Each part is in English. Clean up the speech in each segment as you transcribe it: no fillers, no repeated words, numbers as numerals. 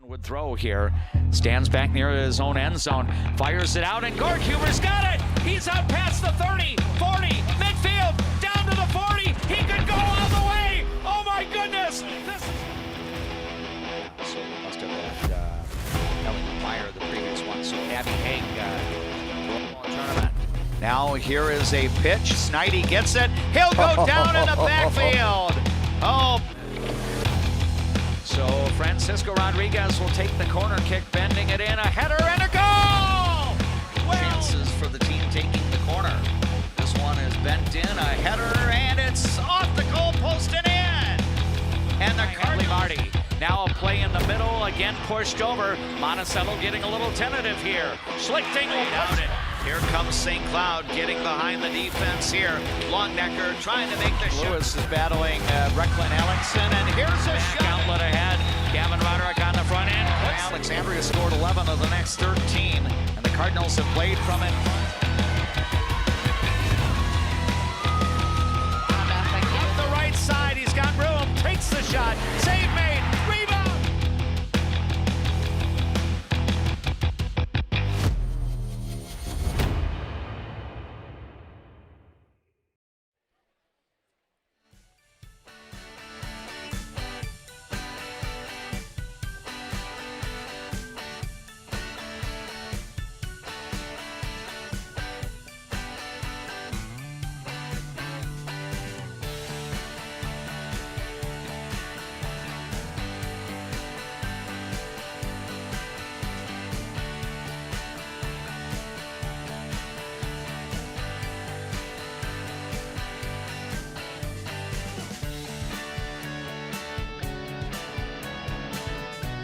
Would throw here, stands back near his own end zone, fires it out, and Gorkuber's got it. He's out past the 30, 40, midfield, down to the 40. He could go all the way. Oh my goodness! So we must have had Ellen Meyer the previous one. So Abby Haig tournament. Now here is a pitch. Snidey gets it. He'll go down in the backfield. Oh. So Francisco Rodriguez will take the corner kick, bending it in, a header and a goal! Chances for the team taking the corner. This one is bent in, a header, and it's off the goal post and in! And the Cardinals. Marty. Now a play in the middle, again pushed over. Monticello getting a little tentative here. Schlichting will down it. Here comes St. Cloud getting behind the defense here. Longnecker trying to make the shot. Lewis is battling Recklin Ellingson, and here's a shot. Outlet ahead. Gavin Roderick on the front end. Alexandria scored 11 of the next 13, and the Cardinals have played from it. Up the right side, he's got room, takes the shot. Save made, rebound.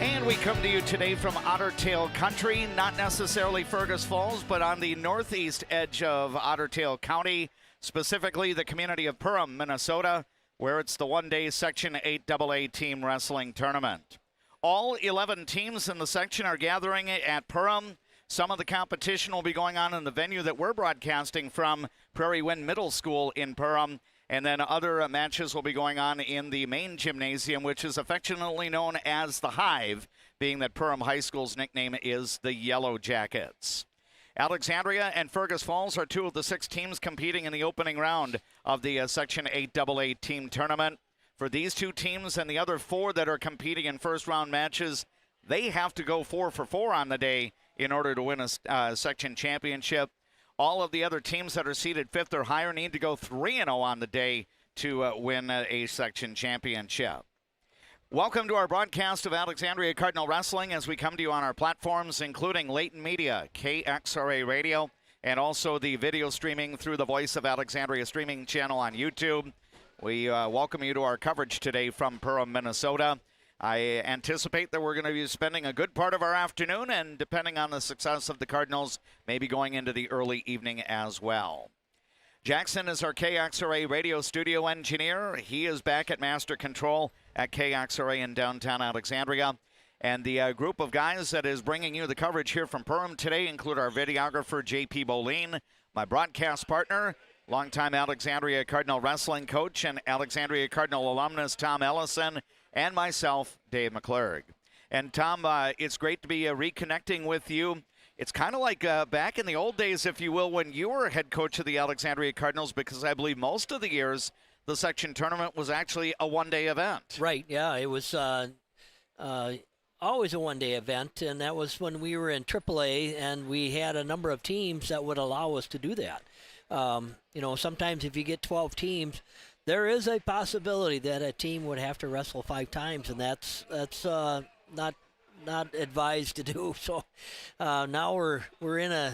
And we come to you today from Otter Tail Country, not necessarily Fergus Falls, but on the northeast edge of Otter Tail County, specifically the community of Perham, Minnesota, where it's the one-day Section 8 AA team wrestling tournament. All 11 teams in the section are gathering at Perham. Some of the competition will be going on in the venue that we're broadcasting from, Prairie Wind Middle School in Perham. And then other matches will be going on in the main gymnasium, which is affectionately known as the Hive, being that Perham High School's nickname is the Yellow Jackets. Alexandria and Fergus Falls are two of the 6 teams competing in the opening round of the Section 8 AA team tournament. For these 2 teams and the other 4 that are competing in first-round matches, they have to go 4 for 4 on the day in order to win a section championship. All of the other teams that are seeded 5th or higher need to go 3-0 on the day to win a section championship. Welcome to our broadcast of Alexandria Cardinal Wrestling as we come to you on our platforms, including Leighton Media, KXRA Radio, and also the video streaming through the Voice of Alexandria streaming channel on YouTube. We welcome you to our coverage today from Perham, Minnesota. I anticipate that we're going to be spending a good part of our afternoon, and depending on the success of the Cardinals, maybe going into the early evening as well. Jackson is our KXRA radio studio engineer. He is back at Master Control at KXRA in downtown Alexandria. And the group of guys that is bringing you the coverage here from Perham today include our videographer, JP Boline, my broadcast partner, longtime Alexandria Cardinal wrestling coach and Alexandria Cardinal alumnus Tom Ellison, and myself, Dave McClurg. And Tom, it's great to be reconnecting with you. It's kind of like back in the old days, if you will, when you were head coach of the Alexandria Cardinals, because I believe most of the years the section tournament was actually a one-day event. Right, yeah, it was always a one-day event, and that was when we were in AAA, and we had a number of teams that would allow us to do that. You know, sometimes if you get 12 teams, there is a possibility that a team would have to wrestle 5 times, and that's not advised to do. So now we're in a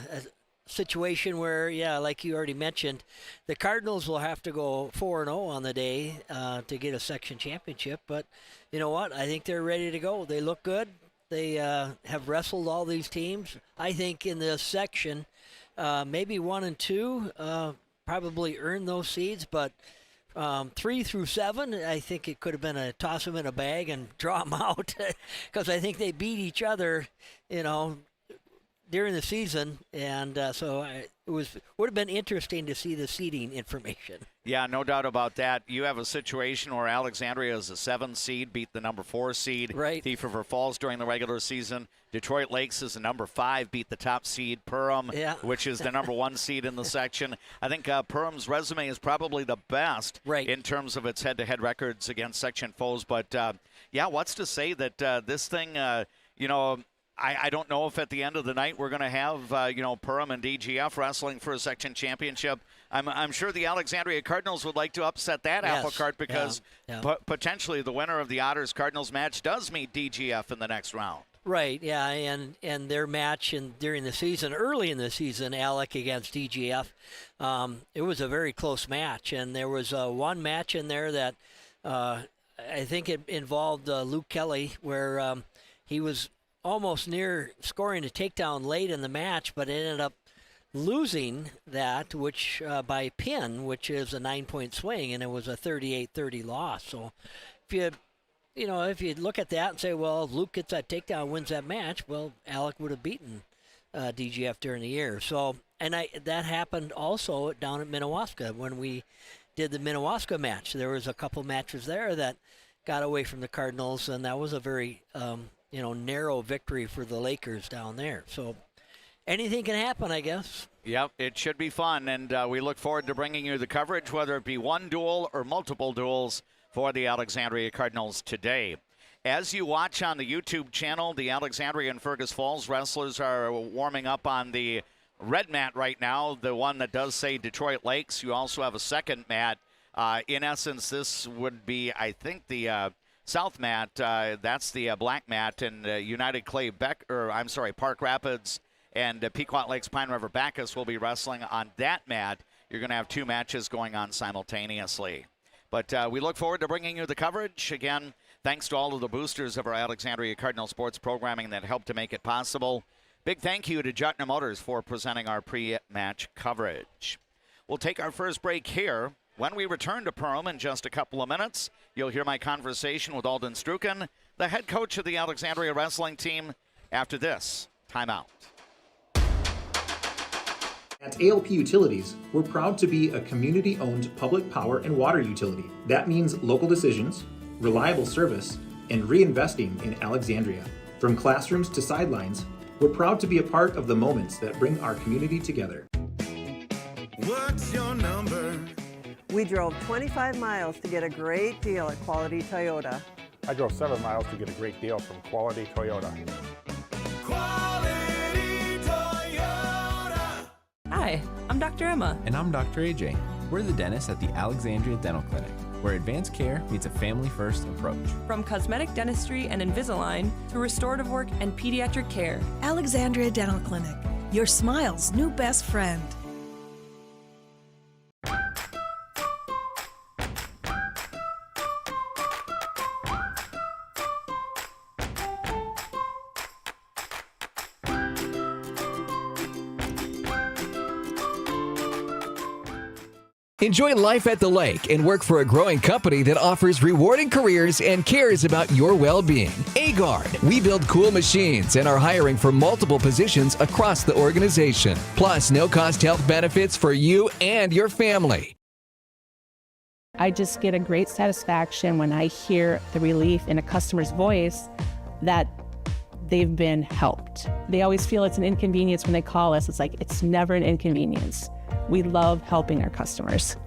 situation where, yeah, like you already mentioned, the Cardinals will have to go 4-0 on the day to get a section championship. But you know what? I think they're ready to go. They look good. They have wrestled all these teams. I think in this section, maybe 1 and 2 probably earned those seeds, but 3 through 7, I think it could have been a toss them in a bag and draw them out, because I think they beat each other, you know, during the season, and it would have been interesting to see the seeding information. Yeah, no doubt about that. You have a situation where Alexandria is a 7 seed, beat the number 4 seed, right. Thief River Falls during the regular season. Detroit Lakes is the number 5, beat the top seed, Perham, which is the number 1 seed in the section. I think Perham's resume is probably the best in terms of its head-to-head records against section foes. But, what's to say that this thing, I don't know if at the end of the night we're going to have, Perham and DGF wrestling for a section championship. I'm sure the Alexandria Cardinals would like to upset that apple cart because potentially the winner of the Otters-Cardinals match does meet DGF in the next round. Right, yeah, and their match during the season, early in the season, Alec against DGF, it was a very close match, and there was one match in there that I think it involved Luke Kelly, where he was almost near scoring a takedown late in the match, but ended up losing that, which by pin, which is a 9-point swing, and it was a 38-30 loss. So if you look at that and say, well, if Luke gets that takedown, wins that match, well, Alec would have beaten DGF during the year. So, and that happened also down at Minnewaska when we did the Minnewaska match. There was a couple matches there that got away from the Cardinals, and that was a very narrow victory for the Lakers down there. So anything can happen, I guess. Yep, it should be fun, and we look forward to bringing you the coverage, whether it be one duel or multiple duels for the Alexandria Cardinals today. As you watch on the YouTube channel, the Alexandria and Fergus Falls wrestlers are warming up on the red mat right now, the one that does say Detroit Lakes. You also have a second mat. In essence, this would be, I think, the South mat. That's the black mat, and United Clay Park Rapids and Pequot Lakes Pine River Bacchus will be wrestling on that mat. You're going to have 2 matches going on simultaneously. But we look forward to bringing you the coverage. Again, thanks to all of the boosters of our Alexandria Cardinal sports programming that helped to make it possible. Big thank you to Jutna Motors for presenting our pre-match coverage. We'll take our first break here. When we return to Perham in just a couple of minutes, you'll hear my conversation with Alden Struken, the head coach of the Alexandria wrestling team, after this timeout. At ALP Utilities, we're proud to be a community-owned public power and water utility. That means local decisions, reliable service, and reinvesting in Alexandria. From classrooms to sidelines, we're proud to be a part of the moments that bring our community together. What's your number? We drove 25 miles to get a great deal at Quality Toyota. I drove 7 miles to get a great deal from Quality Toyota. Quality Toyota! Hi, I'm Dr. Emma. And I'm Dr. AJ. We're the dentists at the Alexandria Dental Clinic, where advanced care meets a family-first approach. From cosmetic dentistry and Invisalign to restorative work and pediatric care. Alexandria Dental Clinic, your smile's new best friend. Enjoy life at the lake and work for a growing company that offers rewarding careers and cares about your well-being. Agard, we build cool machines and are hiring for multiple positions across the organization. Plus, no-cost health benefits for you and your family. I just get a great satisfaction when I hear the relief in a customer's voice that they've been helped. They always feel it's an inconvenience when they call us. It's like, it's never an inconvenience. We love helping our customers.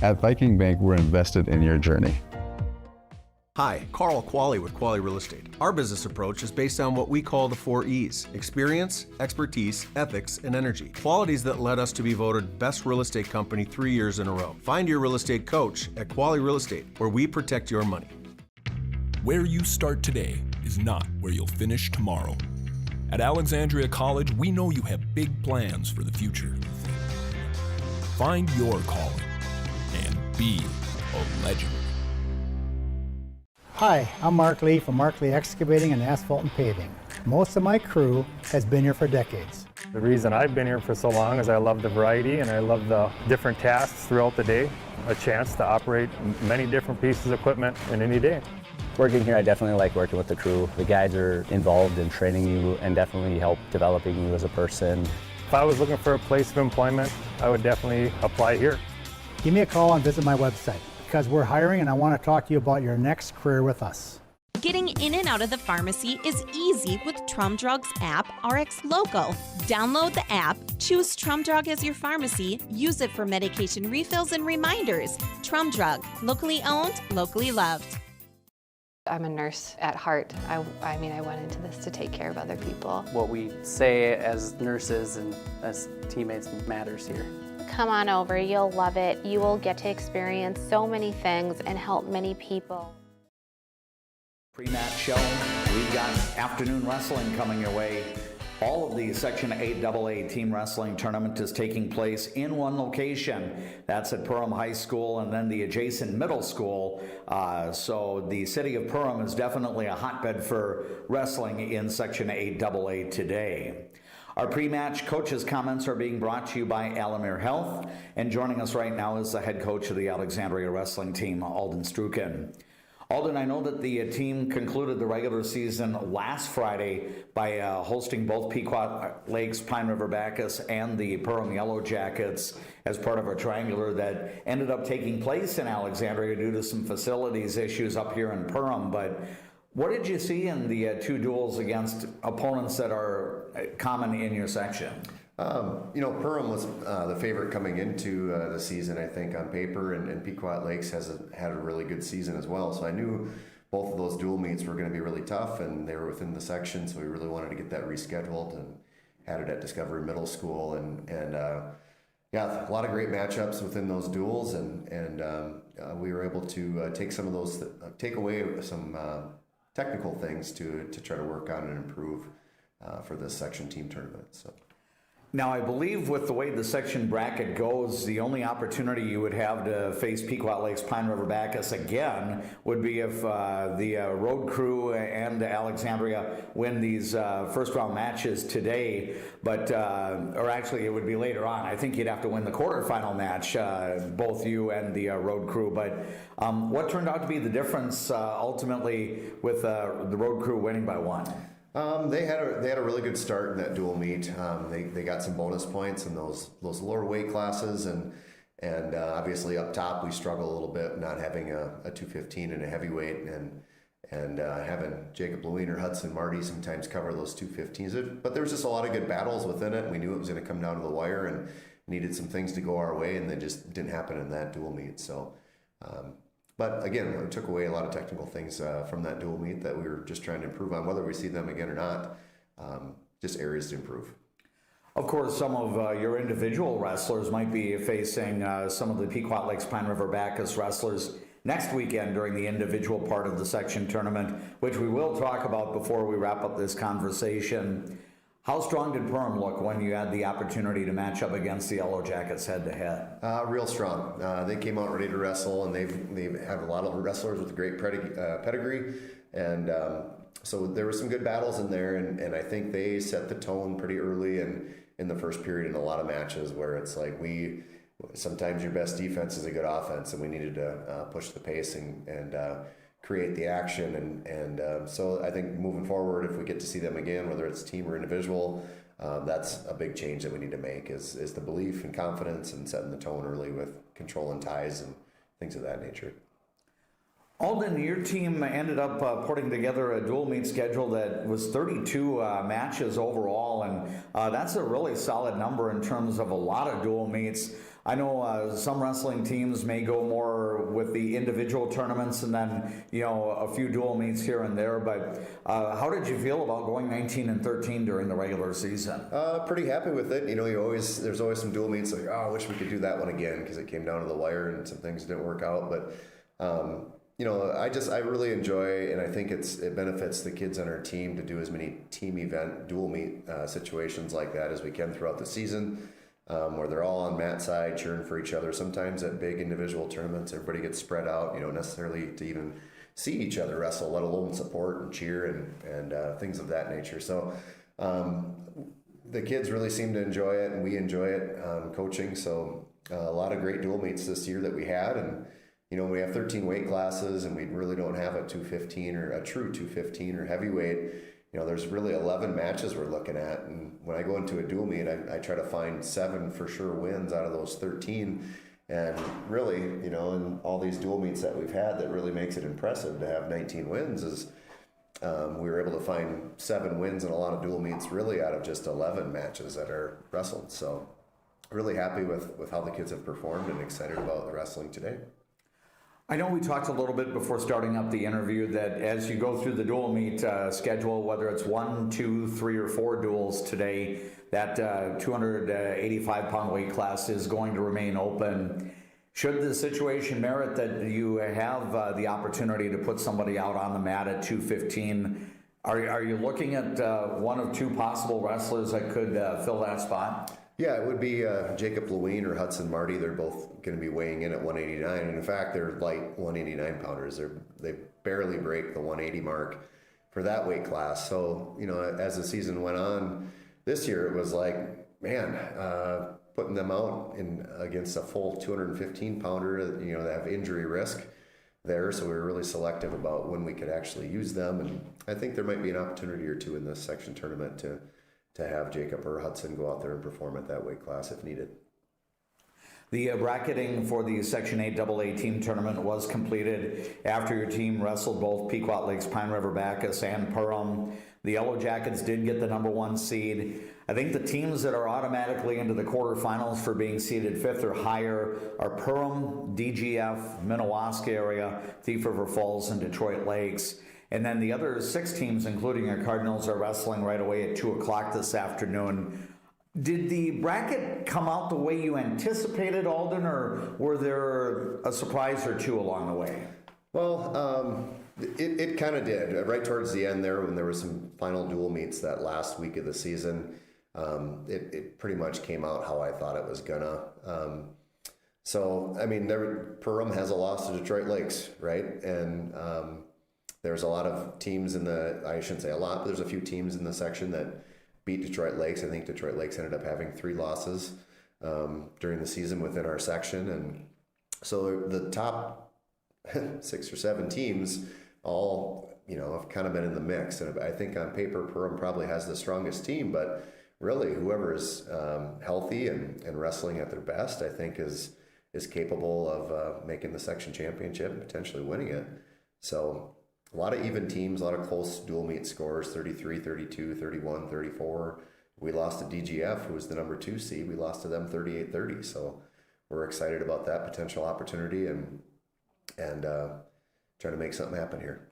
At Viking Bank, we're invested in your journey. Hi, Carl Qualley with Qualley Real Estate. Our business approach is based on what we call the 4 E's: experience, expertise, ethics, and energy. Qualities that led us to be voted Best Real Estate Company 3 years in a row. Find your real estate coach at Qualley Real Estate, where we protect your money. Where you start today is not where you'll finish tomorrow. At Alexandria College, we know you have big plans for the future. Find your calling and be a legend. Hi, I'm Mark Lee from Mark Lee Excavating and Asphalt and Paving. Most of my crew has been here for decades. The reason I've been here for so long is I love the variety and I love the different tasks throughout the day. A chance to operate many different pieces of equipment in any day. Working here, I definitely like working with the crew. The guys are involved in training you and definitely help developing you as a person. If I was looking for a place of employment, I would definitely apply here. Give me a call and visit my website because we're hiring and I want to talk to you about your next career with us. Getting in and out of the pharmacy is easy with Trum Drug's app, RX Local. Download the app, choose Trum Drug as your pharmacy, use it for medication refills and reminders. Trum Drug, locally owned, locally loved. I'm a nurse at heart. I mean, I went into this to take care of other people. What we say as nurses and as teammates matters here. Come on over, you'll love it. You will get to experience so many things and help many people. Pre-match show, we've got afternoon wrestling coming your way. All of the Section 8AA team wrestling tournament is taking place in one location. That's at Perham High School and then the adjacent middle school. So the city of Perham is definitely a hotbed for wrestling in Section 8AA today. Our pre-match coaches' comments are being brought to you by Alamere Health. And joining us right now is the head coach of the Alexandria wrestling team, Alden Strukin. Alden, I know that the team concluded the regular season last Friday by hosting both Pequot Lakes Pine River Bacchus and the Perham Yellow Jackets as part of a triangular that ended up taking place in Alexandria due to some facilities issues up here in Perham. But what did you see in the two duels against opponents that are common in your section? Perham was the favorite coming into the season, I think, on paper, and Pequot Lakes had a really good season as well. So I knew both of those dual meets were going to be really tough, and they were within the section, so we really wanted to get that rescheduled and had it at Discovery Middle School. And a lot of great matchups within those duels, and we were able to take away some technical things to try to work on and improve for this section team tournament. So. Now, I believe with the way the section bracket goes, the only opportunity you would have to face Pequot Lakes Pine River Bacchus again would be if the road crew and Alexandria win these first round matches today, but or actually it would be later on. I think you'd have to win the quarterfinal match, both you and the road crew. But what turned out to be the difference ultimately with the road crew winning by one? They had a really good start in that dual meet. They got some bonus points in those lower weight classes, and obviously up top we struggle a little bit not having a 215 and a heavyweight, and having Jacob Lewin or Hudson Marty sometimes cover those 215s. But there was just a lot of good battles within it. We knew it was going to come down to the wire and needed some things to go our way, and they just didn't happen in that dual meet. So. But again, it took away a lot of technical things from that dual meet that we were just trying to improve on, whether we see them again or not, just areas to improve. Of course, some of your individual wrestlers might be facing some of the Pequot Lakes Pine River Bacchus wrestlers next weekend during the individual part of the section tournament, which we will talk about before we wrap up this conversation. How strong did Perham look when you had the opportunity to match up against the Yellow Jackets head-to-head? Real strong. They came out ready to wrestle, and they have a lot of wrestlers with great pedigree, and so there were some good battles in there, and I think they set the tone pretty early in the first period in a lot of matches where it's like sometimes your best defense is a good offense, and we needed to push the pace and create the action, and so I think moving forward, if we get to see them again, whether it's team or individual, that's a big change that we need to make is the belief and confidence and setting the tone early with controlling ties and things of that nature. Alden, your team ended up putting together a dual meet schedule that was 32 matches overall, and that's a really solid number in terms of a lot of dual meets. I know some wrestling teams may go more with the individual tournaments and then, a few dual meets here and there, but how did you feel about going 19-13 during the regular season? Pretty happy with it. There's always some dual meets like, I wish we could do that one again because it came down to the wire and some things didn't work out, but I really enjoy, and I think it benefits the kids on our team to do as many team event dual meet situations like that as we can throughout the season, where they're all on mat side cheering for each other. Sometimes at big individual tournaments, everybody gets spread out, necessarily to even see each other wrestle, let alone support and cheer and things of that nature. So the kids really seem to enjoy it, and we enjoy it coaching. So a lot of great dual meets this year that we had, we have 13 weight classes and we really don't have a 215 or a true 215 or heavyweight. There's really 11 matches we're looking at. And when I go into a dual meet, I try to find 7 for sure wins out of those 13. And really, in all these dual meets that we've had, that really makes it impressive to have 19 wins is we were able to find 7 wins in a lot of dual meets really out of just 11 matches that are wrestled. So really happy with how the kids have performed and excited about the wrestling today. I know we talked a little bit before starting up the interview that as you go through the dual meet schedule, whether it's 1, 2, 3, or 4 duels today, that 285-pound weight class is going to remain open. Should the situation merit that you have the opportunity to put somebody out on the mat at 215, are you looking at one of 2 possible wrestlers that could fill that spot? Yeah, it would be Jacob Lewin or Hudson Marty. They're both going to be weighing in at 189. And in fact, they're light 189 pounders. They barely break the 180 mark for that weight class. So, as the season went on this year, it was like, man, putting them out against a full 215 pounder, they have injury risk there. So we were really selective about when we could actually use them. And I think there might be an opportunity or 2 in this section tournament to have Jacob or Hudson go out there and perform at that weight class if needed. The bracketing for the Section 8 AA team tournament was completed after your team wrestled both Pequot Lakes, Pine River Bacchus, and Perham. The Yellow Jackets did get the number 1 seed. I think the teams that are automatically into the quarterfinals for being seeded 5th or higher are Perham, DGF, Minnewaska area, Thief River Falls, and Detroit Lakes. And then the other 6 teams, including your Cardinals, are wrestling right away at 2 o'clock this afternoon. Did the bracket come out the way you anticipated, Alden, or were there a surprise or 2 along the way? Well, it kind of did. Right towards the end there, when there were some final dual meets that last week of the season, it pretty much came out how I thought it was gonna. Perham has a loss to Detroit Lakes, right? And there's a lot of teams I shouldn't say a lot, but there's a few teams in the section that beat Detroit Lakes. I think Detroit Lakes ended up having 3 losses during the season within our section. And so the top 6 or 7 teams all, have kind of been in the mix. And I think on paper, Perham probably has the strongest team, but really whoever is healthy and wrestling at their best, I think is capable of making the section championship and potentially winning it. So a lot of even teams, a lot of close dual meet scores, 33, 32, 31, 34. We lost to DGF, who was the number 2 seed. We lost to them 38-30. So we're excited about that potential opportunity and trying to make something happen here.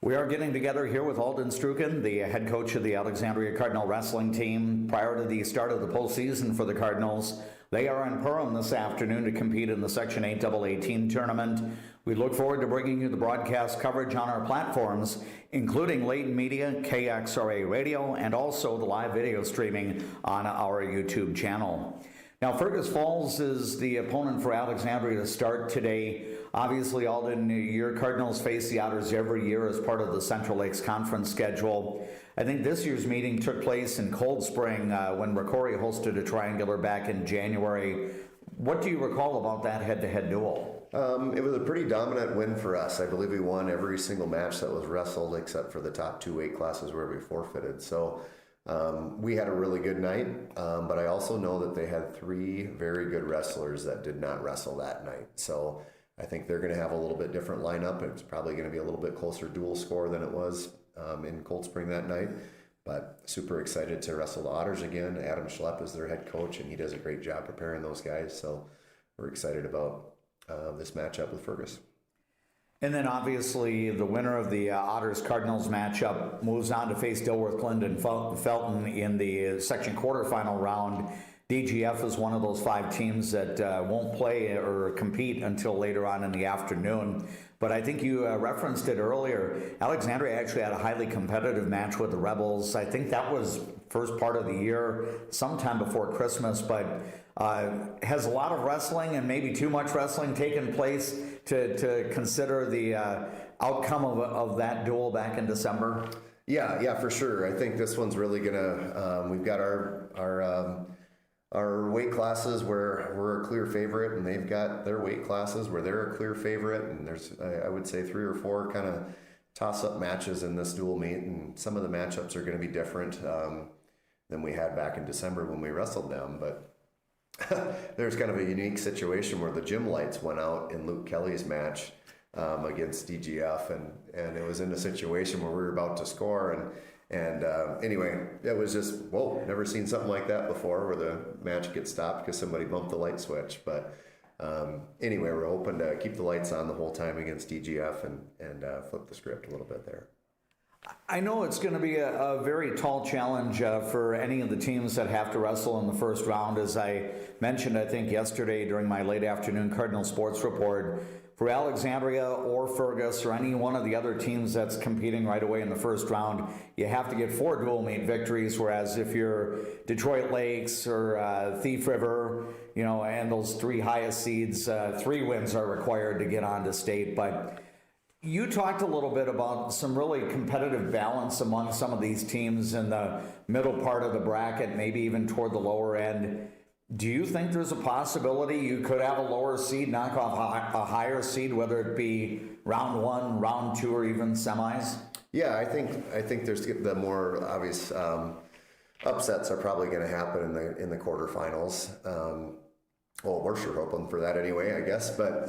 We are getting together here with Alden Struken, the head coach of the Alexandria Cardinal wrestling team. Prior to the start of the postseason for the Cardinals, they are in Perham this afternoon to compete in the Section 8 AA team tournament. We look forward to bringing you the broadcast coverage on our platforms, including Layton Media, KXRA Radio, and also the live video streaming on our YouTube channel. Now, Fergus Falls is the opponent for Alexandria to start today. Obviously, Alden, your Cardinals face the Otters every year as part of the Central Lakes Conference schedule. I think this year's meeting took place in Cold Spring when Rocori hosted a triangular back in January. What do you recall about that head-to-head duel? It was a pretty dominant win for us. I believe we won every single match that was wrestled except for the top 2 weight classes where we forfeited. So we had a really good night, but I also know that they had 3 very good wrestlers that did not wrestle that night. So I think they're going to have a little bit different lineup. It's probably going to be a little bit closer dual score than it was in Cold Spring that night. But super excited to wrestle the Otters again. Adam Schlepp is their head coach, and he does a great job preparing those guys. So we're excited about this matchup with Fergus. And then obviously the winner of the Otters-Cardinals matchup moves on to face Dilworth-Glyndon-Felton in the section quarterfinal round. DGF is one of those 5 teams that won't play or compete until later on in the afternoon. But I think you referenced it earlier. Alexandria actually had a highly competitive match with the Rebels. I think that was first part of the year, sometime before Christmas, but has a lot of wrestling and maybe too much wrestling taken place to consider the outcome of that duel back in December? Yeah, for sure. I think this one's really gonna. We've got our our weight classes where we're a clear favorite, and they've got their weight classes where they're a clear favorite, and there's I would say 3 or 4 kind of toss-up matches in this dual meet, and some of the matchups are going to be different than we had back in December when we wrestled them, but there's kind of a unique situation where the gym lights went out in Luke Kelly's match against DGF, and it was in a situation where we were about to score, and anyway, it was just, whoa, never seen something like that before, where the match gets stopped because somebody bumped the light switch. But anyway, we're hoping to keep the lights on the whole time against DGF and flip the script a little bit there. I know it's going to be a very tall challenge for any of the teams that have to wrestle in the first round. As I mentioned, I think yesterday during my late afternoon Cardinal Sports Report, for Alexandria or Fergus or any one of the other teams that's competing right away in the first round, you have to get 4 dual meet victories, whereas if you're Detroit Lakes or Thief River, you know, and those 3 highest seeds, 3 wins are required to get on to state. But you talked a little bit about some really competitive balance among some of these teams in the middle part of the bracket, maybe even toward the lower end. Do you think there's a possibility you could have a lower seed knock off a higher seed, whether it be round 1, round 2, or even semis? Yeah, I think there's the more obvious upsets are probably going to happen in the quarterfinals. Well, we're sure hoping for that anyway, I guess. But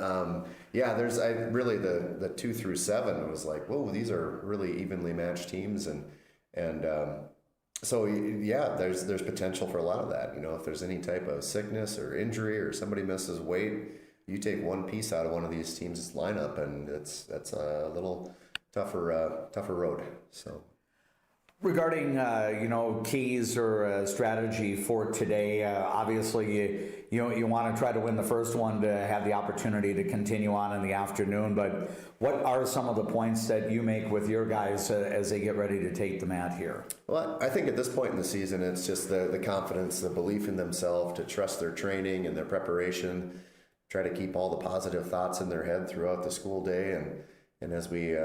yeah, there's really the 2 through 7. It was like, whoa, these are really evenly matched teams, and so yeah, there's potential for a lot of that. You know, if there's any type of sickness or injury or somebody misses weight, you take one piece out of one of these teams' lineup, and that's a little tougher road. So. Regarding, keys or strategy for today, obviously you want to try to win the first one to have the opportunity to continue on in the afternoon. But what are some of the points that you make with your guys as they get ready to take the mat here? Well, I think at this point in the season, it's just the confidence, the belief in themselves, to trust their training and their preparation, try to keep all the positive thoughts in their head throughout the school day, and as we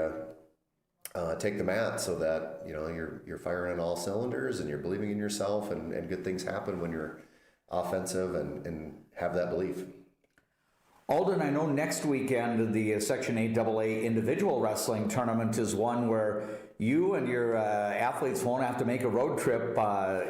take the mat, so that you're firing on all cylinders and you're believing in yourself, and good things happen when you're offensive and have that belief. Alden, I know next weekend the Section 8AA individual wrestling tournament is one where you and your athletes won't have to make a road trip.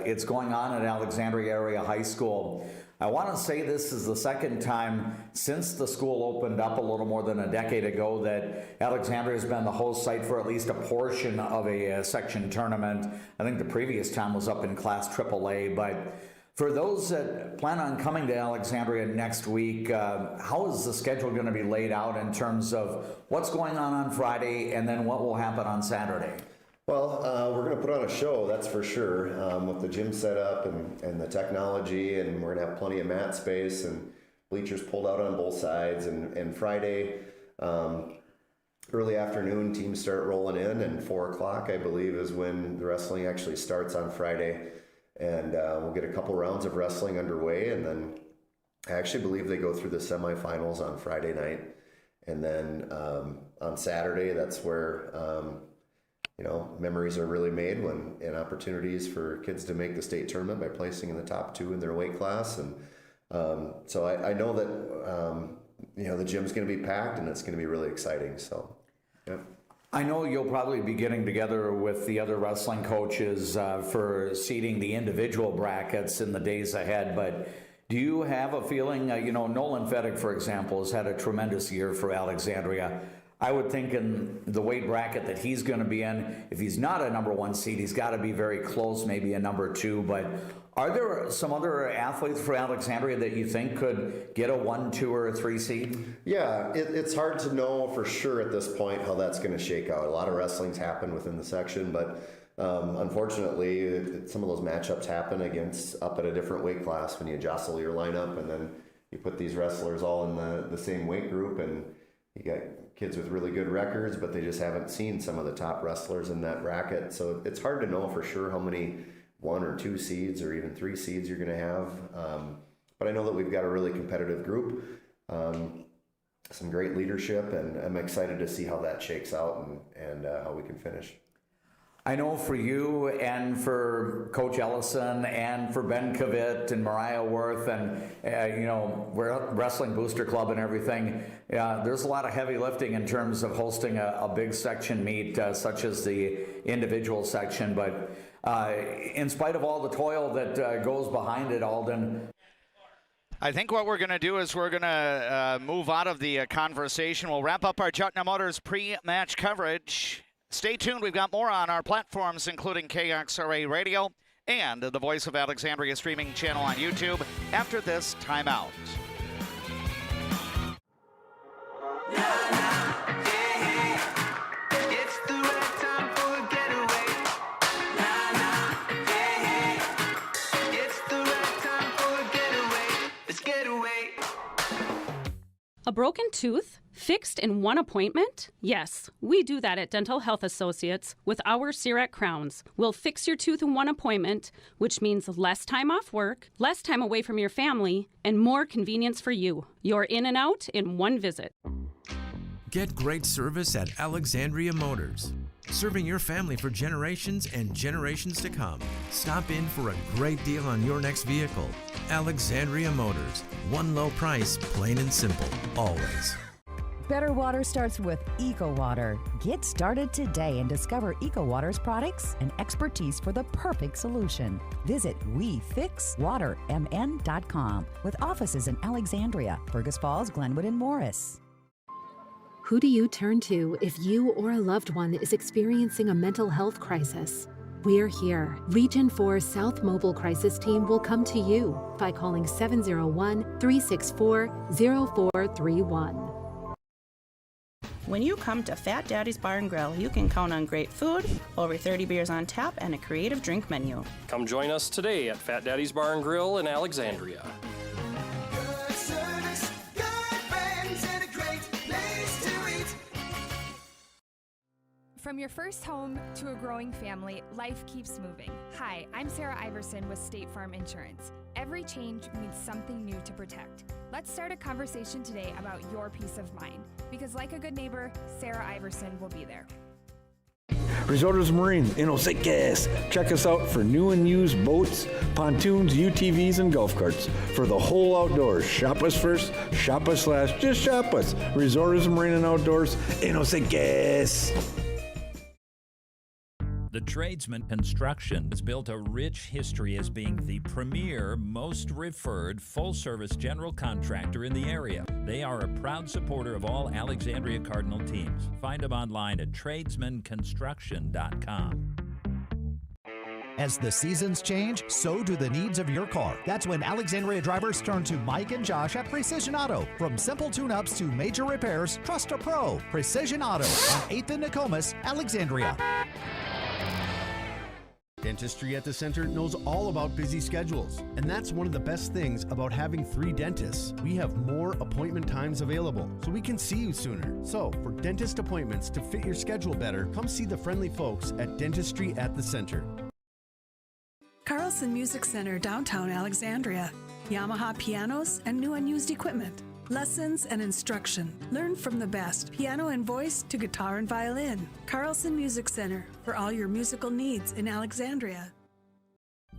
It's going on at Alexandria Area High School. I want to say this is the second time since the school opened up a little more than a decade ago that Alexandria has been the host site for at least a portion of a section tournament. I think the previous time was up in Class AAA. But for those that plan on coming to Alexandria next week, how is the schedule going to be laid out in terms of what's going on Friday and then what will happen on Saturday? Well, we're going to put on a show, that's for sure, with the gym set up and the technology, and we're going to have plenty of mat space and bleachers pulled out on both sides. And Friday, early afternoon, teams start rolling in, and 4 o'clock, I believe, is when the wrestling actually starts on Friday. And we'll get a couple rounds of wrestling underway, and then I actually believe they go through the semifinals on Friday night. And then on Saturday, that's where memories are really made and opportunities for kids to make the state tournament by placing in the top 2 in their weight class. And so I know that the gym's going to be packed, and it's going to be really exciting. So, yeah. I know you'll probably be getting together with the other wrestling coaches for seeding the individual brackets in the days ahead, but do you have a feeling, Nolan Fettig, for example, has had a tremendous year for Alexandria. I would think in the weight bracket that he's going to be in, if he's not a number 1 seed, he's got to be very close, maybe a number 2. But are there some other athletes for Alexandria that you think could get a 1, 2, or a 3 seed? Yeah, it's hard to know for sure at this point how that's going to shake out. A lot of wrestling's happened within the section, but unfortunately, some of those matchups happen up at a different weight class when you jostle your lineup, and then you put these wrestlers all in the same weight group, and you got kids with really good records, but they just haven't seen some of the top wrestlers in that bracket. So it's hard to know for sure how many 1 or 2 seeds or even 3 seeds you're going to have. But I know that we've got a really competitive group, some great leadership, and I'm excited to see how that shakes out and how we can finish. I know for you and for Coach Ellison and for Ben Kavit and Mariah Worth and, Wrestling Booster Club and everything, there's a lot of heavy lifting in terms of hosting a big section meet such as the individual section. But in spite of all the toil that goes behind it, Alden, I think what we're going to do is we're going to move out of the conversation. We'll wrap up our Jutna Motors pre-match coverage. Stay tuned. We've got more on our platforms, including KXRA Radio and the Voice of Alexandria streaming channel on YouTube after this timeout. A broken tooth? Fixed in one appointment? Yes, we do that at Dental Health Associates with our CIRAC crowns. We'll fix your tooth in one appointment, which means less time off work, less time away from your family, and more convenience for you. You're in and out in one visit. Get great service at Alexandria Motors. Serving your family for generations and generations to come. Stop in for a great deal on your next vehicle. Alexandria Motors. One low price, plain and simple, always. Better water starts with EcoWater. Get started today and discover EcoWater's products and expertise for the perfect solution. Visit WeFixWaterMN.com with offices in Alexandria, Fergus Falls, Glenwood, and Morris. Who do you turn to if you or a loved one is experiencing a mental health crisis? We're here. Region 4 South Mobile Crisis Team will come to you by calling 701-364-0431. When you come to Fat Daddy's Bar and Grill, you can count on great food, over 30 beers on tap, and a creative drink menu. Come join us today at Fat Daddy's Bar and Grill in Alexandria. From your first home to a growing family, life keeps moving. Hi, I'm Sarah Iverson with State Farm Insurance. Every change means something new to protect. Let's start a conversation today about your peace of mind. Because like a good neighbor, Sarah Iverson will be there. Resorts Marine in Osakis. Check us out for new and used boats, pontoons, UTVs, and golf carts. For the whole outdoors, shop us first, shop us last, just shop us. Resorts Marine and Outdoors in Osakis. The Tradesman Construction has built a rich history as being the premier, most referred, full-service general contractor in the area. They are a proud supporter of all Alexandria Cardinal teams. Find them online at tradesmanconstruction.com. As the seasons change, so do the needs of your car. That's when Alexandria drivers turn to Mike and Josh at Precision Auto. From simple tune-ups to major repairs, trust a pro. Precision Auto on 8th and Nokomis, Alexandria. Dentistry at the Center knows all about busy schedules, and that's one of the best things about having 3 dentists. We have more appointment times available, so we can see you sooner. So, for dentist appointments to fit your schedule better, come see the friendly folks at Dentistry at the Center. Carlson Music Center, downtown Alexandria. Yamaha pianos and new and used equipment. Lessons and instruction. Learn from the best, piano and voice to guitar and violin. Carlson Music Center, for all your musical needs in Alexandria.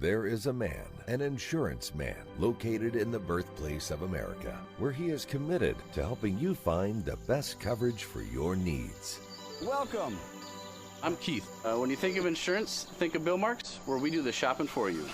There is a man, an insurance man, located in the birthplace of America, where he is committed to helping you find the best coverage for your needs. Welcome. I'm Keith. When you think of insurance, think of Bill Marks, where we do the shopping for you.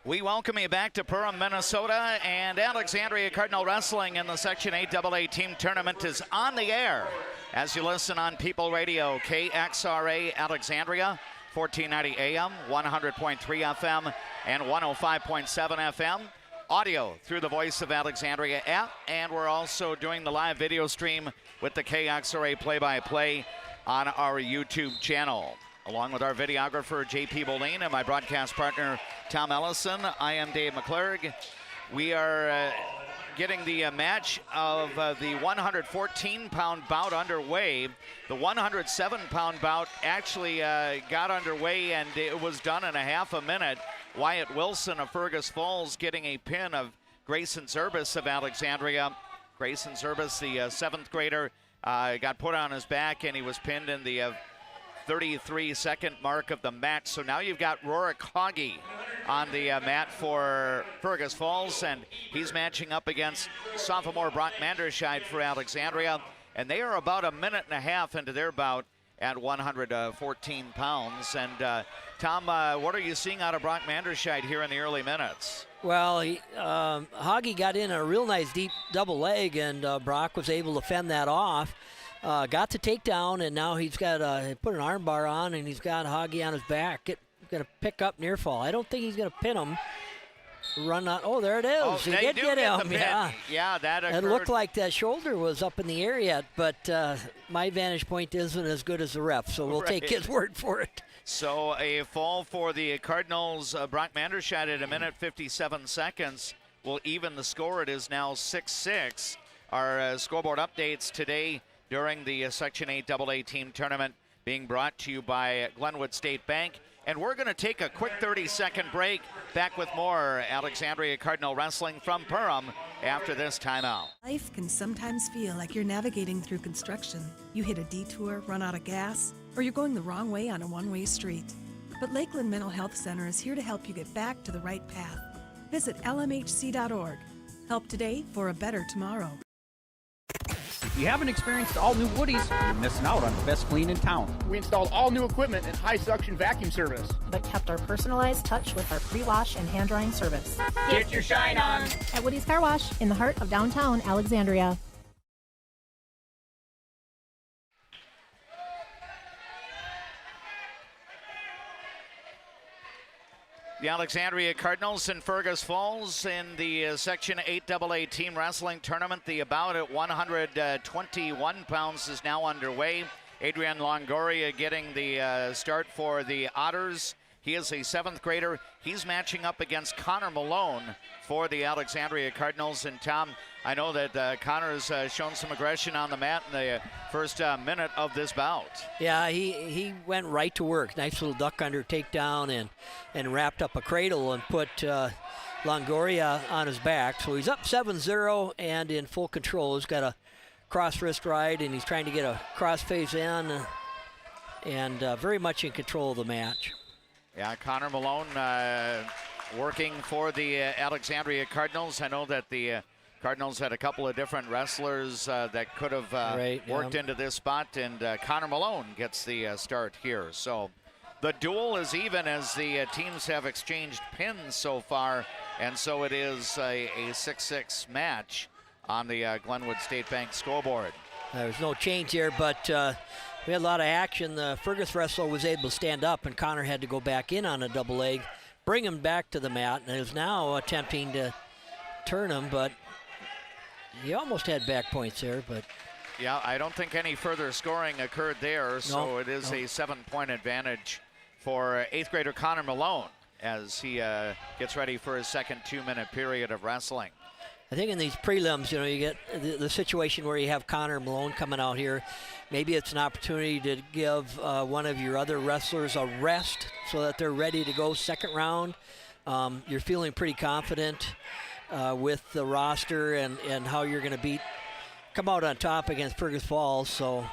We welcome you back to Perham, Minnesota, and Alexandria Cardinal Wrestling in the Section 8 AA Team Tournament is on the air as you listen on People Radio, KXRA Alexandria, 1490 AM, 100.3 FM, and 105.7 FM. Audio through the Voice of Alexandria app, and we're also doing the live video stream with the KXRA play-by-play on our YouTube channel. Along with our videographer, JP Boline, and my broadcast partner, Tom Ellison, I am Dave McClurg. We are getting the match of the 114-pound bout underway. The 107-pound bout actually got underway, and it was done in a half a minute. Wyatt Wilson of Fergus Falls getting a pin of Grayson Zerbis of Alexandria. Grayson Zerbis, the 7th grader, got put on his back, and he was pinned in the 33-second mark of the match. So now you've got Rorik Hauge on the mat for Fergus Falls, and he's matching up against sophomore Brock Manderscheid for Alexandria, and they are about a minute and a half into their bout at 114 pounds. And Tom, what are you seeing out of Brock Manderscheid here in the early minutes? Well, Hauge got in a real nice deep double leg, and Brock was able to fend that off. Got the takedown, and now he's got put an arm bar on, and he's got Hauge on his back. Going to pick up near fall. I don't think he's going to pin him. Run on. Oh, there it is. Oh, he did get him. Yeah, that occurred. It looked like that shoulder was up in the air yet, but my vantage point isn't as good as the ref, so we'll take his word for it. So a fall for the Cardinals. Brock Manderscheid at 1:57 seconds will even the score. It is now 6-6. Our scoreboard updates today during the Section 8 AA team tournament being brought to you by Glenwood State Bank. And we're going to take a quick 30-second break. Back with more Alexandria Cardinal Wrestling from Perham after this timeout. Life can sometimes feel like you're navigating through construction. You hit a detour, run out of gas, or you're going the wrong way on a one-way street. But Lakeland Mental Health Center is here to help you get back to the right path. Visit lmhc.org. Help today for a better tomorrow. If you haven't experienced all new Woodies, you're missing out on the best clean in town. We installed all new equipment and high suction vacuum service, but kept our personalized touch with our pre-wash and hand drying service. Get your shine on at Woody's Car Wash in the heart of downtown Alexandria. The Alexandria Cardinals and Fergus Falls in the Section 8 AA Team Wrestling Tournament. The bout at 121 pounds is now underway. Adrian Longoria getting the start for the Otters. He is a 7th grader. He's matching up against Connor Malone for the Alexandria Cardinals. And Tom, I know that Connor's shown some aggression on the mat in the first minute of this bout. Yeah, he went right to work. Nice little duck under takedown and wrapped up a cradle and put Longoria on his back. So he's up 7-0 and in full control. He's got a cross wrist ride, and he's trying to get a cross face in and very much in control of the match. Yeah, Connor Malone working for the Alexandria Cardinals. I know that the Cardinals had a couple of different wrestlers that could have worked into this spot, and Connor Malone gets the start here. So the duel is even as the teams have exchanged pins so far, and so it is a 6-6 match on the Glenwood State Bank scoreboard. There's no change here, but we had a lot of action. The Fergus wrestler was able to stand up, and Connor had to go back in on a double leg, bring him back to the mat, and is now attempting to turn him, but he almost had back points there. But yeah, I don't think any further scoring occurred there, so it is a 7-point advantage for 8th grader Connor Malone as he gets ready for his second 2-minute period of wrestling. I think in these prelims, you get the situation where you have Connor Malone coming out here. Maybe it's an opportunity to give one of your other wrestlers a rest so that they're ready to go second round. You're feeling pretty confident with the roster and how you're going to come out on top against Fergus Falls. So,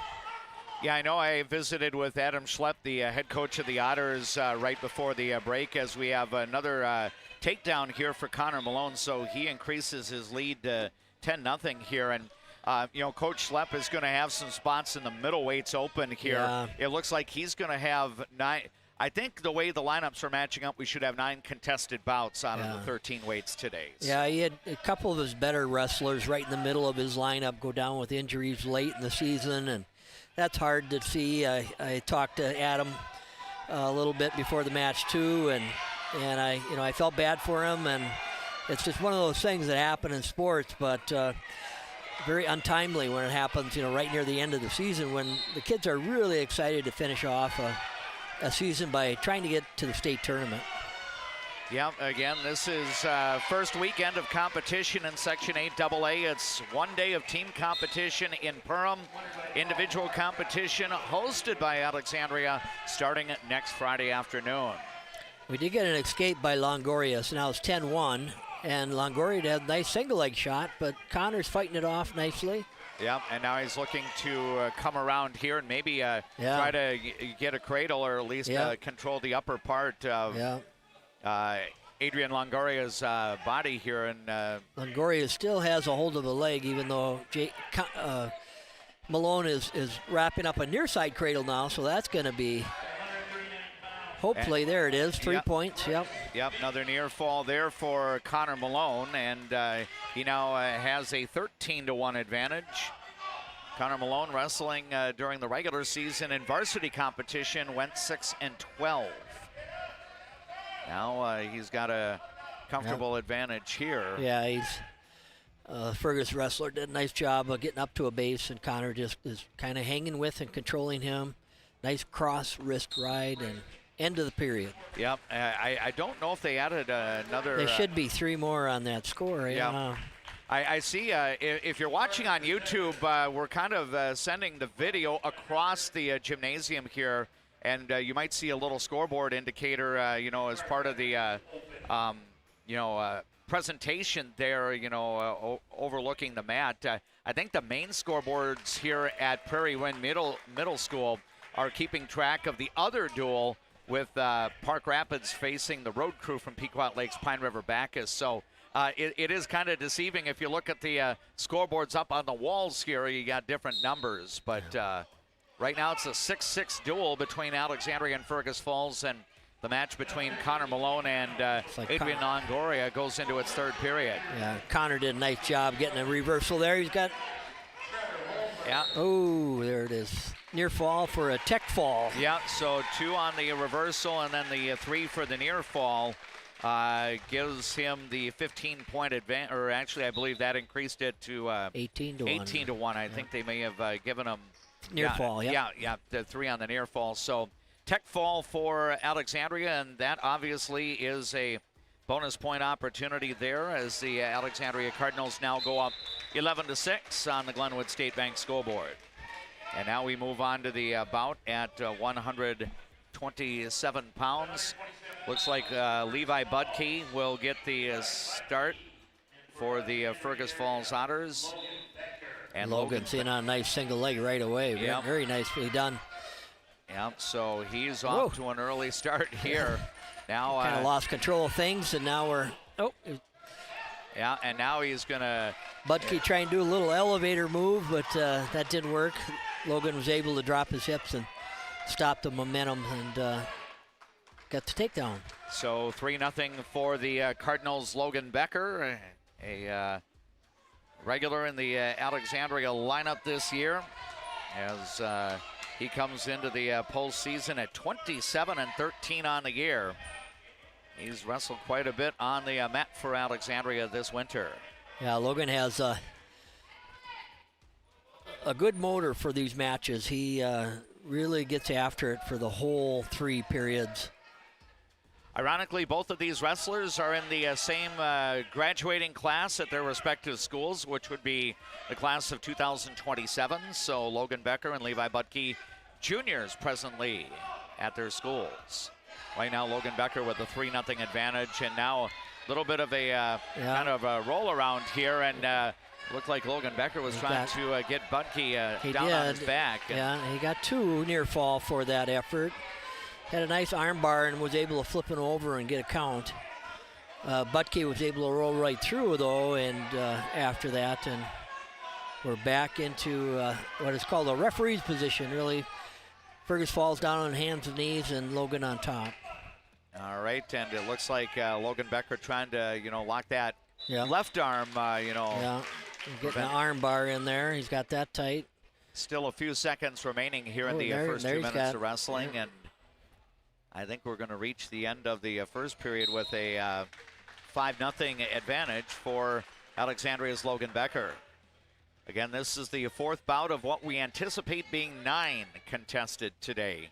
yeah, I know I visited with Adam Schlepp, the head coach of the Otters, right before the break, as we have another takedown here for Connor Malone, so he increases his lead to 10-0 here. And Coach Schlepp is going to have some spots in the middleweights open here. Yeah. It looks like he's going to have 9. I think the way the lineups are matching up, we should have 9 contested bouts out of the 13 weights today. So. Yeah, he had a couple of his better wrestlers right in the middle of his lineup go down with injuries late in the season, and that's hard to see. I talked to Adam a little bit before the match too, and I felt bad for him, and it's just one of those things that happen in sports, but very untimely when it happens, right near the end of the season when the kids are really excited to finish off a season by trying to get to the state tournament. Yep, again, this is first weekend of competition in Section 8 AA. It's one day of team competition in Perham. Individual competition hosted by Alexandria starting next Friday afternoon. We did get an escape by Longoria, so now it's 10-1. And Longoria had a nice single leg shot, but Connor's fighting it off nicely. Yep, and now he's looking to come around here and maybe try to get a cradle or at least control the upper part of Adrian Longoria's body here. And Longoria still has a hold of the leg, even though Malone is wrapping up a near side cradle now, so that's going to be hopefully, there it is, 3 points. Yep, another near fall there for Connor Malone, and he now has a 13-1 advantage. Connor Malone wrestling during the regular season in varsity competition went 6-12. Now he's got a comfortable advantage here. Yeah, he's Fergus wrestler did a nice job of getting up to a base, and Connor just is kind of hanging with and controlling him. Nice cross wrist ride and end of the period. Yep, I don't know if they added another. There should be 3 more on that score. Yeah. I see, if you're watching on YouTube, we're kind of sending the video across the gymnasium here, and you might see a little scoreboard indicator, as part of the, presentation there, overlooking the mat. I think the main scoreboards here at Prairie Wind Middle School are keeping track of the other duel with Park Rapids facing the road crew from Pequot Lakes Pine River Bacchus. So it is kind of deceiving. If you look at the scoreboards up on the walls here, you got different numbers. But right now it's a 6-6 duel between Alexandria and Fergus Falls, and the match between Connor Malone and Adrian Longoria goes into its third period. Yeah, Connor did a nice job getting a reversal there. He's got... Yeah. Oh, there it is. Near fall for a tech fall. Yeah, so 2 on the reversal and then the 3 for the near fall gives him the 15-point advantage, or actually I believe that increased it to 18-1. 18-1. I think they may have given him near fall. Yeah, the 3 on the near fall. So tech fall for Alexandria, and that obviously is a bonus point opportunity there as the Alexandria Cardinals now go up 11-6 on the Glenwood State Bank scoreboard. And now we move on to the bout at 127 pounds. Looks like Levi Budke will get the start for the Fergus Falls Otters. And Logan's in on a nice single leg right away. Yep. Very nicely done. Yep, so he's off to an early start here. Now kind of lost control of things, and now we're yeah, and now he's gonna Budke trying to do a little elevator move, but that didn't work. Logan was able to drop his hips and stop the momentum and got the takedown. So 3-0 for the Cardinals. Logan Becker, a regular in the Alexandria lineup this year, as he comes into the postseason at 27-13 on the year. He's wrestled quite a bit on the mat for Alexandria this winter. Yeah, Logan has a good motor for these matches. He really gets after it for the whole 3 periods. Ironically, both of these wrestlers are in the same graduating class at their respective schools, which would be the class of 2027. So Logan Becker and Levi Budke, juniors presently at their schools. Right now, Logan Becker with a 3-0 advantage, and now a little bit of a kind of a roll around here, and looked like Logan Becker was trying to get Budke down on his back. Yeah, he got 2 near fall for that effort. Had a nice arm bar and was able to flip it over and get a count. Budke was able to roll right through, though, and after that, and we're back into what is called a referee's position, really. Fergus Falls down on hands and knees, and Logan on top. All right, and it looks like Logan Becker trying to, lock that left arm, Yeah, getting an arm bar in there. He's got that tight. Still a few seconds remaining here in the first 2 minutes of wrestling, and I think we're going to reach the end of the first period with a 5-0 advantage for Alexandria's Logan Becker. Again, this is the 4th bout of what we anticipate being 9 contested today.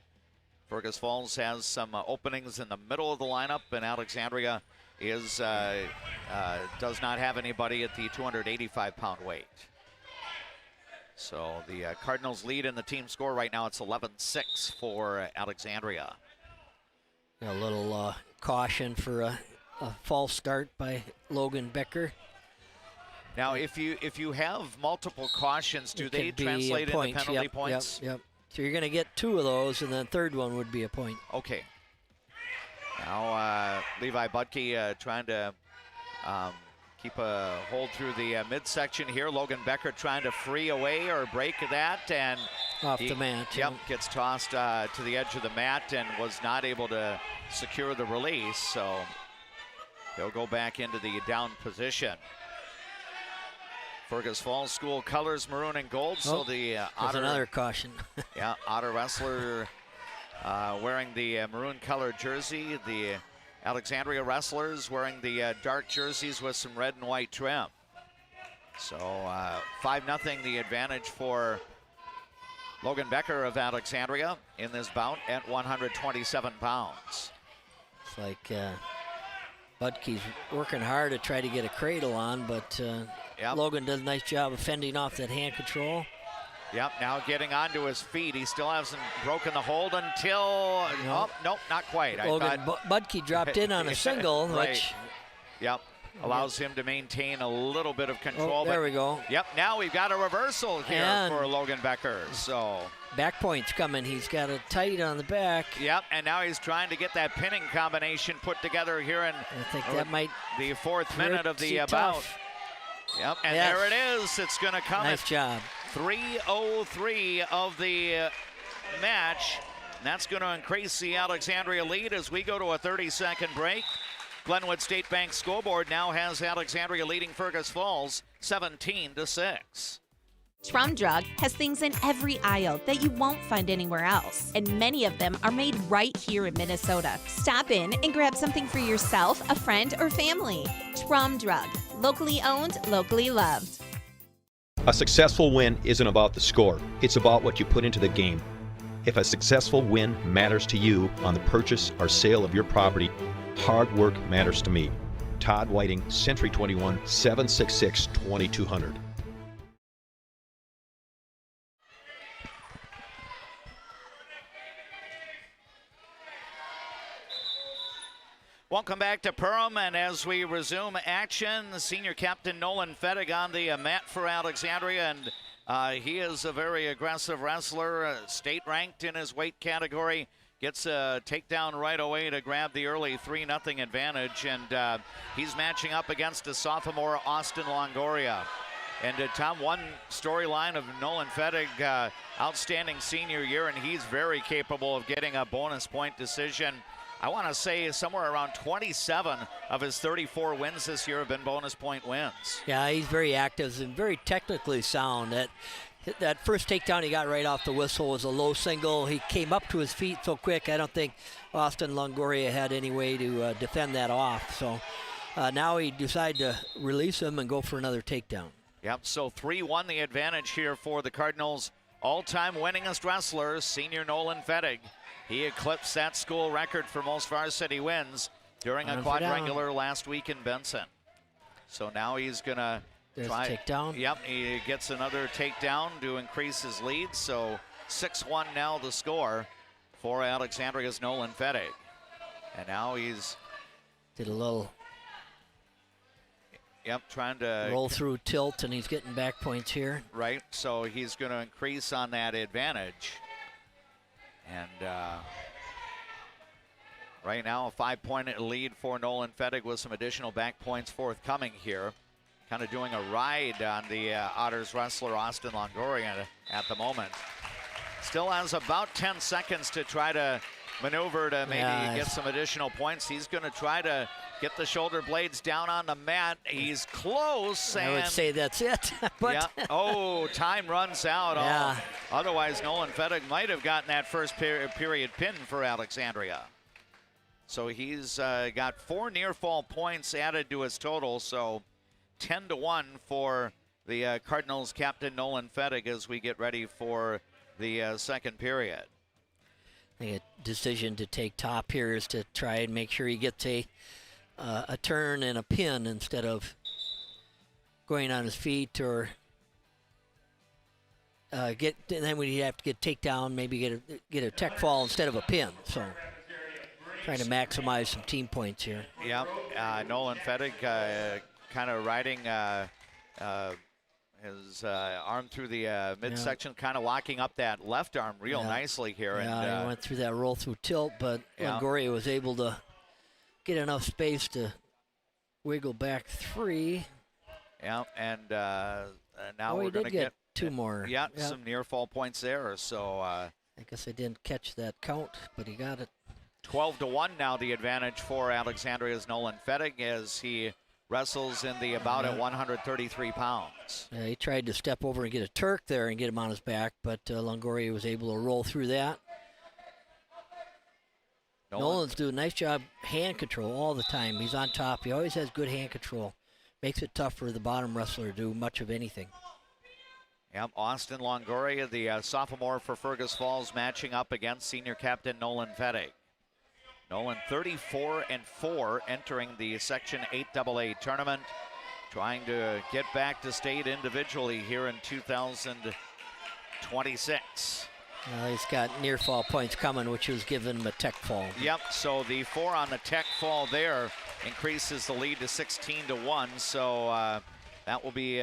Fergus Falls has some openings in the middle of the lineup, and Alexandria is does not have anybody at the 285-pound weight. So the Cardinals lead in the team score right now. It's 11-6 for Alexandria. A little caution for a false start by Logan Becker. Now, if you have multiple cautions, do they translate into penalty points? Yep. So you're going to get 2 of those, and then third one would be a point. Okay. Now Levi Butke trying to keep a hold through the midsection here. Logan Becker trying to free away or break that, and off the mat. Yep, gets tossed to the edge of the mat and was not able to secure the release. So he'll go back into the down position. Fergus Falls School colors maroon and gold. So the Otter, another caution. Yeah, Otter wrestler wearing the maroon colored jersey. The Alexandria wrestlers wearing the dark jerseys with some red and white trim. So 5-0 the advantage for Logan Becker of Alexandria in this bout at 127 pounds. It's like Budke's working hard to try to get a cradle on, but Logan does a nice job of fending off that hand control. Yep, now getting onto his feet. He still hasn't broken the hold until, nope, not quite. Logan Budke dropped in on a single, right. which... Yep, allows him to maintain a little bit of control. There we go. Yep, now we've got a reversal here for Logan Becker, so... Back point's coming. He's got it tight on the back. Yep, and now he's trying to get that pinning combination put together here in I think that might the 4th minute of the bout. Yep, and there it is. It's going to come. Nice job. 3:03 of the match. And that's going to increase the Alexandria lead as we go to a 30-second break. Glenwood State Bank scoreboard now has Alexandria leading Fergus Falls 17-6. Trum Drug has things in every aisle that you won't find anywhere else, and many of them are made right here in Minnesota. Stop in and grab something for yourself, a friend, or family. Trum Drug, locally owned, locally loved. A successful win isn't about the score, it's about what you put into the game. If a successful win matters to you on the purchase or sale of your property, hard work matters to me. Todd Whiting, Century 21, 766-2200. Welcome back to Perham, and as we resume action, the senior captain Nolan Fettig on the mat for Alexandria, and he is a very aggressive wrestler, state-ranked in his weight category. Gets a takedown right away to grab the early 3-0 advantage, and he's matching up against a sophomore, Austin Longoria. And Tom, one storyline of Nolan Fettig, outstanding senior year, and he's very capable of getting a bonus point decision. I want to say somewhere around 27 of his 34 wins this year have been bonus point wins. Yeah, he's very active and very technically sound. That first takedown he got right off the whistle was a low single. He came up to his feet so quick, I don't think Austin Longoria had any way to defend that off. So now he decided to release him and go for another takedown. Yep, so 3-1 the advantage here for the Cardinals' all-time winningest wrestler, senior Nolan Fettig. He eclipsed that school record for most varsity wins during a quadrangular last week in Benson. So now he's going to try. Takedown. Yep, he gets another takedown to increase his lead. So 6-1 now the score for Alexandria's Nolan Fettig. And now he's... Did a little... Yep, trying to... Roll through tilt, and he's getting back points here. Right, so he's going to increase on that advantage. And right now, a 5-point lead for Nolan Fettig with some additional back points forthcoming here. Kind of doing a ride on the Otters wrestler Austin Longoria at the moment. Still has about 10 seconds to try to maneuver to maybe get some additional points. He's going to try to get the shoulder blades down on the mat. He's close. I would say that's it. But yeah. Oh, time runs out. Yeah. Oh, otherwise, Nolan Fettig might have gotten that first period pin for Alexandria. So he's got 4 near fall points added to his total. So 10-1 for the Cardinals captain Nolan Fettig as we get ready for the second period. I think a decision to take top here is to try and make sure he gets a turn and a pin instead of going on his feet, or then we'd have to get takedown, maybe get a tech fall instead of a pin. So trying to maximize some team points here. Yep, Nolan Fettig kind of riding his arm through the midsection, kind of locking up that left arm real nicely here. Yeah, he went through that roll through tilt, but Longoria was able to get enough space to wiggle back 3. Yeah, and now we're going to get 2 more. Yeah, some near fall points there. So I guess I didn't catch that count, but he got it. 12-1 now the advantage for Alexandria's Nolan Fettig as he wrestles in the bout at 133 pounds. Yeah, he tried to step over and get a Turk there and get him on his back, but Longoria was able to roll through that. Nolan's doing a nice job hand control all the time. He's on top. He always has good hand control. Makes it tough for the bottom wrestler to do much of anything. Yep, Austin Longoria, the sophomore for Fergus Falls, matching up against senior captain Nolan Fettig. Nolan 34-4 entering the Section 8AA tournament, trying to get back to state individually here in 2026. He's got near fall points coming, which was given him a tech fall. Yep, so the 4 on the tech fall there increases the lead to 16-1. So that will be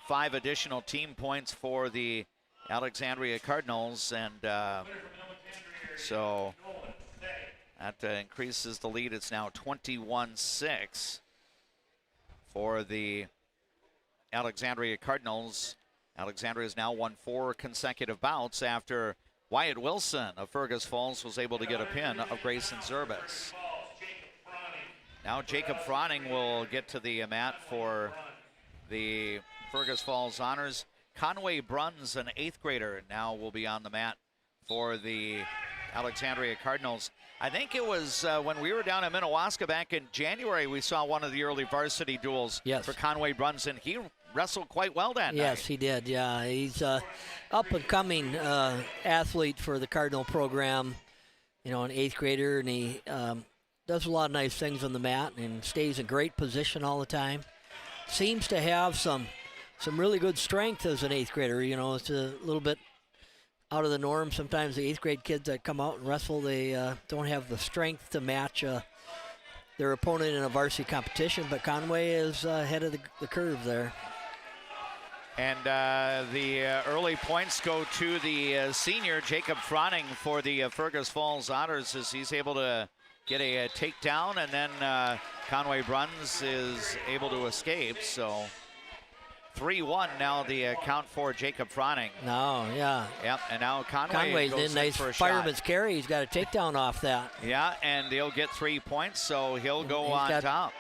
5 additional team points for the Alexandria Cardinals. And so that increases the lead. It's now 21-6 for the Alexandria Cardinals. Alexandria has now won 4 consecutive bouts after Wyatt Wilson of Fergus Falls was able to get a pin of Grayson Zerbis. Now Jacob Froning will get to the mat for the Fergus Falls Honors. Conway Bruns, an 8th grader, now will be on the mat for the Alexandria Cardinals. I think it was when we were down in Minnewaska back in January, we saw one of the early varsity duels for Conway Bruns, and he wrestled quite well that night. Yes, he did, yeah. He's up-and-coming athlete for the Cardinal program, you know, an 8th grader, and he does a lot of nice things on the mat and stays in great position all the time. Seems to have some really good strength as an 8th grader. You know, it's a little bit out of the norm. Sometimes the 8th grade kids that come out and wrestle, they don't have the strength to match their opponent in a varsity competition, but Conway is ahead of the curve there. And the early points go to the senior, Jacob Froning, for the Fergus Falls Otters, as he's able to get a takedown, and then Conway Bruns is able to escape. So 3-1 now the count for Jacob Froning. No, yeah. Yep, and now Conway's goes in nice for a fireman's shot. carry. He's got a takedown off that. Yeah, and he'll get 3 points, so he'll go on top.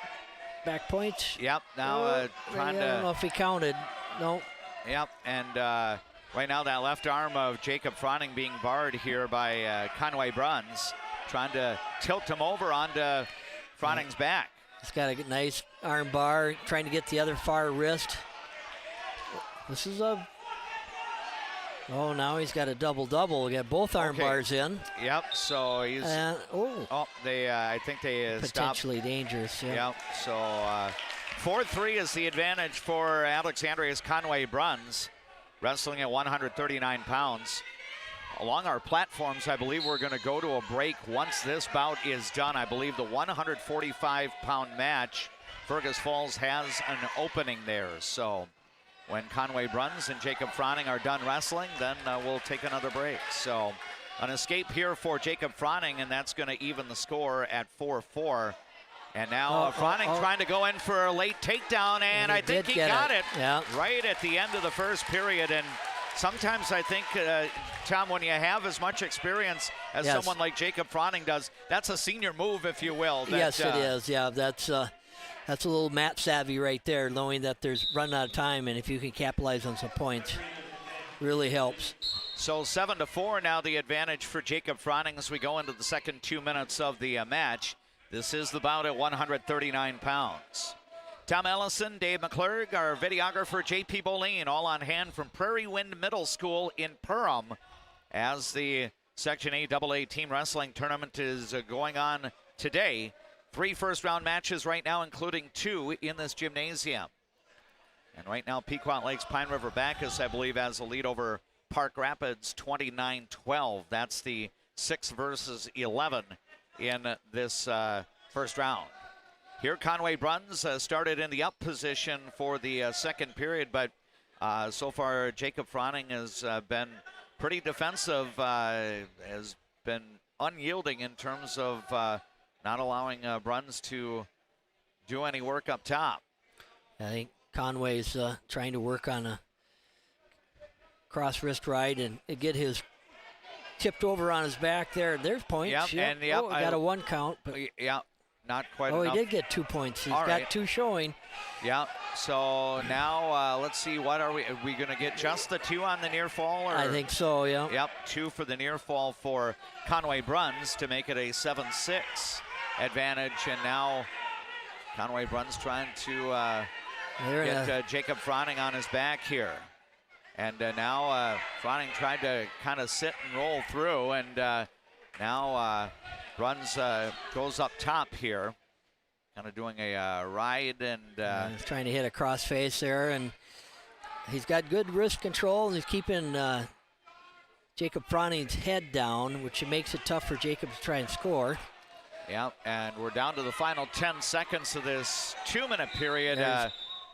Back points. Yep, now trying to... I don't know if he counted. No. Yep, and right now that left arm of Jacob Froning being barred here by Conway Bruns, trying to tilt him over onto Froning's back. He's got a nice arm bar, trying to get the other far wrist. This is a... Oh, now he's got a double-double. We got both arm bars in. Yep, so he's... they I think they potentially stopped. Dangerous, yeah. Yep, so 4-3 is the advantage for Alexandria's Conway Bruns, wrestling at 139 pounds. Along our platforms, I believe we're going to go to a break once this bout is done. I believe the 145-pound match, Fergus Falls has an opening there. So when Conway Bruns and Jacob Froning are done wrestling, then we'll take another break. So an escape here for Jacob Froning, and that's going to even the score at 4-4. And now Froning trying to go in for a late takedown, and I think he got it right at the end of the first period. And sometimes I think, Tom, when you have as much experience as someone like Jacob Froning does, that's a senior move, if you will. Yes, it is. Yeah, that's a little mat savvy right there, knowing that there's run out of time, and if you can capitalize on some points, really helps. So 7-4 now the advantage for Jacob Froning as we go into the second 2 minutes of the match. This is the bout at 139 pounds. Tom Ellison, Dave McClurg, our videographer J.P. Boleen, all on hand from Prairie Wind Middle School in Perham as the Section A AA Team Wrestling Tournament is going on today. 3 first-round matches right now, including 2 in this gymnasium. And right now, Pequot Lakes Pine River Bacchus, I believe, has a lead over Park Rapids 29-12. That's the 6 versus 11 in this first round. Here, Conway Bruns started in the up position for the second period, but so far, Jacob Froning has been pretty defensive, has been unyielding in terms of not allowing Bruns to do any work up top. I think Conway's trying to work on a cross wrist ride and get his tipped over on his back there. There's points. Yep, Yep. and yep, got a 1 count. But yeah, not quite oh, enough. he did get 2 points. He's All got right. 2 showing. Yeah, so now let's see, what are we going to get just the 2 on the near fall? Or? I think so, yeah. Yep, 2 for the near fall for Conway Bruns to make it a 7-6 advantage. And now Conway Bruns trying to get Jacob Froning on his back here. And now Froning tried to kind of sit and roll through, and now Bruns goes up top here, kind of doing a ride, and he's trying to hit a cross face there, and he's got good wrist control, and he's keeping Jacob Froning's head down, which makes it tough for Jacob to try and score. Yeah, and we're down to the final 10 seconds of this 2-minute period.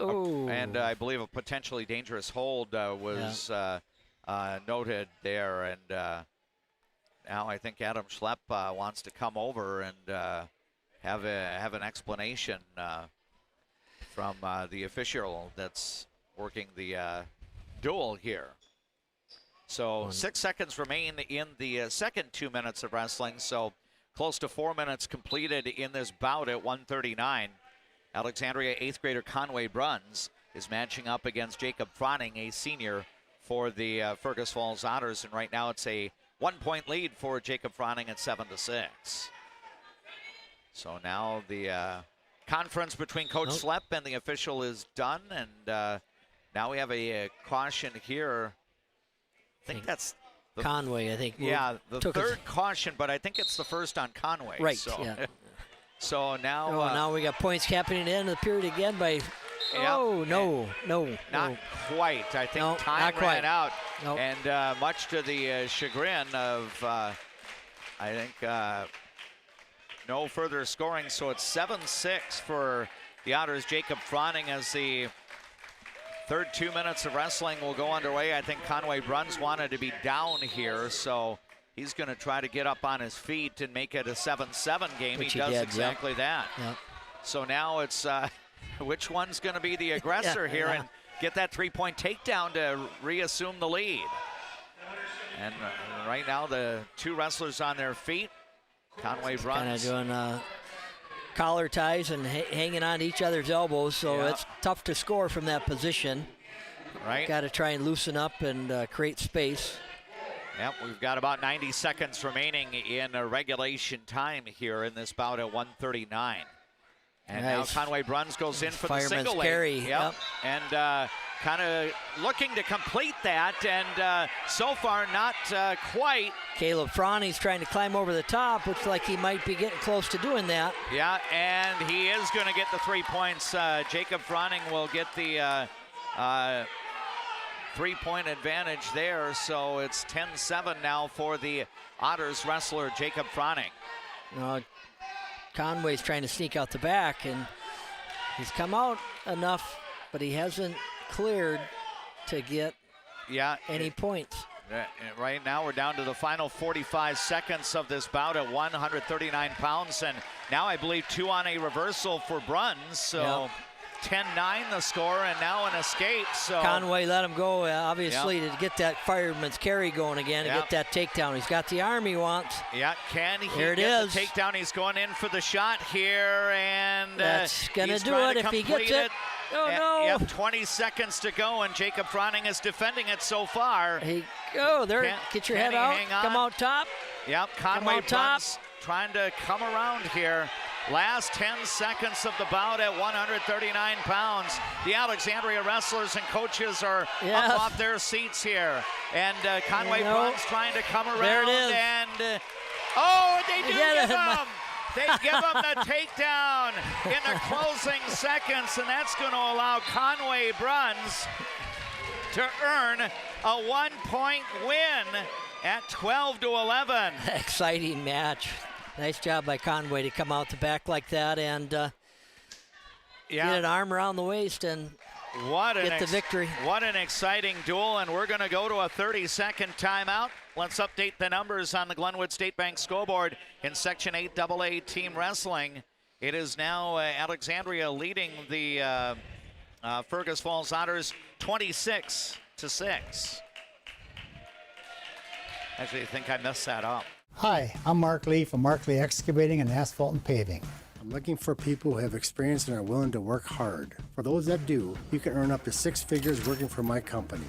And I believe a potentially dangerous hold was noted there. And now I think Adam Schlepp wants to come over and have an explanation from the official that's working the duel here. So 6 seconds remain in the second 2 minutes of wrestling. So close to 4 minutes completed in this bout at 1:39. Alexandria 8th grader Conway Bruns is matching up against Jacob Froning, a senior for the Fergus Falls Otters. And right now it's a 1-point lead for Jacob Froning at 7-6. So now the conference between Coach Schlepp and the official is done. And now we have a caution here. I think that's Conway, I think. Yeah, the third caution, but I think it's the first on Conway. Right, so. yeah. So now, now we got points happening at the end of the period again by. Oh no, not quite. I think time ran out, and much to the chagrin of, I think, no further scoring. So it's 7-6 for the Otters. Jacob Froning as the third 2 minutes of wrestling will go underway. I think Conway Bruns wanted to be down here, so he's going to try to get up on his feet and make it a 7-7 game. He does exactly that. Yep. So now it's which one's going to be the aggressor here and get that 3-point takedown to reassume the lead. And right now the 2 wrestlers on their feet. Conway Bruns kind of doing collar ties and hanging on to each other's elbows, so it's tough to score from that position. Right. Got to try and loosen up and create space. Yep, we've got about 90 seconds remaining in regulation time here in this bout at 1:39. And now Conway Bruns goes in for the single carry. Yep. And kind of looking to complete that, and so far not quite. Caleb Froning's trying to climb over the top. Looks like he might be getting close to doing that. Yeah, and he is going to get the 3 points. Jacob Froning will get the 3-point advantage there, so it's 10-7 now for the Otters wrestler Jacob Froning. Conway's trying to sneak out the back, and he's come out enough, but he hasn't cleared to get any points. Right now we're down to the final 45 seconds of this bout at 139 pounds, and now I believe 2 on a reversal for Bruns, so 10-9 the score, and now an escape. So Conway let him go, obviously, to get that fireman's carry going again, to get that takedown. He's got the arm he wants. Yeah, can he get the takedown? He's going in for the shot here, and that's going to do it if he gets it. Oh, no. Yep, 20 seconds to go, and Jacob Froning is defending it so far. Get your head out. Come out top. Yep, Conway Bruns trying to come around here. Last 10 seconds of the bout at 139 pounds. The Alexandria wrestlers and coaches are up off their seats here. And Conway Bruns trying to come around. There it is. And they do give him. They give him the takedown in the closing seconds, and that's going to allow Conway Bruns to earn a 1-point win at 12-11. Exciting match. Nice job by Conway to come out the back like that and get an arm around the waist and get the victory. What an exciting duel, and we're going to go to a 30-second timeout. Let's update the numbers on the Glenwood State Bank scoreboard in Section 8 AA Team Wrestling. It is now Alexandria leading the Fergus Falls Otters 26-6. Actually, I think I messed that up. Hi, I'm Mark Lee from Mark Lee Excavating and Asphalt and Paving. I'm looking for people who have experience and are willing to work hard. For those that do, you can earn up to 6 figures working for my company.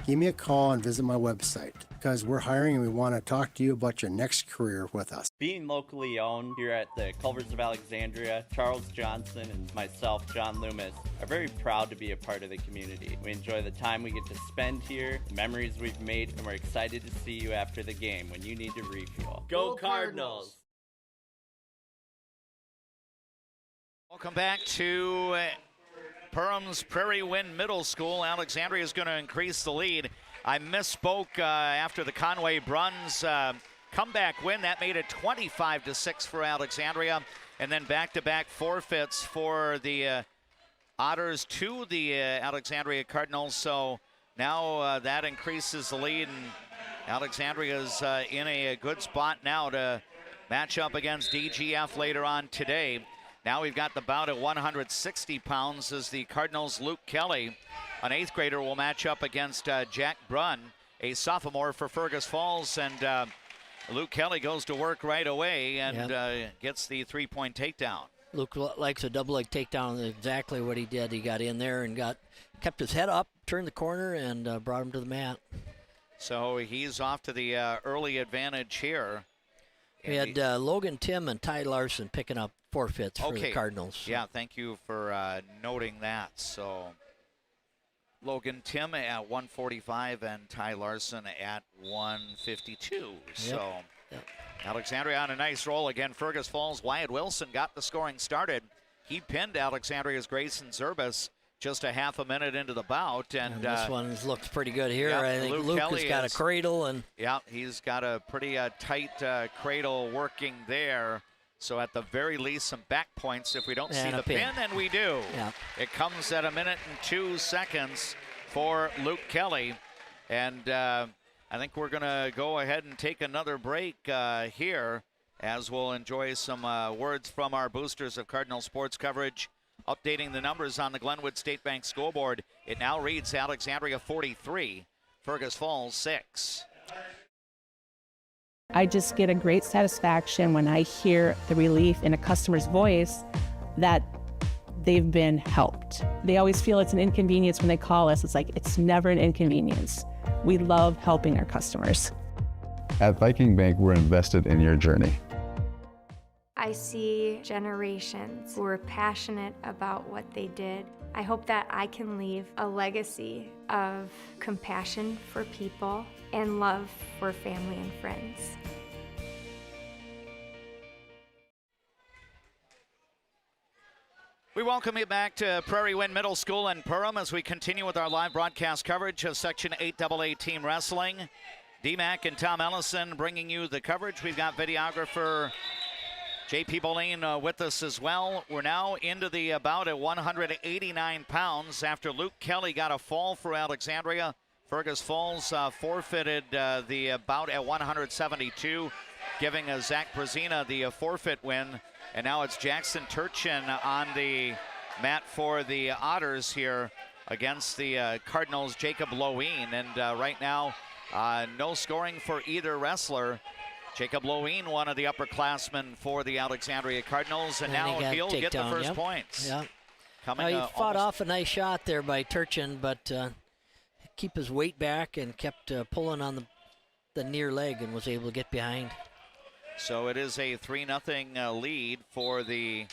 Give me a call and visit my website because we're hiring and we want to talk to you about your next career with us. Being locally owned here at the Culvers of Alexandria, Charles Johnson and myself, John Loomis, are very proud to be a part of the community. We enjoy the time we get to spend here, the memories we've made, and we're excited to see you after the game when you need to refuel. Go Cardinals! Welcome back to Perham's Prairie Wind Middle School. Alexandria is going to increase the lead. I misspoke after the Conway Bruns comeback win. That made it 25-6 for Alexandria. And then back-to-back forfeits for the Otters to the Alexandria Cardinals. So now that increases the lead. And Alexandria's in a good spot now to match up against DGF later on today. Now we've got the bout at 160 pounds as the Cardinals' Luke Kelly, an 8th grader, will match up against Jack Brunn, a sophomore for Fergus Falls. And Luke Kelly goes to work right away and gets the 3-point takedown. Luke likes a double leg takedown. Exactly what he did. He got in there and kept his head up, turned the corner, and brought him to the mat. So he's off to the early advantage here. We had Logan Tim and Ty Larson picking up forfeits for the Cardinals. Yeah, thank you for noting that. So Logan Tim at 145 and Ty Larson at 152. So Alexandria on a nice roll again. Fergus Falls, Wyatt Wilson got the scoring started. He pinned Alexandria's Grayson Zerbis just a half a minute into the bout. And this one looks pretty good here. I think Luke has got a cradle. And he's got a pretty tight cradle working there. So at the very least, some back points if we don't see the pin, and we do. It comes at 1 minute and 2 seconds for Luke Kelly. And I think we're going to go ahead and take another break here as we'll enjoy some words from our boosters of Cardinal sports coverage. Updating the numbers on the Glenwood State Bank scoreboard, it now reads Alexandria 43, Fergus Falls 6. I just get a great satisfaction when I hear the relief in a customer's voice that they've been helped. They always feel it's an inconvenience when they call us. It's like, it's never an inconvenience. We love helping our customers. At Viking Bank, we're invested in your journey. I see generations who are passionate about what they did. I hope that I can leave a legacy of compassion for people and love for family and friends. We welcome you back to Prairie Wind Middle School in Perham as we continue with our live broadcast coverage of Section 8 AA Team Wrestling. D-Mac and Tom Ellison bringing you the coverage. We've got videographer J.P. Boleen with us as well. We're now into the bout at 189 pounds after Luke Kelly got a fall for Alexandria. Fergus Falls forfeited the bout at 172, giving Zach Brazina the forfeit win. And now it's Jackson Turchin on the mat for the Otters here against the Cardinals' Jacob Loween. And right now, no scoring for either wrestler. Jacob Loween, one of the upperclassmen for the Alexandria Cardinals, and now he'll get the first points. He fought off a nice shot there by Turchin, but keep his weight back and kept pulling on the near leg and was able to get behind. So it is a 3-0 lead for the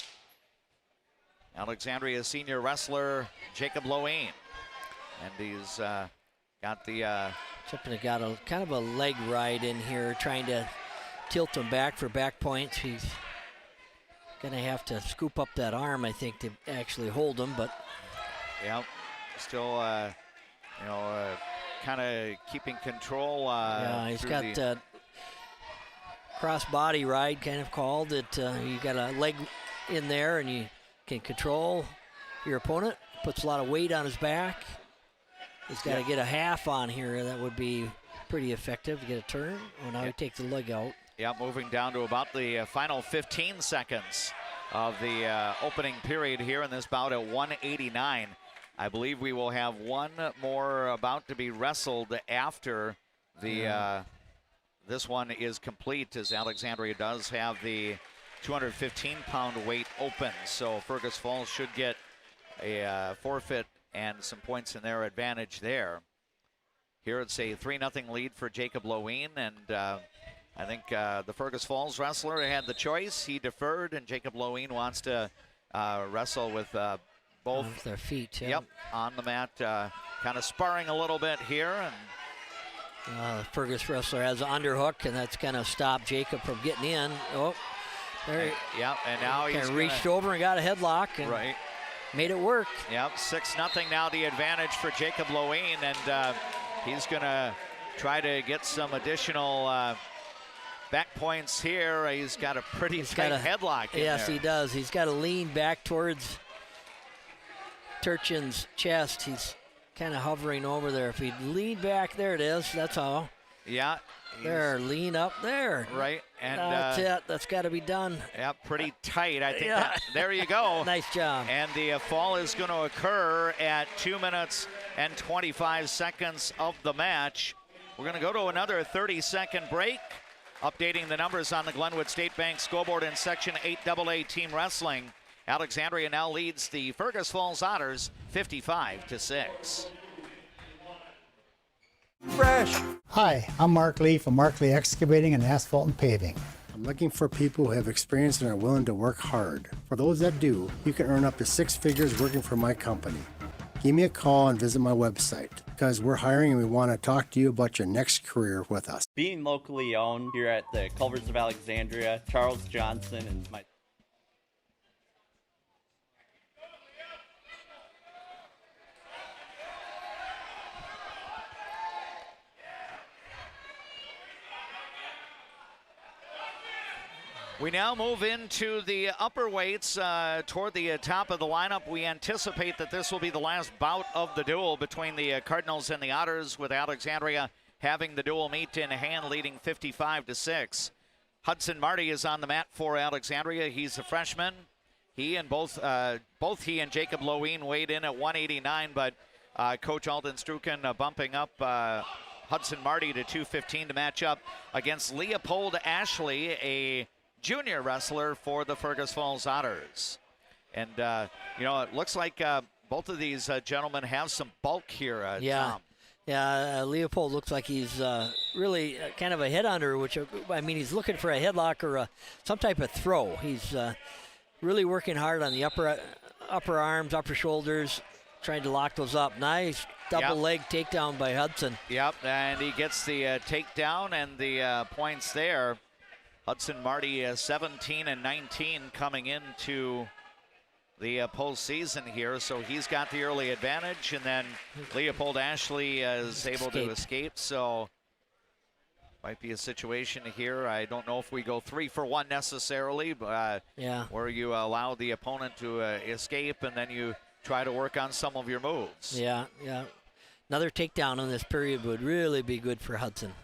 Alexandria senior wrestler Jacob Loewen. And he's got the... Something got a kind of a leg ride in here, trying to tilt him back for back points. He's going to have to scoop up that arm, I think, to actually hold him, but... Yeah, still, kind of keeping control. Yeah, he's got cross-body ride, kind of called. You got a leg in there, and you can control your opponent. Puts a lot of weight on his back. He's got to get a half on here. That would be pretty effective to get a turn. Oh, now he takes the leg out. Yeah, moving down to about the final 15 seconds of the opening period here in this bout at 189. I believe we will have one more about to be wrestled after the this one is complete, as Alexandria does have the 215-pound weight open. So Fergus Falls should get a forfeit and some points in their advantage there. Here it's a 3-0 lead for Jacob Loewen, and I think the Fergus Falls wrestler had the choice. He deferred, and Jacob Loewen wants to wrestle with both off their feet. Yeah. Yep, on the mat, kind of sparring a little bit here. And the Fergus wrestler has an underhook, and that's going to stop Jacob from getting in. Oh, there. Yeah, and now he's reached over and got a headlock. And right. Made it work. Yep, 6-0 now the advantage for Jacob Loewen, and he's going to try to get some additional back points here. He's got a pretty tight headlock in yes, there. He does. He's got to lean back towards Turchin's chest. He's kind of hovering over there. If he'd lean back, there it is. That's all. Yeah. There, lean up there. Right. And that's it. That's got to be done. Yeah, pretty tight. I think there you go. Nice job. And the fall is going to occur at 2 minutes and 25 seconds of the match. We're going to go to another 30-second break. Updating the numbers on the Glenwood State Bank scoreboard in Section 8AA Team Wrestling. Alexandria now leads the Fergus Falls Otters 55-6. Fresh. Hi, I'm Mark Lee from Mark Lee Excavating and Asphalt and Paving. I'm looking for people who have experience and are willing to work hard. For those that do, you can earn up to 6 figures working for my company. Give me a call and visit my website, because we're hiring and we want to talk to you about your next career with us. Being locally owned here at the Culver's of Alexandria, Charles Johnson and my We now move into the upper weights toward the top of the lineup. We anticipate that this will be the last bout of the duel between the Cardinals and the Otters, with Alexandria having the dual meet in hand, leading 55-6. Hudson Marty is on the mat for Alexandria. He's a freshman. He and both he and Jacob Loewen weighed in at 189, but Coach Alden Struken bumping up Hudson Marty to 215 to match up against Leopold Ashley, a junior wrestler for the Fergus Falls Otters. And, it looks like both of these gentlemen have some bulk here, Tom. Yeah, Leopold looks like he's really kind of a headhunter, which, he's looking for a headlock or some type of throw. He's really working hard on the upper arms, upper shoulders, trying to lock those up. Nice double leg takedown by Hudson. Yep, and he gets the takedown and the points there. Hudson Marty 17 and 19 coming into the postseason here, so he's got the early advantage, and then Leopold Ashley is able to escape, so might be a situation here. I don't know if we go 3 for 1 necessarily, but where you allow the opponent to escape and then you try to work on some of your moves. Yeah. Another takedown in this period would really be good for Hudson.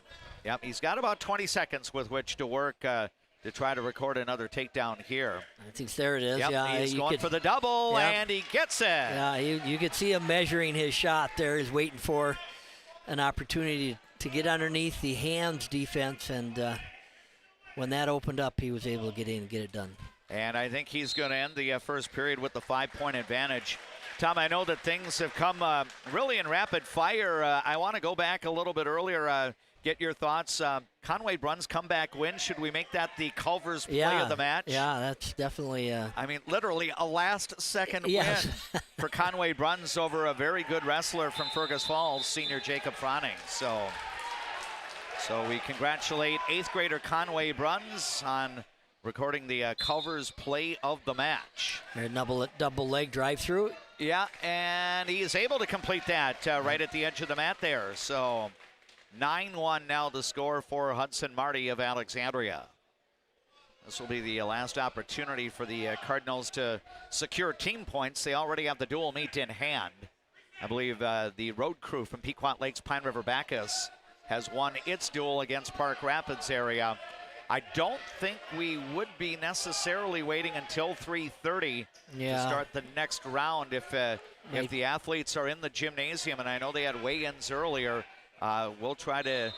Yep, he's got about 20 seconds with which to work to try to record another takedown here. I think there it is. Yep, yeah, he's going for the double, and he gets it. Yeah, you could see him measuring his shot there. He's waiting for an opportunity to get underneath the hands defense, and when that opened up, he was able to get in and get it done. And I think he's going to end the first period with the 5-point advantage. Tom, I know that things have come really in rapid fire. I want to go back a little bit earlier. get your thoughts. Conway Brunn's comeback win, should we make that the Culver's play of the match? Yeah, that's definitely. I mean, literally a last-second win for Conway Bruns over a very good wrestler from Fergus Falls, senior Jacob Froning. So we congratulate 8th grader Conway Bruns on recording the Culver's play of the match. Double leg drive through. Yeah, and he is able to complete that right at the edge of the mat there. So 9-1 now the score for Hudson Marty of Alexandria. This will be the last opportunity for the Cardinals to secure team points. They already have the dual meet in hand. I believe the road crew from Pequot Lakes Pine River Bacchus has won its duel against Park Rapids area. I don't think we would be necessarily waiting until 3:30 to start the next round if the athletes are in the gymnasium, and I know they had weigh-ins earlier. We'll try to,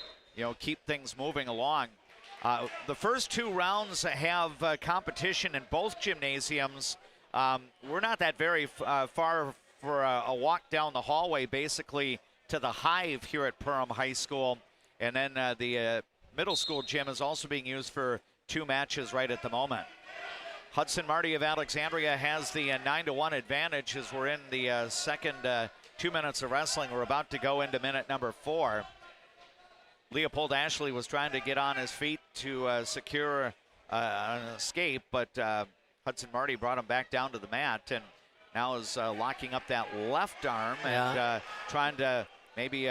keep things moving along. The first 2 rounds have competition in both gymnasiums. We're not that very far for a walk down the hallway, basically to the Hive here at Perham High School, and then the middle school gym is also being used for 2 matches right at the moment. Hudson Marty of Alexandria has the 9-1 advantage as we're in the second 2 minutes of wrestling. We're about to go into minute number 4. Leopold Ashley was trying to get on his feet to secure an escape, but Hudson Marty brought him back down to the mat and now is locking up that left arm and trying to maybe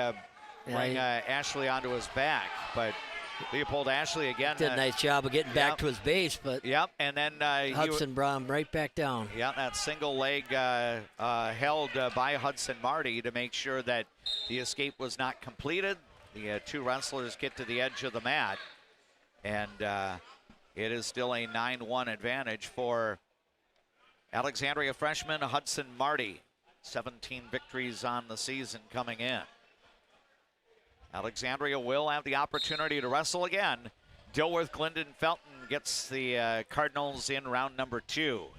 bring Ashley onto his back, but Leopold Ashley again did a nice job of getting back to his base, but and then Hudson brought him right back down. That single leg held by Hudson Marty to make sure that the escape was not completed. The 2 wrestlers get to the edge of the mat, and it is still a 9-1 advantage for Alexandria freshman Hudson Marty. 17 victories on the season coming in. Alexandria will have the opportunity to wrestle again. Dilworth-Glyndon-Felton gets the Cardinals in round number 2.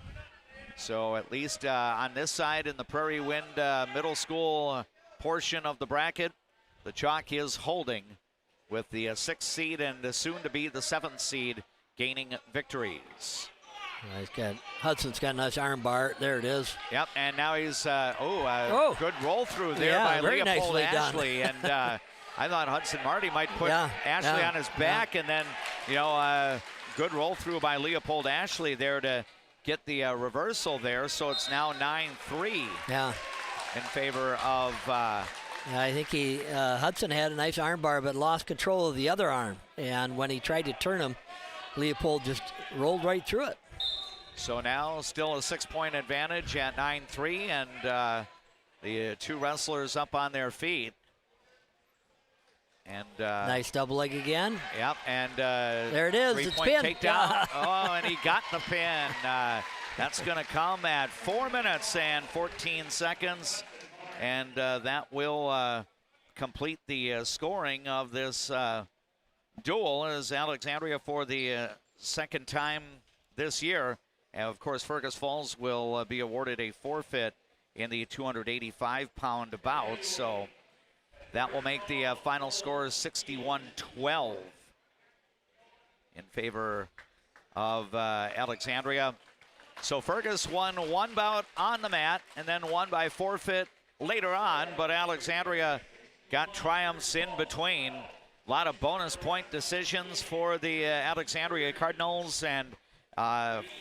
So at least on this side in the Prairie Wind middle school portion of the bracket, the chalk is holding with the 6th seed and soon to be the 7th seed gaining victories. Hudson's got a nice arm bar. There it is. Yep, and now he's, good roll through there by Leopold Ashley. And I thought Hudson Marty might put Ashley on his back, and then, good roll through by Leopold Ashley there to get the reversal there. So it's now 9-3 in favor of. I think Hudson had a nice arm bar, but lost control of the other arm. And when he tried to turn him, Leopold just rolled right through it. So now still a 6-point advantage at 9-3, and the 2 wrestlers up on their feet. And nice double leg again. Yep, and there it is. It's pinned. Takedown. And he got the pin. That's going to come at 4 minutes and 14 seconds, and that will complete the scoring of this duel as Alexandria for the second time this year. And of course, Fergus Falls will be awarded a forfeit in the 285-pound bout. So that will make the final score 61-12 in favor of Alexandria. So Fergus won 1 bout on the mat and then won by forfeit later on, but Alexandria got triumphs in between. A lot of bonus point decisions for the Alexandria Cardinals, and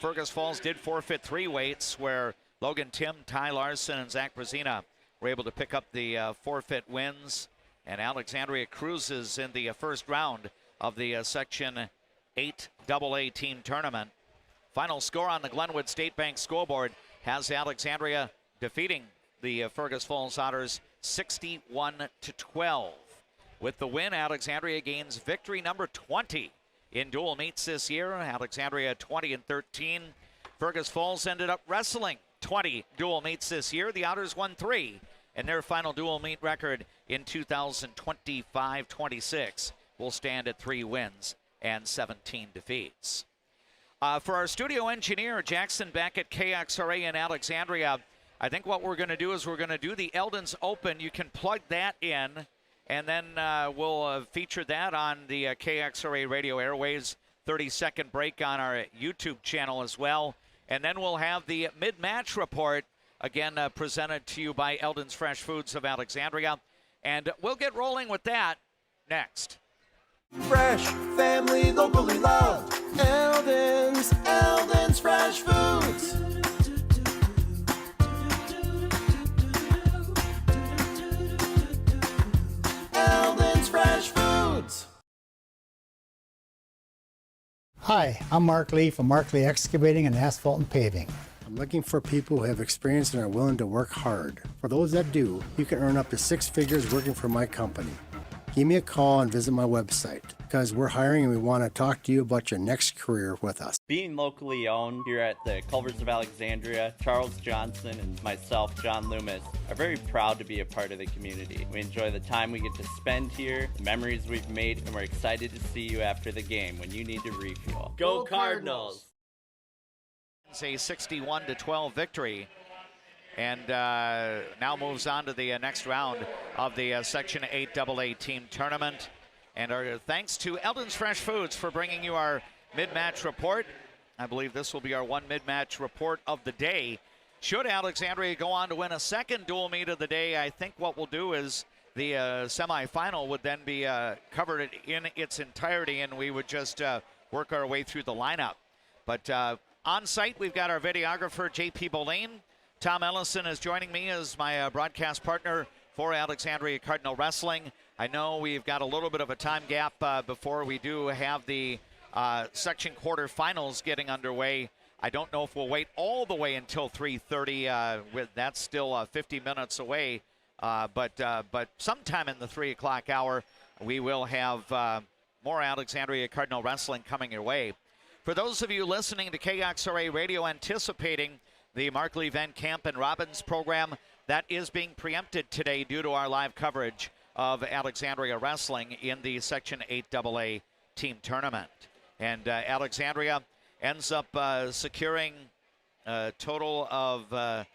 Fergus Falls did forfeit 3 weights where Logan Tim, Ty Larson, and Zach Brazina were able to pick up the forfeit wins, and Alexandria cruises in the first round of the Section 8 AA team tournament. Final score on the Glenwood State Bank scoreboard has Alexandria defeating the Fergus Falls Otters 61-12. With the win, Alexandria gains victory number 20 in dual meets this year. Alexandria 20-13. Fergus Falls ended up wrestling 20 dual meets this year. The Otters won 3, and their final dual meet record in 2025-26 will stand at 3 wins and 17 defeats. For our studio engineer, Jackson, back at KXRA in Alexandria, I think what we're going to do is we're going to do the Eldon's Open. You can plug that in And then we'll feature that on the KXRA Radio Airways 30-second break on our YouTube channel as well. And then we'll have the mid-match report, again presented to you by Eldon's Fresh Foods of Alexandria. And we'll get rolling with that next. Fresh, family, locally loved. Eldon's Fresh Foods. Eldon's Fresh Foods. Hi, I'm Mark Lee from Mark Lee Excavating and Asphalt and Paving. I'm looking for people who have experience and are willing to work hard. For those that do, you can earn up to 6 figures working for my company. Give me a call and visit my website because we're hiring and we want to talk to you about your next career with us. Being locally owned here at the Culver's of Alexandria, Charles Johnson and myself, John Loomis, are very proud to be a part of the community. We enjoy the time we get to spend here, the memories we've made, and we're excited to see you after the game when you need to refuel. Go Cardinals! It's a 61-12 victory. And now moves on to the next round of the Section 8 AA team tournament. And our thanks to Eldon's Fresh Foods for bringing you our mid-match report. I believe this will be our one mid-match report of the day. Should Alexandria go on to win a second dual meet of the day, I think what we'll do is the semifinal would then be covered in its entirety, and we would just work our way through the lineup. But on site, we've got our videographer, J.P. Boline. Tom Ellison is joining me as my broadcast partner for Alexandria Cardinal Wrestling. I know we've got a little bit of a time gap before we do have the section quarterfinals getting underway. I don't know if we'll wait all the way until 3:30. That's still 50 minutes away. But sometime in the 3 o'clock hour, we will have more Alexandria Cardinal Wrestling coming your way. For those of you listening to KXRA Radio anticipating the Mark Lee Van Camp and Robbins program, that is being preempted today due to our live coverage of Alexandria Wrestling in the Section 8 AA team tournament. And Alexandria ends up securing a total of, I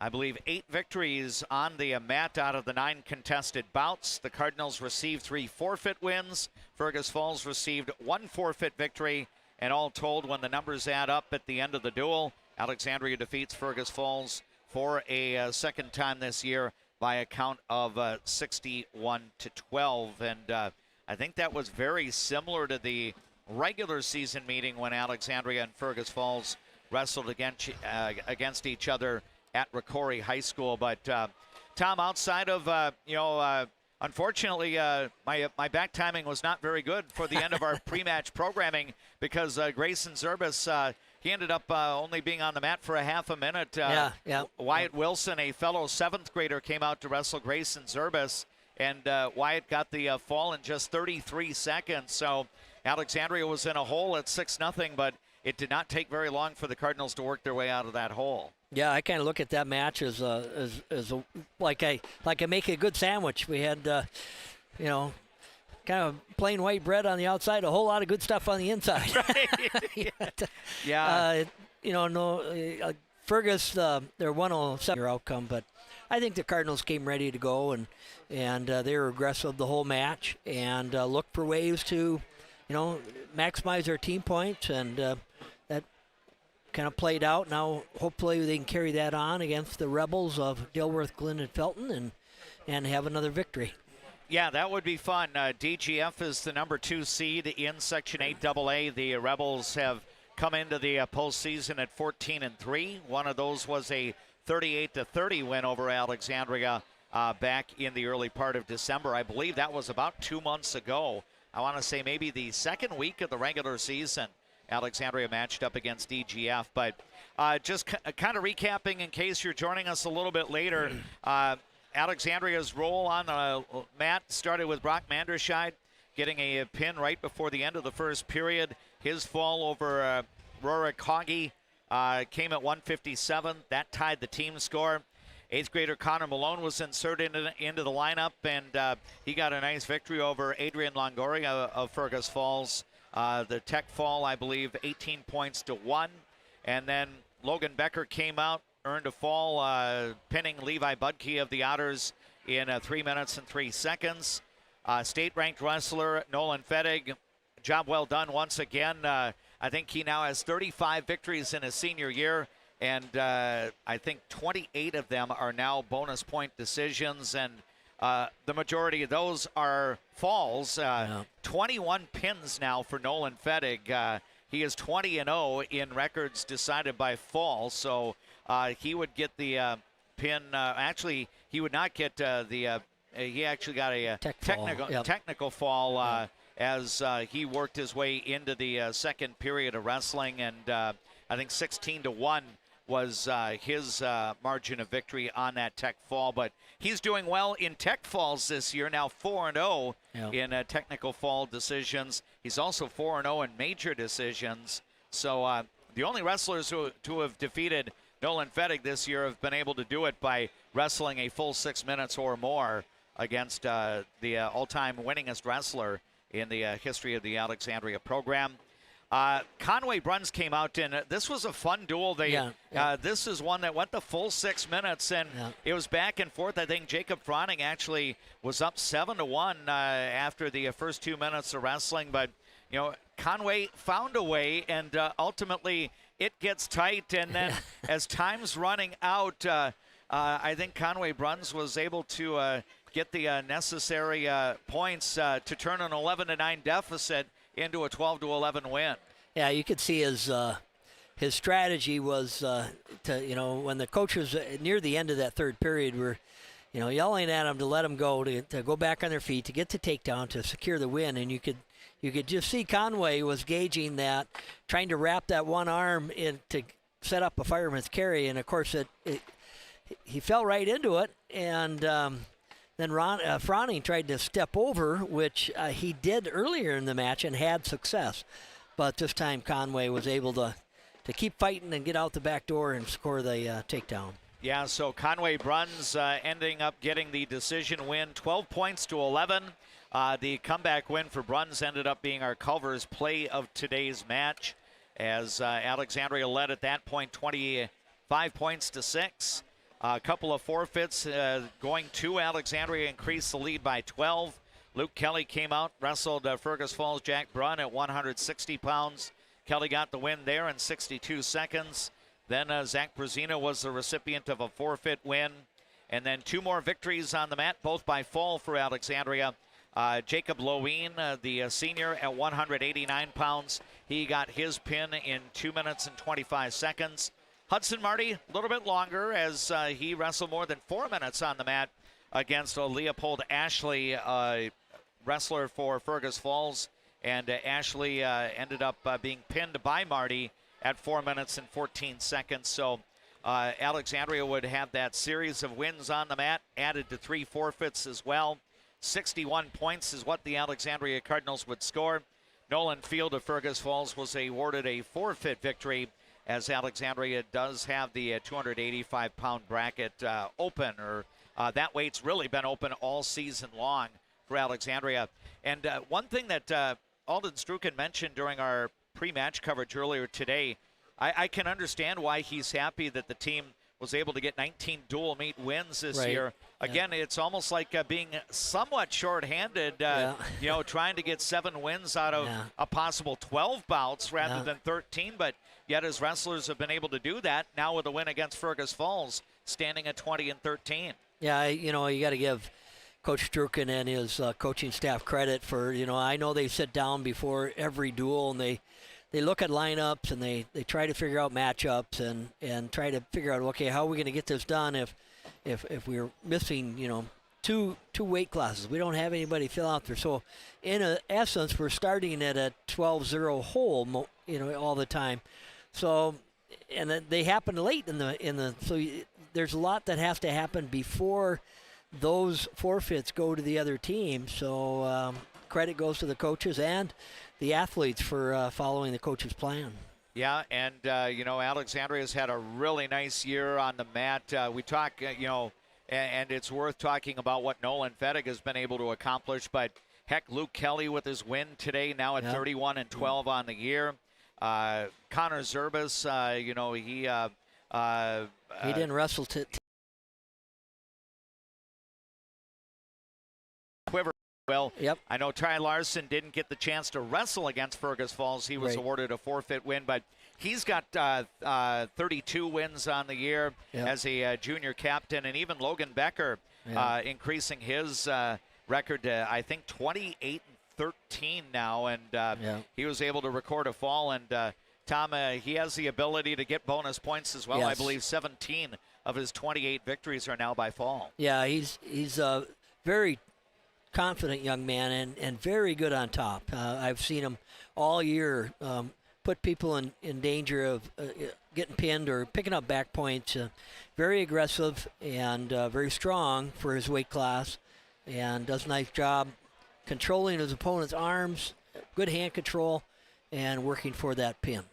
believe, 8 victories on the mat out of the 9 contested bouts. The Cardinals received 3 forfeit wins. Fergus Falls received 1 forfeit victory. And all told, when the numbers add up at the end of the duel, Alexandria defeats Fergus Falls for a second time this year by a count of 61-12. And I think that was very similar to the regular season meeting when Alexandria and Fergus Falls wrestled against each other at Ricori High School. But Tom, outside of, unfortunately, my back timing was not very good for the end of our pre-match programming because Grayson Zerbis, he ended up only being on the mat for a half a minute. Wyatt Wilson, a fellow 7th grader, came out to wrestle Grayson Zerbis, and Wyatt got the fall in just 33 seconds. So Alexandria was in a hole at 6-0, but it did not take very long for the Cardinals to work their way out of that hole. Yeah, I kind of look at that match as like I make a good sandwich. We had, kind of plain white bread on the outside, a whole lot of good stuff on the inside. Fergus, they're 107 outcome, but I think the Cardinals came ready to go, and they were aggressive the whole match and looked for ways to, maximize their team points, and that kind of played out. Now, hopefully, they can carry that on against the Rebels of Dilworth-Glyndon-Felton and have another victory. Yeah, that would be fun. DGF is the number 2 seed in Section 8 AA. The Rebels have come into the postseason at 14-3. One of those was a 38-30 win over Alexandria back in the early part of December. I believe that was about 2 months ago. I want to say maybe the second week of the regular season, Alexandria matched up against DGF. But just kind of recapping in case you're joining us a little bit later, Alexandria's roll on the mat started with Brock Manderscheid getting a pin right before the end of the first period. His fall over Rorik Hoggy came at 157. That tied the team score. 8th grader Connor Malone was inserted into the lineup, and he got a nice victory over Adrian Longoria of Fergus Falls. The tech fall, I believe, 18 points to 1. And then Logan Becker came out, earned a fall, pinning Levi Budke of the Otters in 3 minutes and 3 seconds. State-ranked wrestler Nolan Fettig, job well done once again. I think he now has 35 victories in his senior year, and I think 28 of them are now bonus point decisions, and the majority of those are falls. 21 pins now for Nolan Fettig. He is 20-0 in records decided by falls, so he would get the pin. Actually, he would not get he actually got a technical fall as he worked his way into the second period of wrestling, and I think 16-1 was his margin of victory on that tech fall. But he's doing well in tech falls this year, now 4-0 in technical fall decisions. He's also 4-0 in major decisions. So the only wrestlers to have defeated Nolan Fettig this year have been able to do it by wrestling a full 6 minutes or more against the all-time winningest wrestler in the history of the Alexandria program. Conway Bruns came out, and this was a fun duel. This is one that went the full 6 minutes, and it was back and forth. I think Jacob Froning actually was up 7-1 after the first 2 minutes of wrestling, but Conway found a way, and ultimately it gets tight. And then as time's running out, I think Conway Bruns was able to get the necessary points to turn an 11-9 deficit into a 12-11 win. Yeah, you could see his strategy was when the coaches near the end of that third period were, yelling at him to let him go, to go back on their feet, to get the takedown, to secure the win, and you could just see Conway was gauging that, trying to wrap that one arm in to set up a fireman's carry, and of course he fell right into it, and then Froning tried to step over, which he did earlier in the match and had success. But this time Conway was able to keep fighting and get out the back door and score the takedown. Yeah, so Conway Bruns ending up getting the decision win, 12 points to 11. The comeback win for Bruns ended up being our Culver's play of today's match, as Alexandria led at that point 25 points to 6. A couple of forfeits going to Alexandria increased the lead by 12. Luke Kelly came out, wrestled Fergus Falls' Jack Brunn at 160 pounds. Kelly got the win there in 62 seconds. Then Zach Brazina was the recipient of a forfeit win. And then 2 more victories on the mat, both by fall for Alexandria. Jacob Loween, the senior, at 189 pounds. He got his pin in 2 minutes and 25 seconds. Hudson Marty, a little bit longer, as he wrestled more than 4 minutes on the mat against Leopold Ashley, wrestler for Fergus Falls. And Ashley ended up being pinned by Marty at 4 minutes and 14 seconds. So Alexandria would have that series of wins on the mat, added to 3 forfeits as well. 61 points is what the Alexandria Cardinals would score. Nolan Field of Fergus Falls was awarded a forfeit victory, as Alexandria does have the 285-pound bracket open, or that weight's really been open all season long for Alexandria. And one thing that Alden Struken mentioned during our pre-match coverage earlier today, I can understand why he's happy that the team was able to get 19 dual meet wins this year. Again, it's almost like being somewhat shorthanded, trying to get 7 wins out of a possible 12 bouts rather than 13, but yet his wrestlers have been able to do that now with a win against Fergus Falls, standing at 20-13. Yeah, you got to give Coach Struken and his coaching staff credit for, I know they sit down before every duel and they look at lineups and they try to figure out matchups and try to figure out, okay, how are we going to get this done if we're missing, two weight classes. We don't have anybody fill out there. So in essence, we're starting at a 12-0 hole, all the time. So, and then they happen late in the so there's a lot that has to happen before those forfeits go to the other team. So credit goes to the coaches and the athletes for following the coach's plan. Yeah, and, Alexandria's had a really nice year on the mat. We talk, and it's worth talking about what Nolan Fettig has been able to accomplish. But, heck, Luke Kelly with his win today, now at 31-12 on the year. Connor Zerbis, he didn't wrestle Well, Yep. I know Ty Larson didn't get the chance to wrestle against Fergus Falls. He was Right. awarded a forfeit win, but he's got 32 wins on the year Yep. as a junior captain, and even Logan Becker increasing his record to, I think, 28-13 now, and he was able to record a fall. And Tom, he has the ability to get bonus points as well. I Yes. believe 17 of his 28 victories are now by fall. Yeah, he's a very confident young man and very good on top. I've seen him all year put people in danger of getting pinned or picking up back points. Very aggressive and very strong for his weight class, and does a nice job controlling his opponent's arms, good hand control, and working for that pin.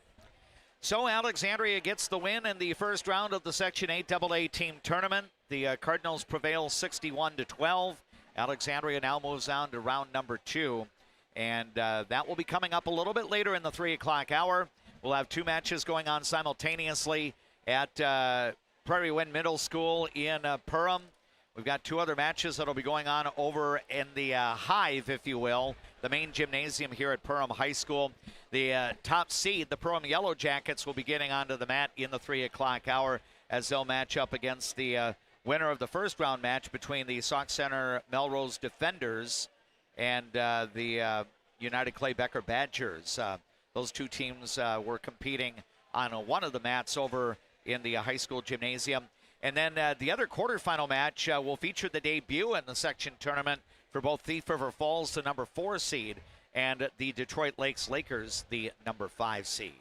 So Alexandria gets the win in the first round of the Section 8 AA team tournament. The Cardinals prevail 61-12. Alexandria now moves on to round number 2. And that will be coming up a little bit later in the 3 o'clock hour. We'll have 2 matches going on simultaneously at Prairie Wind Middle School in Perham. We've got 2 other matches that will be going on over in the Hive, if you will, the main gymnasium here at Perham High School. The top seed, the Perham Yellow Jackets, will be getting onto the mat in the 3 o'clock hour as they'll match up against the winner of the first round match between the Sauk Center Melrose Defenders and the United Clay Becker Badgers. Those 2 teams were competing on one of the mats over in the high school gymnasium. And then the other quarterfinal match will feature the debut in the section tournament for both Thief River Falls, the number 4 seed, and the Detroit Lakes Lakers, the number 5 seed.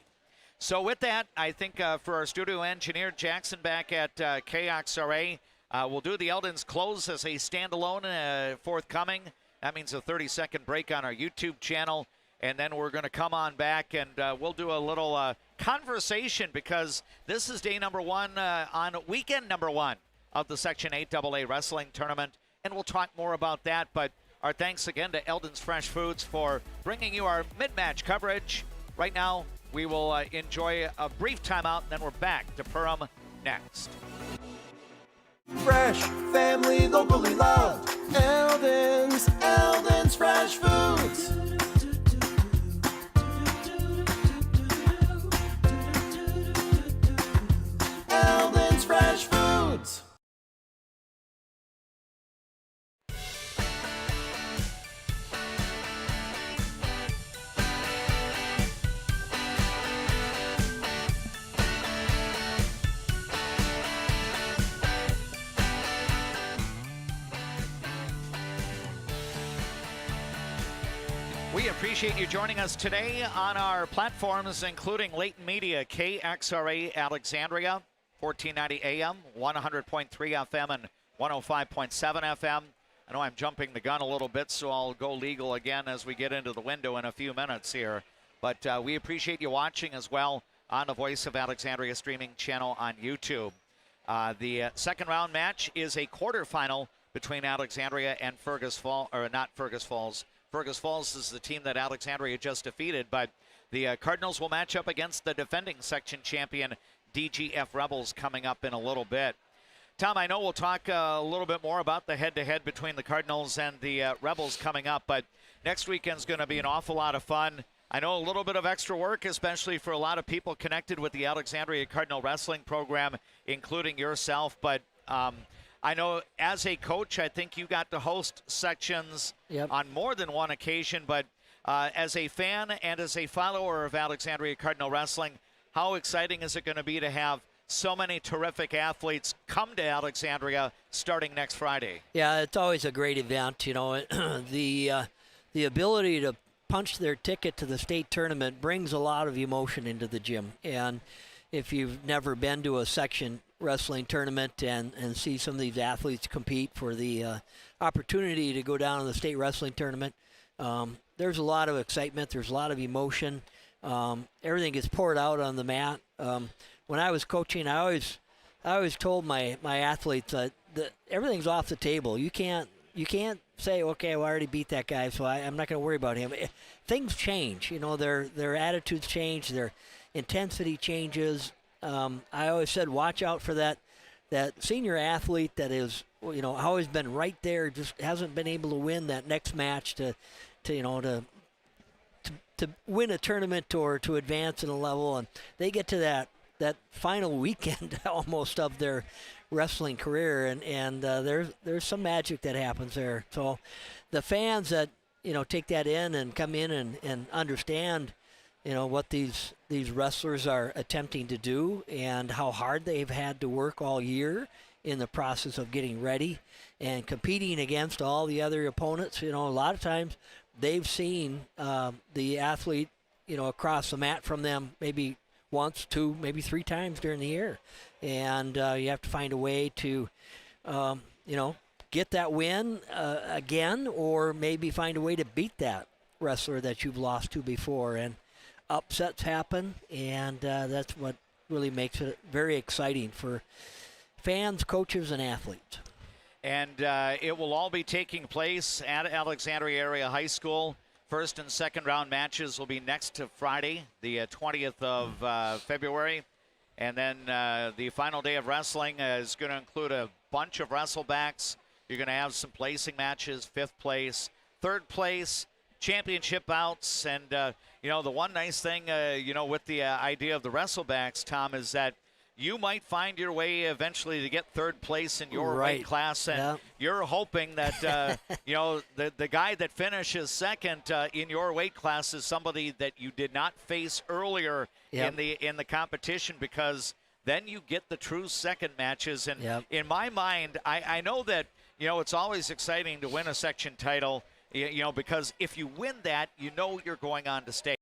So with that, I think for our studio engineer, Jackson, back at KXRA, we'll do the Eldon's Close as a standalone forthcoming. That means a 30-second break on our YouTube channel. And then we're going to come on back and we'll do a little conversation, because this is day number 1 on weekend number 1 of the Section 8 AA Wrestling Tournament. And we'll talk more about that. But our thanks again to Eldon's Fresh Foods for bringing you our mid-match coverage. Right now, we will enjoy a brief timeout, and then we're back to Perham next. Fresh, family, locally loved. Eldon's Fresh Foods. Eldon's Fresh Foods. We appreciate you joining us today on our platforms, including Leighton Media, KXRA Alexandria, 1490 AM, 100.3 FM, and 105.7 FM. I know I'm jumping the gun a little bit, so I'll go legal again as we get into the window in a few minutes here. But we appreciate you watching as well on the Voice of Alexandria streaming channel on YouTube. The second round match is a quarterfinal between Alexandria and Fergus Falls, or not Fergus Falls. Fergus Falls is the team that Alexandria just defeated, but the Cardinals will match up against the defending section champion DGF Rebels coming up in a little bit. Tom, I know we'll talk a little bit more about the head-to-head between the Cardinals and the Rebels coming up, but next weekend's going to be an awful lot of fun. I know a little bit of extra work, especially for a lot of people connected with the Alexandria Cardinal Wrestling program, including yourself, but I know as a coach, I think you got to host sections on more than one occasion, but as a fan and as a follower of Alexandria Cardinal Wrestling, how exciting is it going to be to have so many terrific athletes come to Alexandria starting next Friday? Yeah, it's always a great event. You know, the ability to punch their ticket to the state tournament brings a lot of emotion into the gym. And if you've never been to a section wrestling tournament and see some of these athletes compete for the opportunity to go down to the state wrestling tournament, there's a lot of excitement. There's a lot of emotion. Everything gets poured out on the mat. When I was coaching, I always told my athletes that everything's off the table. You can't say, okay, well, I already beat that guy, so I'm not going to worry about him. Things change. You know, their attitudes change. Their intensity changes. I always said, watch out for that that senior athlete that is, always been right there, just hasn't been able to win that next match to win a tournament or to advance in a level, and they get to that final weekend almost of their wrestling career, and there's some magic that happens there. So the fans that take that in and come in and understand what these wrestlers are attempting to do and how hard they've had to work all year in the process of getting ready and competing against all the other opponents. A lot of times they've seen the athlete across the mat from them maybe once, two, maybe three times during the year, and you have to find a way to get that win again, or maybe find a way to beat that wrestler that you've lost to before. And upsets happen, and that's what really makes it very exciting for fans, coaches, and athletes. And it will all be taking place at Alexandria Area High School. First and second round matches will be next to Friday, the 20th of February. And then the final day of wrestling is going to include a bunch of wrestlebacks. You're going to have some placing matches, 5th place, 3rd place, championship bouts. And, the one nice thing, with the idea of the wrestlebacks, Tom, is that you might find your way eventually to get 3rd place in your weight class. And you're hoping that, the guy that finishes 2nd in your weight class is somebody that you did not face earlier in the competition, because then you get the true 2nd matches. And in my mind, I know that, it's always exciting to win a section title, because if you win that, you're going on to state.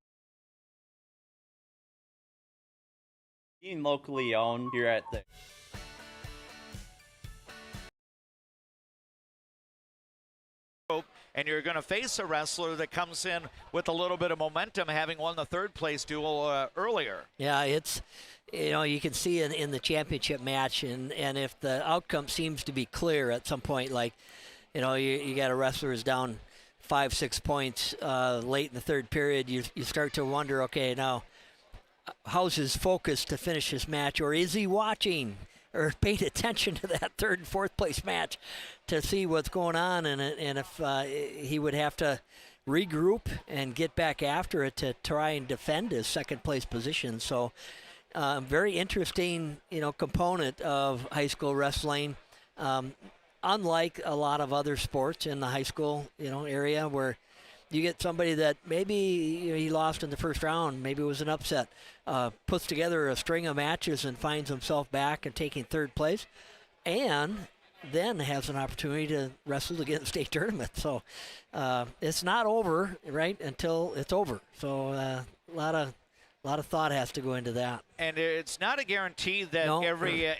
Being locally owned here at the and you're going to face a wrestler that comes in with a little bit of momentum, having won the 3rd place duel earlier. Yeah, it's, you can see in the championship match, and if the outcome seems to be clear at some point, like, you got a wrestler who's down 5-6 points late in the 3rd period, you start to wonder, okay, now, how's his focus to finish his match, or is he watching or paid attention to that 3rd and 4th place match to see what's going on, and if he would have to regroup and get back after it to try and defend his 2nd place position. So very interesting component of high school wrestling, unlike a lot of other sports in the high school area, where you get somebody that maybe he lost in the 1st round, maybe it was an upset, puts together a string of matches and finds himself back and taking 3rd place, and then has an opportunity to wrestle to get in the state tournament. So it's not over, right, until it's over. So a lot of thought has to go into that. And it's not a guarantee that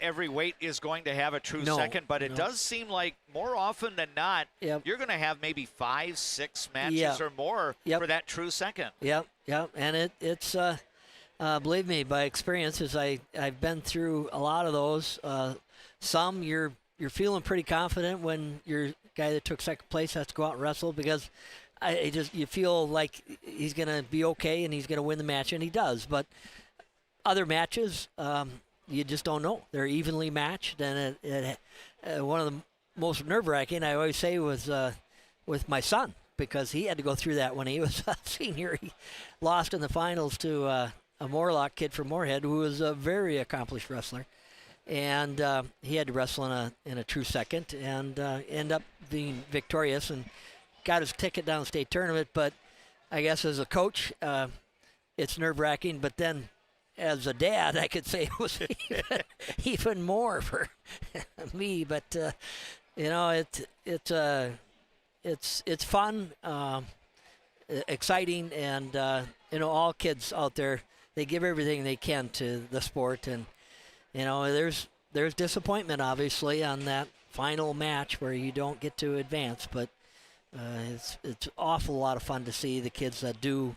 every weight is going to have a true 2nd, but it does seem like more often than not, you're going to have maybe 5-6 matches or more for that true 2nd. Yep. And it's believe me, by experience, as I've been through a lot of those. Some you're feeling pretty confident when your guy that took 2nd place has to go out and wrestle, because you feel like he's going to be okay and he's going to win the match, and he does. But other matches, you just don't know. They're evenly matched, and one of the most nerve-wracking, I always say, was with my son, because he had to go through that when he was a senior. He lost in the finals to a Morlock kid from Moorhead, who was a very accomplished wrestler, and he had to wrestle in a true 2nd and end up being victorious and got his ticket down the state tournament. But I guess as a coach, it's nerve-wracking. But then as a dad, I could say it was even more for me. But it's fun, exciting, and all kids out there, they give everything they can to the sport. And there's disappointment obviously on that final match where you don't get to advance, but it's awful lot of fun to see the kids that do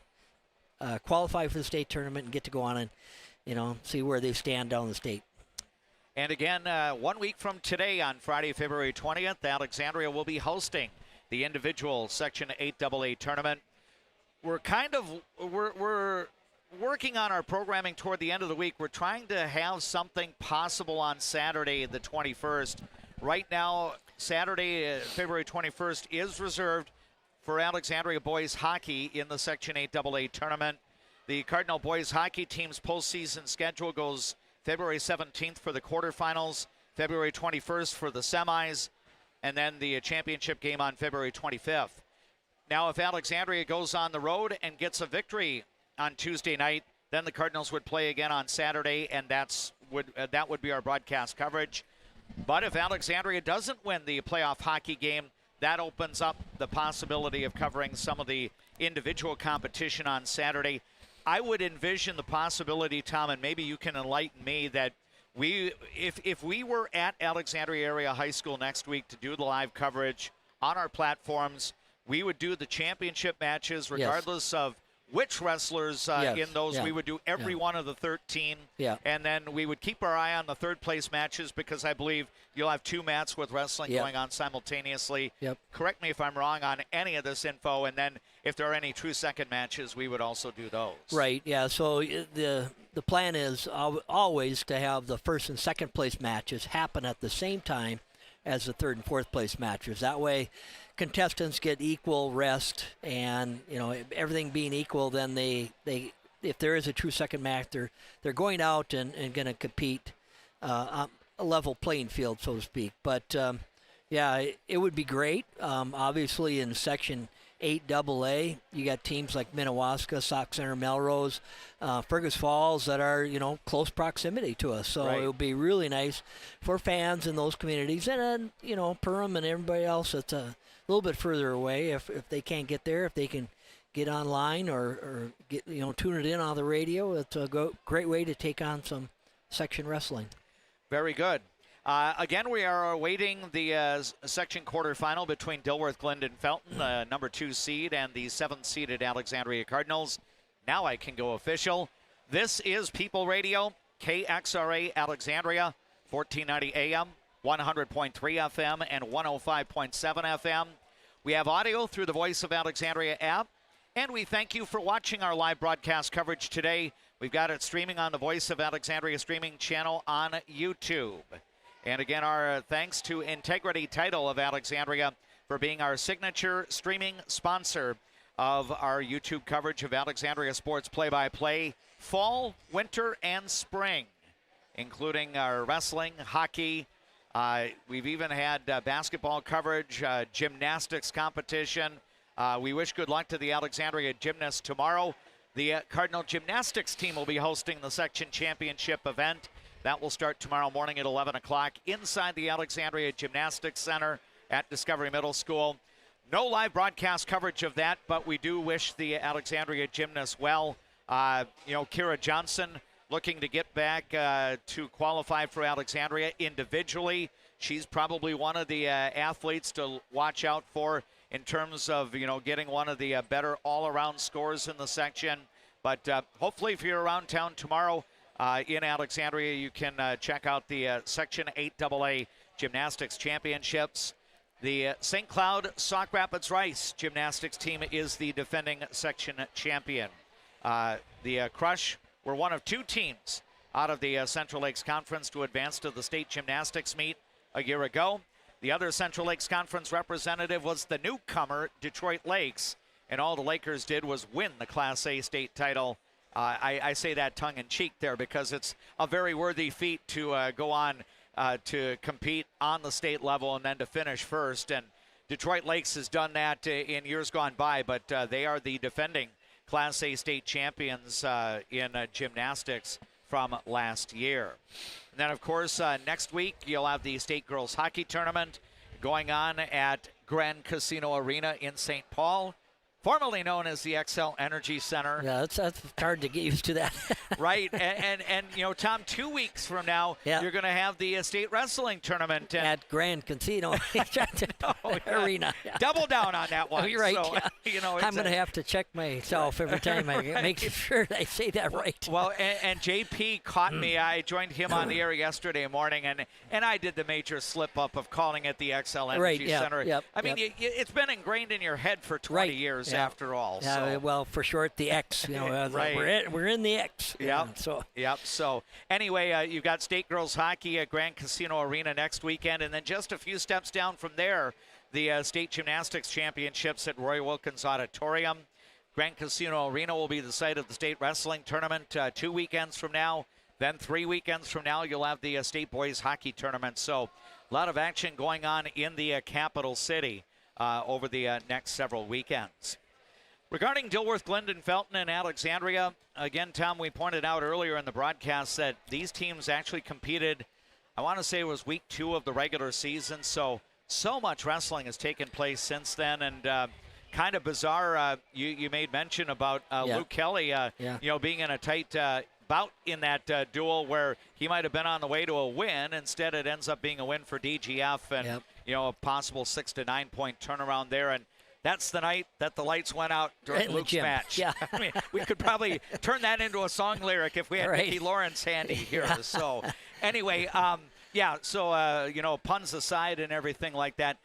qualify for the state tournament and get to go on and see where they stand down the state. And again, 1 week from today, on Friday, February 20th, Alexandria will be hosting the individual Section 8AA tournament. We're working on our programming toward the end of the week. We're trying to have something possible on Saturday, the 21st. Right now, Saturday, February 21st, is reserved for Alexandria boys hockey in the Section 8AA tournament. The Cardinal boys hockey team's postseason schedule goes February 17th for the quarterfinals, February 21st for the semis, and then the championship game on February 25th. Now, if Alexandria goes on the road and gets a victory on Tuesday night, then the Cardinals would play again on Saturday, and that would be our broadcast coverage. But if Alexandria doesn't win the playoff hockey game, that opens up the possibility of covering some of the individual competition on Saturday. I would envision the possibility, Tom, and maybe you can enlighten me, that if we were at Alexandria Area High School next week to do the live coverage on our platforms, we would do the championship matches regardless of which wrestlers in those. We would do every one of the 13. And then we would keep our eye on the third place matches, because I believe you'll have two mats with wrestling going on simultaneously. Correct me if I'm wrong on any of this info. And then if there are any true second matches, we would also do those. Right, yeah. So the plan is always to have the first and second place matches happen at the same time as the third and fourth place matches. That way contestants get equal rest, and everything being equal, then they if there is a true second match, they're going out and going to compete on a level playing field, so to speak. But it would be great. Obviously in Section 8AA, you got teams like Minnewaska, Sauk Center, Melrose, Fergus Falls that are close proximity to us. So it would be really nice for fans in those communities, and then Perham and everybody else that's a little bit further away, if they can't get there, if they can get online or get tune it in on the radio. It's a great way to take on some section wrestling. Very good. Again, we are awaiting the section quarterfinal between Dilworth-Glyndon-Felton, the number 2 seed, and the 7th seeded Alexandria Cardinals. Now I can go official. This is People Radio, KXRA Alexandria, 1490 AM, 100.3 FM, and 105.7 FM. We have audio through the Voice of Alexandria app, and we thank you for watching our live broadcast coverage today. We've got it streaming on the Voice of Alexandria streaming channel on YouTube. And again, our thanks to Integrity Title of Alexandria for being our signature streaming sponsor of our YouTube coverage of Alexandria sports play-by-play, fall, winter, and spring, including our wrestling, hockey. We've even had basketball coverage, gymnastics competition. We wish good luck to the Alexandria gymnasts tomorrow. The Cardinal gymnastics team will be hosting the section championship event. That will start tomorrow morning at 11 o'clock inside the Alexandria Gymnastics Center at Discovery Middle School. No live broadcast coverage of that, but we do wish the Alexandria gymnasts well. Kira Johnson looking to get back to qualify for Alexandria individually. She's probably one of the athletes to watch out for in terms of, getting one of the better all-around scores in the section. But hopefully if you're around town tomorrow, in Alexandria, you can check out the Section 8AA Gymnastics Championships. The St. Cloud Sauk Rapids Rice Gymnastics team is the defending section champion. The Crush were one of 2 teams out of the Central Lakes Conference to advance to the state gymnastics meet a year ago. The other Central Lakes Conference representative was the newcomer, Detroit Lakes, and all the Lakers did was win the Class A state title. I say that tongue-in-cheek there because it's a very worthy feat to go on to compete on the state level and then to finish first. And Detroit Lakes has done that in years gone by, but they are the defending Class A state champions in gymnastics from last year. And then, of course, next week you'll have the State Girls Hockey Tournament going on at Grand Casino Arena in St. Paul, formerly known as the XL Energy Center. Yeah, that's hard to get used to that. Right, and Tom, 2 weeks from now, you're going to have the state wrestling tournament at Grand Casino Arena. Yeah. Double down on that one. Oh, you're right. So, I'm going to have to check myself every time I make sure I say that right. Well, and JP caught me. I joined him on the air yesterday morning, and I did the major slip-up of calling it the XL Energy Center. Yep, I mean, it's been ingrained in your head for 20 years. after all. Yeah, so. well, for short, the X. Right. We're in the X. Yep. So So anyway, you've got State Girls Hockey at Grand Casino Arena next weekend, and then just a few steps down from there, the State Gymnastics Championships at Roy Wilkins Auditorium. Grand Casino Arena will be the site of the state wrestling tournament 2 weekends from now. Then 3 weekends from now, you'll have the state boys hockey tournament. So a lot of action going on in the capital city over the next several weekends. Regarding Dilworth-Glyndon-Felton and Alexandria, again, Tom, we pointed out earlier in the broadcast that these teams actually competed, I want to say it was week 2 of the regular season. So much wrestling has taken place since then, and kind of bizarre. You made mention about Luke Kelly, being in a tight bout in that duel where he might have been on the way to a win. Instead, it ends up being a win for DGF, and a possible 6 to 9 point turnaround there. And that's the night that the lights went out during Luke's match. Yeah. I mean, we could probably turn that into a song lyric if we had Mickey Lawrence handy here. So anyway, puns aside and everything like that,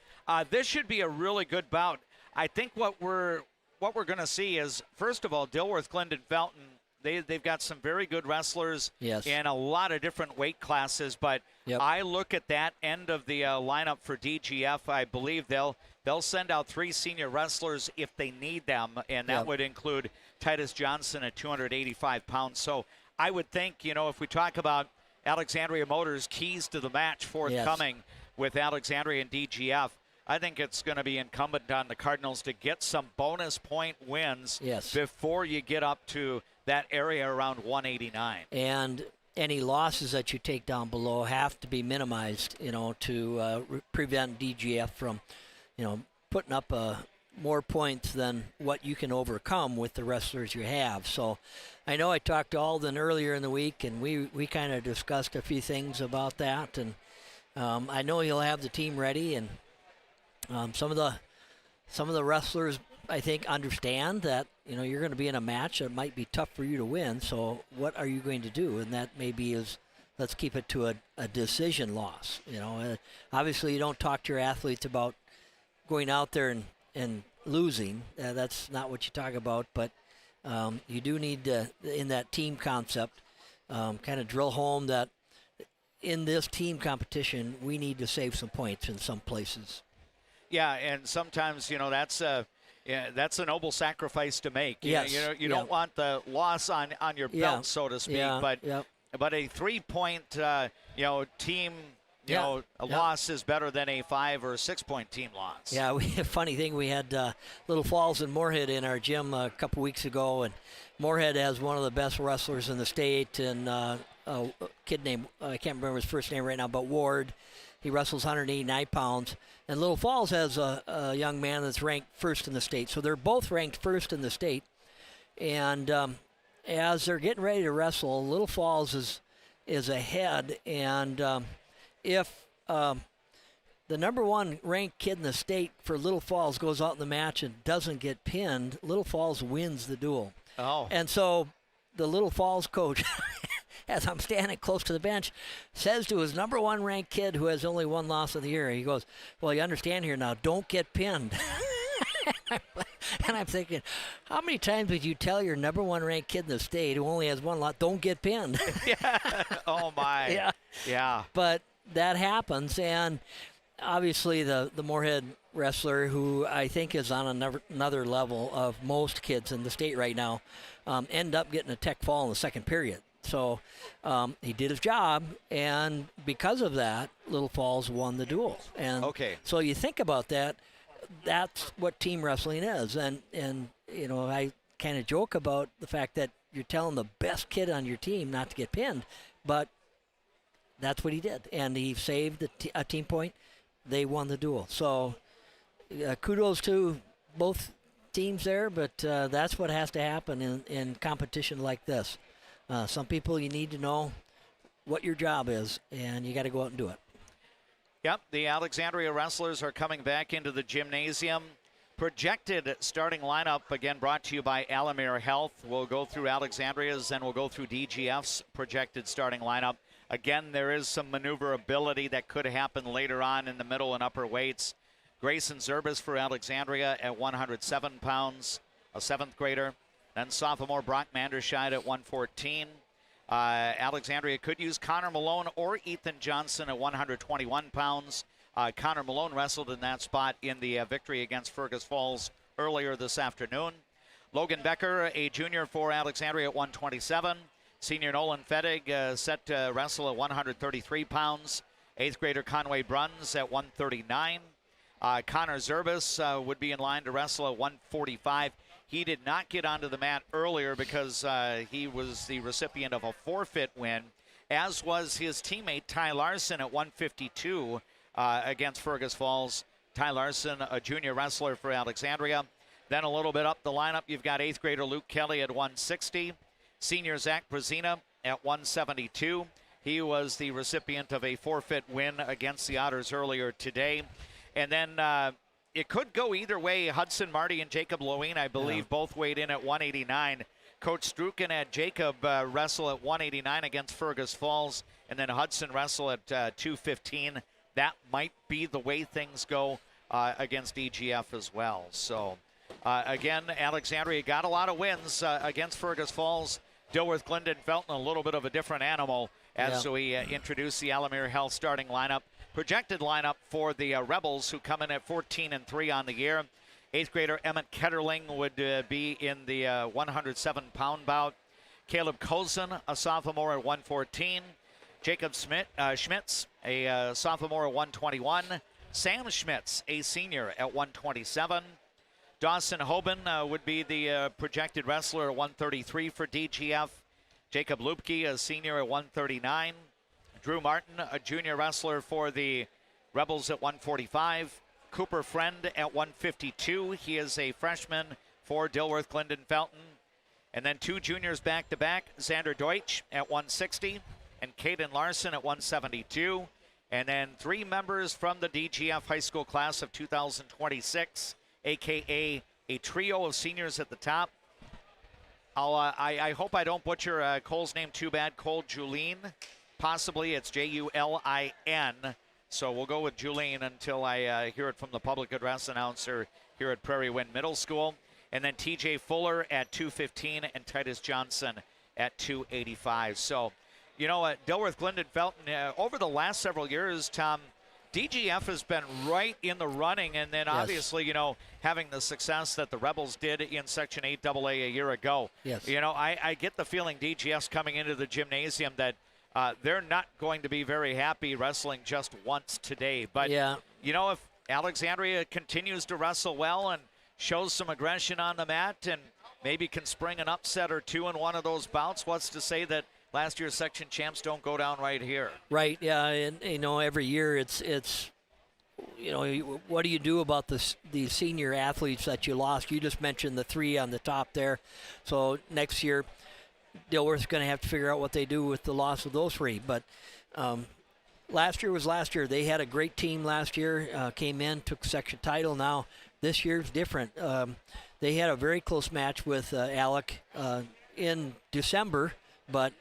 this should be a really good bout. I think what we're going to see is, first of all, Dilworth-Glyndon-Felton, they've got some very good wrestlers in a lot of different weight classes, but I look at that end of the lineup for DGF. I believe they'll send out 3 senior wrestlers if they need them, and that would include Titus Johnson at 285 pounds. So I would think, if we talk about Alexandria Motors' keys to the match forthcoming with Alexandria and DGF, I think it's going to be incumbent on the Cardinals to get some bonus point wins before you get up to that area around 189. And any losses that you take down below have to be minimized, to prevent DGF from, putting up more points than what you can overcome with the wrestlers you have. So I know I talked to Alden earlier in the week, and we kind of discussed a few things about that. And I know he'll have the team ready, and some of the wrestlers, I think, understand that you're going to be in a match that might be tough for you to win. So what are you going to do? And that maybe is, let's keep it to a decision loss. Obviously you don't talk to your athletes about going out there and losing. That's not what you talk about. But you do need to, in that team concept, kind of drill home that in this team competition we need to save some points in some places. Yeah, and sometimes, that's a noble sacrifice to make. Yes. You don't want the loss on your belt, so to speak. But a 3-point, team, a loss is better than a 5 or 6 point team loss. Yeah, funny thing, we had Little Falls and Moorhead in our gym a couple weeks ago, and Moorhead has one of the best wrestlers in the state, and a kid named, I can't remember his first name right now, but Ward. He wrestles 189 pounds. And Little Falls has a young man that's ranked first in the state. So they're both ranked first in the state. And as they're getting ready to wrestle, Little Falls is ahead. And if the number 1 ranked kid in the state for Little Falls goes out in the match and doesn't get pinned, Little Falls wins the duel. Oh. And so the Little Falls coach, as I'm standing close to the bench, says to his number 1 ranked kid who has only 1 loss of the year, he goes, well, you understand here now, don't get pinned. And I'm thinking, how many times would you tell your number 1 ranked kid in the state who only has 1 loss, don't get pinned? Oh, my. Yeah. But that happens, and obviously the Moorhead wrestler, who I think is on another level of most kids in the state right now, end up getting a tech fall in the second period. So he did his job, and because of that, Little Falls won the duel. And so you think about that, that's what team wrestling is. And I kind of joke about the fact that you're telling the best kid on your team not to get pinned, but that's what he did. And he saved a team point. They won the duel. So kudos to both teams there, but that's what has to happen in competition like this. Some people, you need to know what your job is, and you got to go out and do it. Yep, the Alexandria wrestlers are coming back into the gymnasium. Projected starting lineup, again, brought to you by Alamere Health. We'll go through Alexandria's, then we'll go through DGF's projected starting lineup. Again, there is some maneuverability that could happen later on in the middle and upper weights. Grayson Zerbis for Alexandria at 107 pounds, a 7th grader. Then sophomore Brock Manderscheid at 114. Alexandria could use Connor Malone or Ethan Johnson at 121 pounds. Connor Malone wrestled in that spot in the victory against Fergus Falls earlier this afternoon. Logan Becker, a junior for Alexandria at 127. Senior Nolan Fettig set to wrestle at 133 pounds. 8th grader Conway Bruns at 139. Connor Zerbis would be in line to wrestle at 145. He did not get onto the mat earlier because he was the recipient of a forfeit win, as was his teammate Ty Larson at 152 against Fergus Falls. Ty Larson, a junior wrestler for Alexandria. Then a little bit up the lineup, you've got 8th grader Luke Kelly at 160. Senior Zach Brazina at 172. He was the recipient of a forfeit win against the Otters earlier today. And then it could go either way. Hudson Marty and Jacob Loewen, I believe, both weighed in at 189. Coach Struken had Jacob wrestle at 189 against Fergus Falls, and then Hudson wrestle at 215. That might be the way things go against EGF as well. So, again, Alexandria got a lot of wins against Fergus Falls. Dilworth-Glyndon-Felton, a little bit of a different animal as we introduce the Alamere Health starting lineup. Projected lineup for the Rebels, who come in at 14-3 on the year. 8th grader Emmett Ketterling would be in the 107-pound bout. Caleb Cozen, a sophomore at 114. Jacob Schmitz, a sophomore at 121. Sam Schmitz, a senior at 127. Dawson Hoban would be the projected wrestler at 133 for DGF. Jacob Lupke, a senior at 139. Drew Martin, a junior wrestler for the Rebels at 145. Cooper Friend at 152. He is a freshman for Dilworth-Glyndon-Felton. And then 2 juniors back-to-back, Xander Deutsch at 160 and Caden Larson at 172. And then 3 members from the DGF high school class of 2026, a.k.a. a trio of seniors at the top. I hope I don't butcher Cole's name too bad. Cole Julien. Possibly it's Julin. So we'll go with Julien until I hear it from the public address announcer here at Prairie Wind Middle School. And then TJ Fuller at 215 and Titus Johnson at 285. So, you know, Dilworth-Glyndon-Felton, over the last several years, Tom, DGF has been right in the running, and then obviously, you know, having the success that the Rebels did in Section 8AA a year ago. Yes. You know, I get the feeling DGF's coming into the gymnasium that they're not going to be very happy wrestling just once today. But, you know, if Alexandria continues to wrestle well and shows some aggression on the mat and maybe can spring an upset or 2 in one of those bouts, what's to say that last year's section champs don't go down right here? Right, yeah, and, you know, every year it's you know, what do you do about the senior athletes that you lost? You just mentioned the 3 on the top there. So next year, Dilworth's going to have to figure out what they do with the loss of those 3. But last year was last year. They had a great team last year, came in, took section title. Now this year's different. They had a very close match with Alec in December, but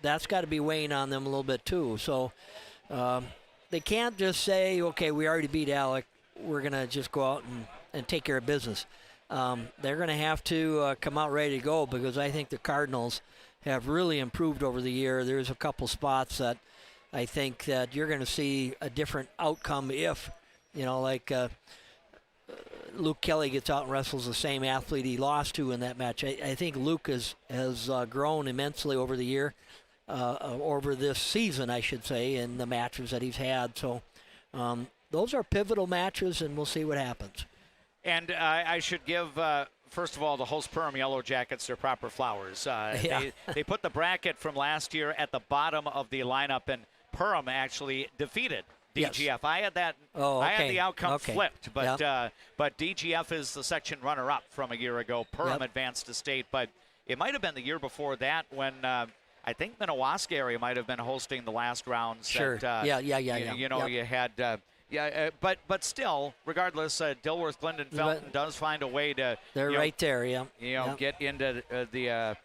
that's got to be weighing on them a little bit too. So they can't just say, okay, we already beat Alec, we're going to just go out and take care of business. They're going to have to come out ready to go, because I think the Cardinals have really improved over the year. There's a couple spots that I think that you're going to see a different outcome if, you know, like Luke Kelly gets out and wrestles the same athlete he lost to in that match. I think Luke has grown immensely over the year, over this season, I should say, in the matches that he's had. So those are pivotal matches, and we'll see what happens. And I should give, first of all, the host Perham Yellow Jackets their proper flowers. They put the bracket from last year at the bottom of the lineup, and Perham actually defeated DGF. Yes. I had that. Oh, okay. I had the outcome flipped, but but DGF is the section runner-up from a year ago. Perham advanced to state, but it might have been the year before that when I think Minnewaska area might have been hosting the last rounds. Sure. That, You know, you had. But still, regardless, Dilworth-Glyndon-Felton does find a way to. They're right there, get into the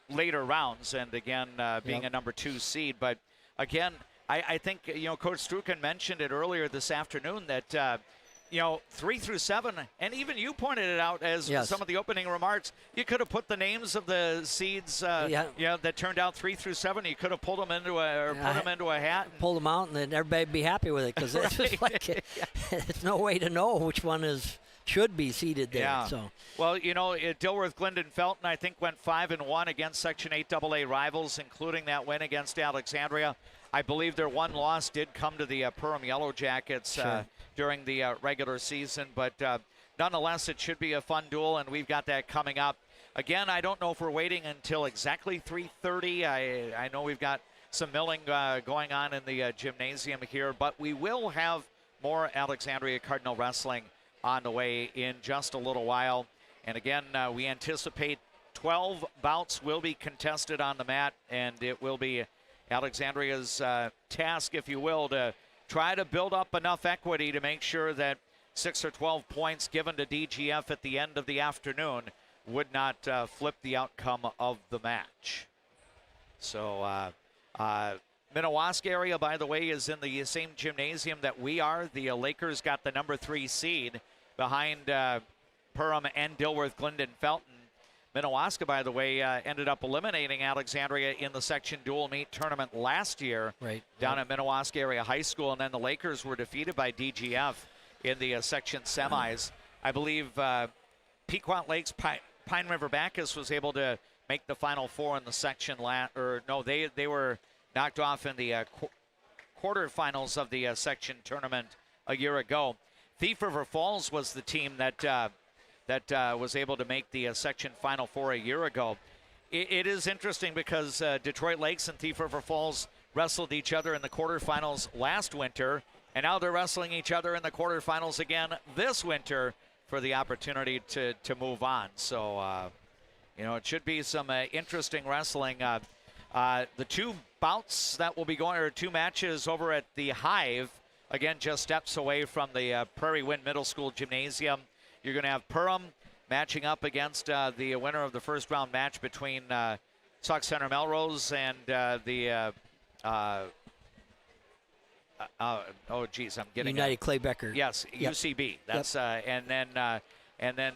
later rounds, and again being a number 2 seed. But again, I think Coach Struken mentioned it earlier this afternoon that 3 through 7, and even you pointed it out as some of the opening remarks. You could have put the names of the seeds, that turned out 3 through 7. You could have pulled them into a hat, pulled them out, and then everybody'd be happy with it because it's just like it's no way to know which one should be seated there. Yeah. So. Well, Dilworth-Glyndon-Felton, I think, went 5-1 against Section 8 AA rivals, including that win against Alexandria. I believe their one loss did come to the Perham Yellow Jackets during the regular season. But nonetheless, it should be a fun duel, and we've got that coming up. Again, I don't know if we're waiting until exactly 3:30. I know we've got some milling going on in the gymnasium here, but we will have more Alexandria Cardinal wrestling on the way in just a little while. And again, we anticipate 12 bouts will be contested on the mat, and it will be Alexandria's task, if you will, to try to build up enough equity to make sure that 6 or 12 points given to DGF at the end of the afternoon would not flip the outcome of the match. So Minnewaska area, by the way, is in the same gymnasium that we are. The Lakers got the number 3 seed behind Perham and Dilworth-Glyndon-Felton. Minnewaska, by the way, ended up eliminating Alexandria in the section dual meet tournament last year down at Minnewaska Area High School, and then the Lakers were defeated by DGF in the section semis. I believe Pequot Lakes Pine River Bacchus was able to make the Final Four in the section they were knocked off in the quarterfinals of the section tournament a year ago. Thief River Falls was the team that was able to make the section Final Four a year ago. It is interesting because Detroit Lakes and Thief River Falls wrestled each other in the quarterfinals last winter, and now they're wrestling each other in the quarterfinals again this winter for the opportunity to move on. So, it should be some interesting wrestling. The 2 bouts that will be going, or 2 matches over at the Hive, again, just steps away from the Prairie Wind Middle School Gymnasium. You're going to have Perham matching up against the winner of the first round match between Sauk Center Melrose and United Clay Becker. Yes, yep. UCB. That's and then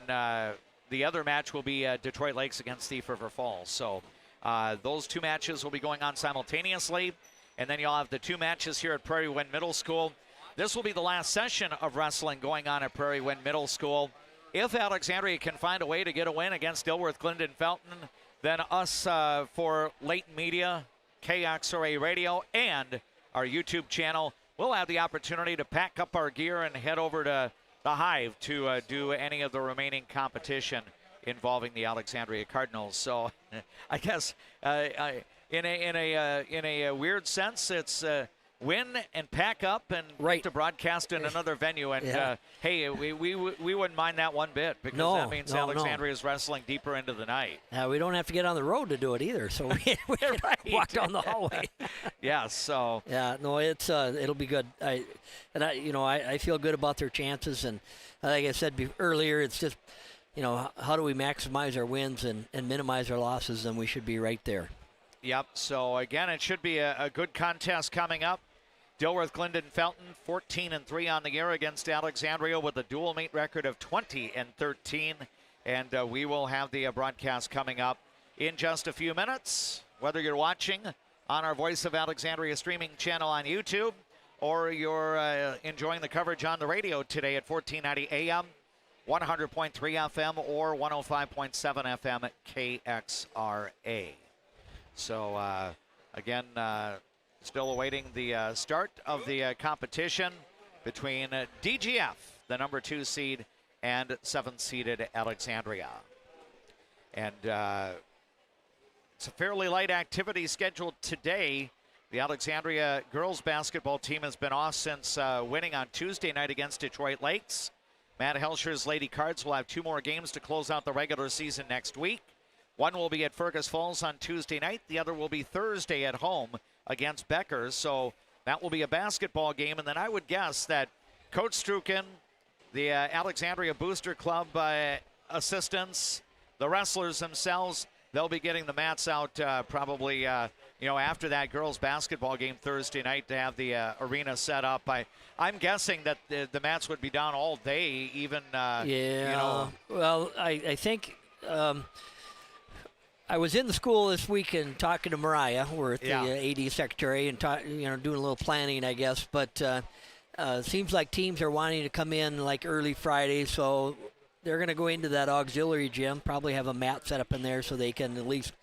the other match will be Detroit Lakes against Thief River Falls. So those 2 matches will be going on simultaneously, and then you'll have the 2 matches here at Prairie Wind Middle School. This will be the last session of wrestling going on at Prairie Wind Middle School. If Alexandria can find a way to get a win against Dilworth-Glyndon-Felton, then us for Leighton Media, KXRA Radio, and our YouTube channel, we'll have the opportunity to pack up our gear and head over to the Hive to do any of the remaining competition involving the Alexandria Cardinals. So I guess in a weird sense, it's win and pack up and to broadcast in another venue. And hey, we wouldn't mind that one bit, because that means Alexandria is wrestling deeper into the night. We don't have to get on the road to do it either, so we can walk down the hallway. So it's it'll be good. I feel good about their chances, and like I said earlier, it's just how do we maximize our wins and minimize our losses, and we should be right there. Yep. So again, it should be a good contest coming up. Dilworth-Glyndon-Felton 14-3 on the year against Alexandria with a dual meet record of 20-13, and we will have the broadcast coming up in just a few minutes. Whether you're watching on our Voice of Alexandria streaming channel on YouTube, or you're enjoying the coverage on the radio today at 1490 AM, 100.3 FM, or 105.7 FM at KXRA. So, again, still awaiting the start of the competition between DGF, the number 2 seed, and 7th-seeded Alexandria. And it's a fairly light activity scheduled today. The Alexandria girls basketball team has been off since winning on Tuesday night against Detroit Lakes. Matt Helscher's Lady Cards will have 2 more games to close out the regular season next week. One will be at Fergus Falls on Tuesday night. The other will be Thursday at home against Becker. So that will be a basketball game. And then I would guess that Coach Strukin, the Alexandria Booster Club assistants, the wrestlers themselves, they'll be getting the mats out probably after that girls basketball game Thursday night to have the arena set up. I'm guessing that the mats would be down all day, even. Well, I think I was in the school this week and talking to Mariah, we're at the AD secretary, and doing a little planning, I guess. But seems like teams are wanting to come in like early Friday, so they're going to go into that auxiliary gym, probably have a mat set up in there so they can at least,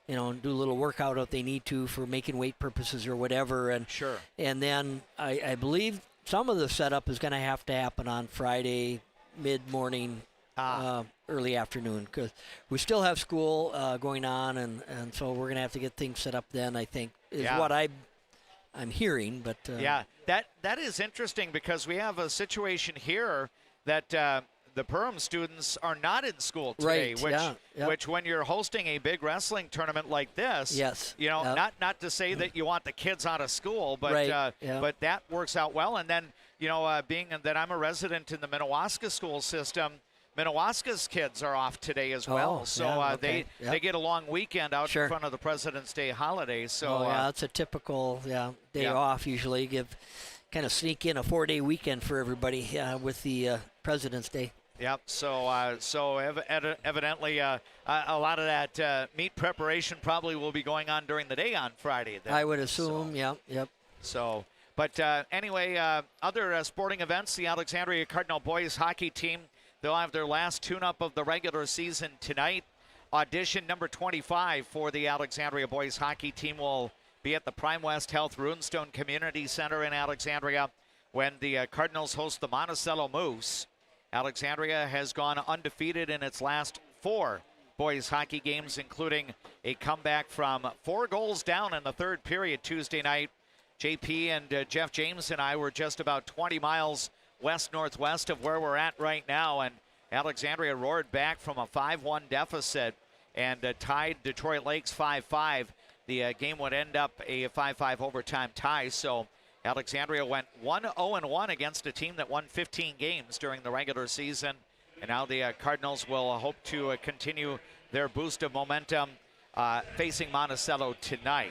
do a little workout if they need to for making weight purposes or whatever. And sure. And then I believe some of the setup is going to have to happen on Friday mid-morning, early afternoon, because we still have school going on, and so we're going to have to get things set up then, I think, is what I'm hearing. But that is interesting, because we have a situation here that the Perham students are not in school today, which when you're hosting a big wrestling tournament like this, not to say that you want the kids out of school, but but that works out well. And then, being that I'm a resident in the Minnewaska school system, Minnewaska's kids are off today as well, so they get a long weekend out in front of the President's Day holiday. So it's a typical day off usually. Kind of sneak in a 4-day weekend for everybody with the President's Day. Yep. So evidently a lot of that meat preparation probably will be going on during the day on Friday. Then. I would assume. Yep. So, but anyway, other sporting events. The Alexandria Cardinal boys hockey team. They'll have their last tune-up of the regular season tonight. Audition number 25 for the Alexandria boys hockey team will be at the Prime West Health Runestone Community Center in Alexandria when the Cardinals host the Monticello Moose. Alexandria has gone undefeated in its last 4 boys hockey games, including a comeback from 4 goals down in the third period Tuesday night. JP and Jeff James and I were just about 20 miles west-northwest of where we're at right now, and Alexandria roared back from a 5-1 deficit and tied Detroit Lakes 5-5. The game would end up a 5-5 overtime tie, so Alexandria went 1-0-1 against a team that won 15 games during the regular season, and now the Cardinals will hope to continue their boost of momentum facing Monticello tonight.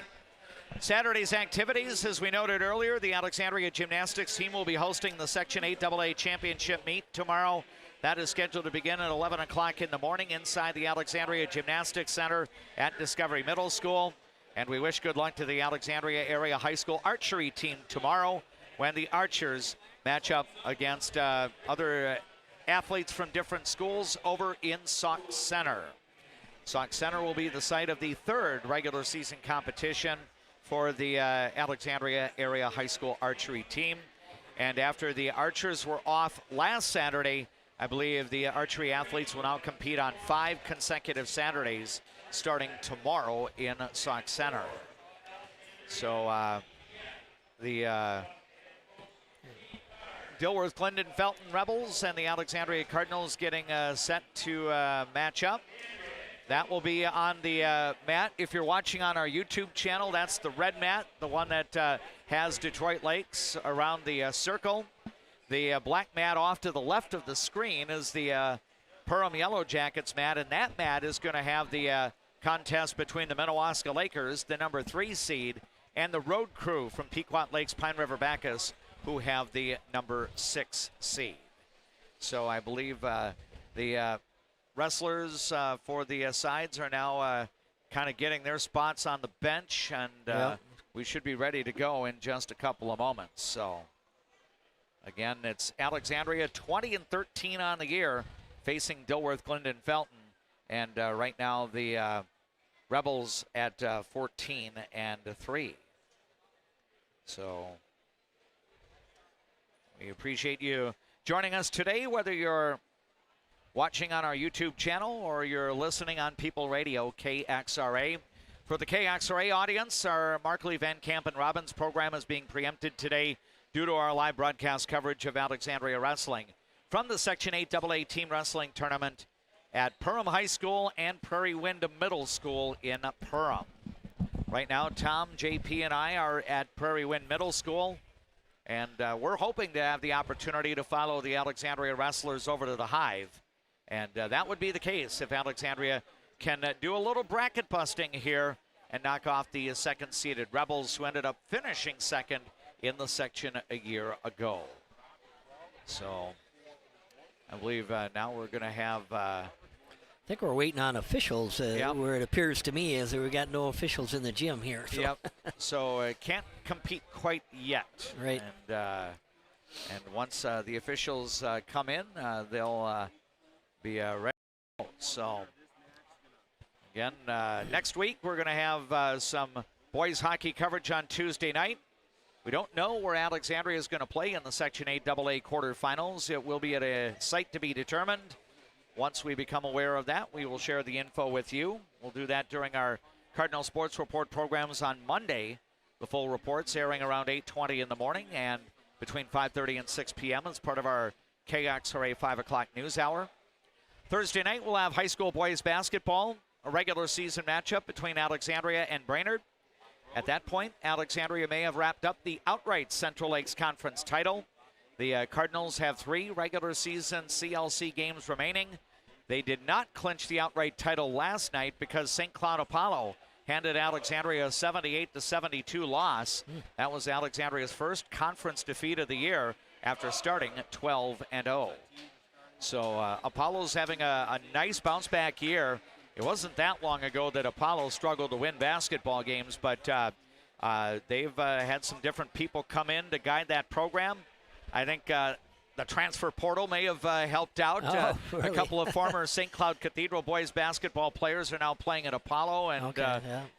Saturday's activities, as we noted earlier, the Alexandria gymnastics team will be hosting the Section 8 AA Championship meet tomorrow. That is scheduled to begin at 11 o'clock in the morning inside the Alexandria Gymnastics Center at Discovery Middle School. And we wish good luck to the Alexandria Area High School archery team tomorrow when the Archers match up against other athletes from different schools over in Sauk Center. Sauk Center will be the site of the 3rd regular season competition for the Alexandria Area High School archery team. And after the Archers were off last Saturday, I believe the archery athletes will now compete on 5 consecutive Saturdays starting tomorrow in Sauk Center. So the Dilworth-Glyndon-Felton Rebels and the Alexandria Cardinals getting set to match up. That will be on the mat. If you're watching on our YouTube channel, that's the red mat, the one that has Detroit Lakes around the circle. The black mat off to the left of the screen is the Perham Yellow Jackets mat, and that mat is going to have the contest between the Minnewaska Lakers, the number 3 seed, and the road crew from Pequot Lakes Pine River Bacchus, who have the number 6 seed. So I believe the wrestlers for the sides are now kind of getting their spots on the bench, and we should be ready to go in just a couple of moments. So again, it's Alexandria 20-13 on the year facing Dilworth-Glyndon-Felton, and right now the Rebels at 14-3. So we appreciate you joining us today, whether you're watching on our YouTube channel or you're listening on People Radio KXRA. For the KXRA audience, our Markley, Van Camp, and Robbins program is being preempted today due to our live broadcast coverage of Alexandria Wrestling from the Section 8 AA Team Wrestling Tournament at Perham High School and Prairie Wind Middle School in Perham. Right now, Tom, JP, and I are at Prairie Wind Middle School, and we're hoping to have the opportunity to follow the Alexandria wrestlers over to the Hive. And that would be the case if Alexandria can do a little bracket busting here and knock off the second-seeded Rebels, who ended up finishing second in the section a year ago. So I believe now we're going to have... I think we're waiting on officials, where it appears to me as we got no officials in the gym here. So. Yep. So can't compete quite yet. Right. And once the officials come in, they'll be ready. So again, next week we're going to have some boys hockey coverage on Tuesday night. We don't know where Alexandria is going to play in the Section 8 AA quarterfinals. It will be at a site to be determined. Once we become aware of that, we will share the info with you. We'll do that during our Cardinal Sports Report programs on Monday. The full reports airing around 8:20 in the morning and between 5:30 and 6 p.m. as part of our KXRA 5 o'clock news hour. Thursday night, we'll have high school boys basketball, a regular season matchup between Alexandria and Brainerd. At that point, Alexandria may have wrapped up the outright Central Lakes Conference title. The Cardinals have 3 regular season CLC games remaining. They did not clinch the outright title last night because St. Cloud Apollo handed Alexandria a 78-72 loss. That was Alexandria's first conference defeat of the year after starting at 12-0. So Apollo's having a nice bounce-back year. It wasn't that long ago that Apollo struggled to win basketball games, but they've had some different people come in to guide that program. I think the transfer portal may have helped out. Really? A couple of former St. Cloud Cathedral boys basketball players are now playing at Apollo, and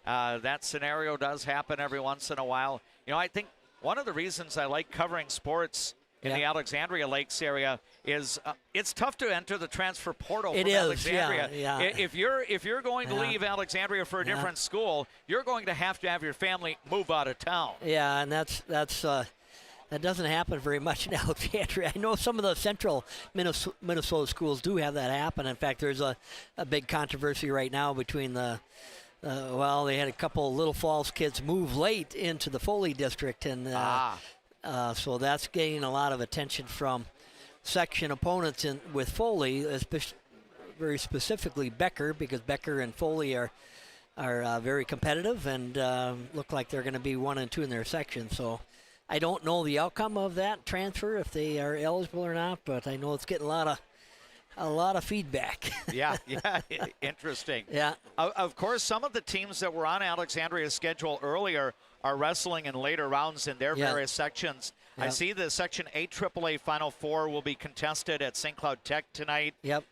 that scenario does happen every once in a while. You know, I think one of the reasons I like covering sports in the Alexandria Lakes area is it's tough to enter the transfer portal from Alexandria. If you're going to leave Alexandria for a different school, you're going to have your family move out of town. Yeah, and that's that doesn't happen very much in Alexandria. I know some of the central Minnesota schools do have that happen. In fact, there's a big controversy right now between they had a couple Little Falls kids move late into the Foley district, and so that's getting a lot of attention from section opponents with Foley, very specifically Becker, because Becker and Foley are very competitive and look like they're going to be 1 and 2 in their section. So I don't know the outcome of that transfer, if they are eligible or not, but I know it's getting a lot of feedback. yeah, interesting. Yeah. Of course, some of the teams that were on Alexandria's schedule earlier are wrestling in later rounds in their various sections. I see the Section 8 AAA Final Four will be contested at St. Cloud Tech tonight. Yep.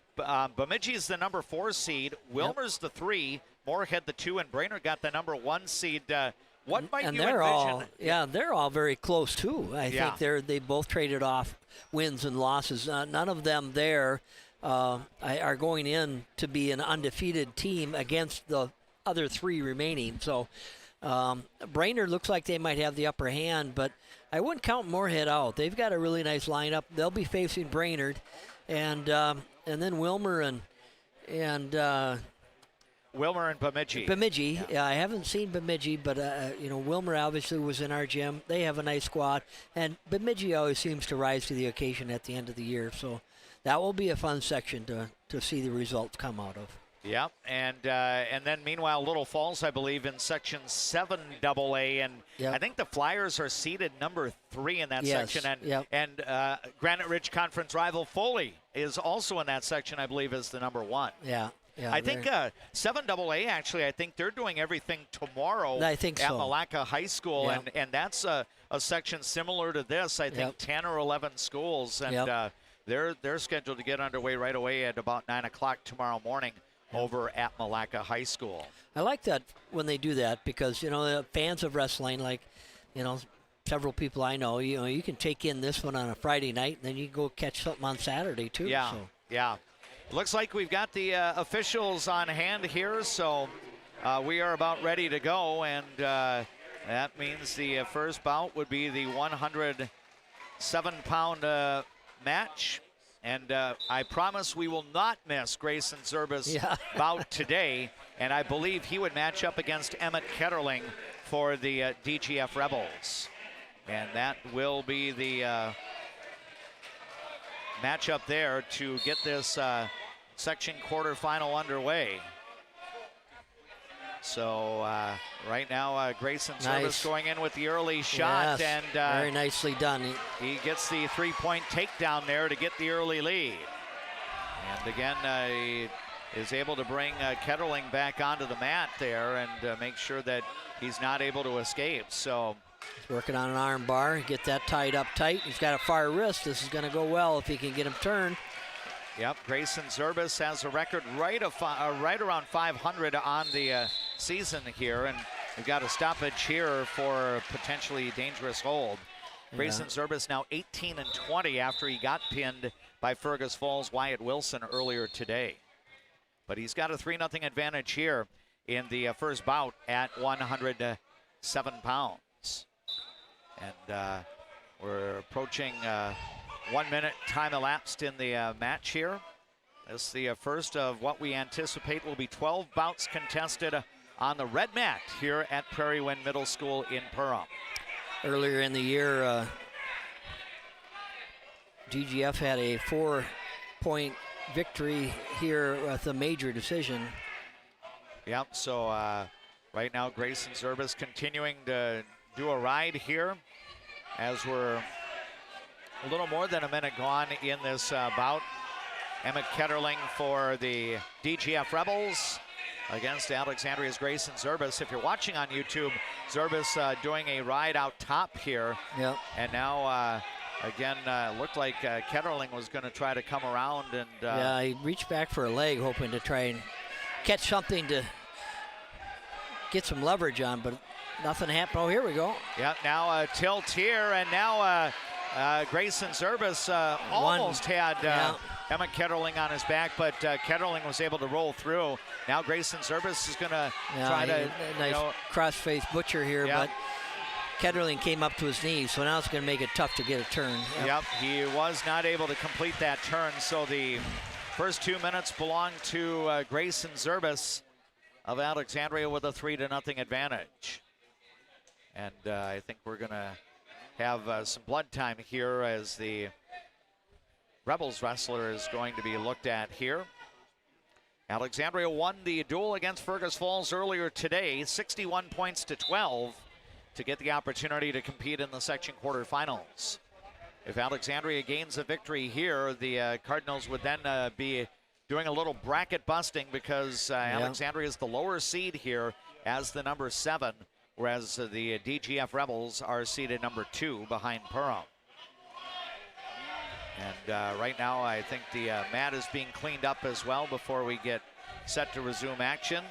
Bemidji is the number 4 seed. Wilmer's the 3. Moorhead the 2, and Brainerd got the number 1 seed. What might you envision? They're all very close too. I think they both traded off wins and losses. None of them there are going in to be an undefeated team against the other 3 remaining. So Brainerd looks like they might have the upper hand, but I wouldn't count Moorhead out. They've got a really nice lineup. They'll be facing Brainerd, and then Wilmer and Wilmer and Bemidji. Bemidji. Yeah, I haven't seen Bemidji, but Wilmer obviously was in our gym. They have a nice squad, and Bemidji always seems to rise to the occasion at the end of the year. So that will be a fun section to see the results come out of. Yep, and then meanwhile, Little Falls, I believe, in Section 7 AA, and I think the Flyers are seeded number 3 in that section, and Granite Ridge Conference rival Foley is also in that section, I believe, is the number 1. Yeah, I think 7 AA, actually, I think they're doing everything tomorrow I think at so. Malacca High School, and that's a section similar to this, I think 10 or 11 schools, and they're scheduled to get underway right away at about 9 o'clock tomorrow morning over at Malacca High School. I like that when they do that because, the fans of wrestling, like, several people I know, you can take in this one on a Friday night, and then you can go catch something on Saturday, too. Yeah. Looks like we've got the officials on hand here, so we are about ready to go, and that means the first bout would be the 107-pound match. And I promise we will not miss Grayson Zerba's bout today. And I believe he would match up against Emmett Ketterling for the DGF Rebels. And that will be the matchup there to get this section quarterfinal underway. So right now, Grayson Service going in with the early shot. Yes, and very nicely done. He gets the three-point takedown there to get the early lead. And again, he is able to bring Ketterling back onto the mat there and make sure that he's not able to escape. So he's working on an arm bar, get that tied up tight. He's got a far wrist. This is going to go well if he can get him turned. Yep, Grayson Zerbis has a record right around 500 on the season here, and we've got a stoppage here for a potentially dangerous hold. Yeah. Grayson Zerbis now 18-20 after he got pinned by Fergus Falls' Wyatt Wilson earlier today. But he's got a 3-0 advantage here in the first bout at 107 pounds. And we're approaching 1 minute time elapsed in the match here. This is the first of what we anticipate will be 12 bouts contested on the red mat here at Prairie Wind Middle School in Perham. Earlier in the year, DGF had a 4-point victory here with a major decision. Yep, so right now Grayson Zerbis continuing to do a ride here as we're a little more than a minute gone in this bout. Emmett Ketterling for the DGF Rebels against Alexandria's Grayson Zerbis. If you're watching on YouTube, Zerbis doing a ride out top here. Yep. And now, again, looked like Ketterling was going to try to come around. And yeah, he reached back for a leg, hoping to try and catch something to get some leverage on, but nothing happened. Oh, here we go. Yep, now a tilt here, and now Grayson Zerbis almost had Emmett Ketterling on his back, but Ketterling was able to roll through. Now Grayson Zerbis is going to try to... Nice cross-face butcher here, but Ketterling came up to his knees, so now it's going to make it tough to get a turn. Yep, he was not able to complete that turn, so the first 2 minutes belong to Grayson Zerbis of Alexandria with a 3-0 advantage. And I think we're going to have some blood time here as the Rebels wrestler is going to be looked at here. Alexandria won the duel against Fergus Falls earlier today, 61 points to 12, to get the opportunity to compete in the section quarterfinals. If Alexandria gains a victory here, the Cardinals would then be doing a little bracket busting because Alexandria is the lower seed here as the number 7, whereas the DGF Rebels are seated number 2 behind Perham. And right now, I think the mat is being cleaned up as well before we get set to resume action.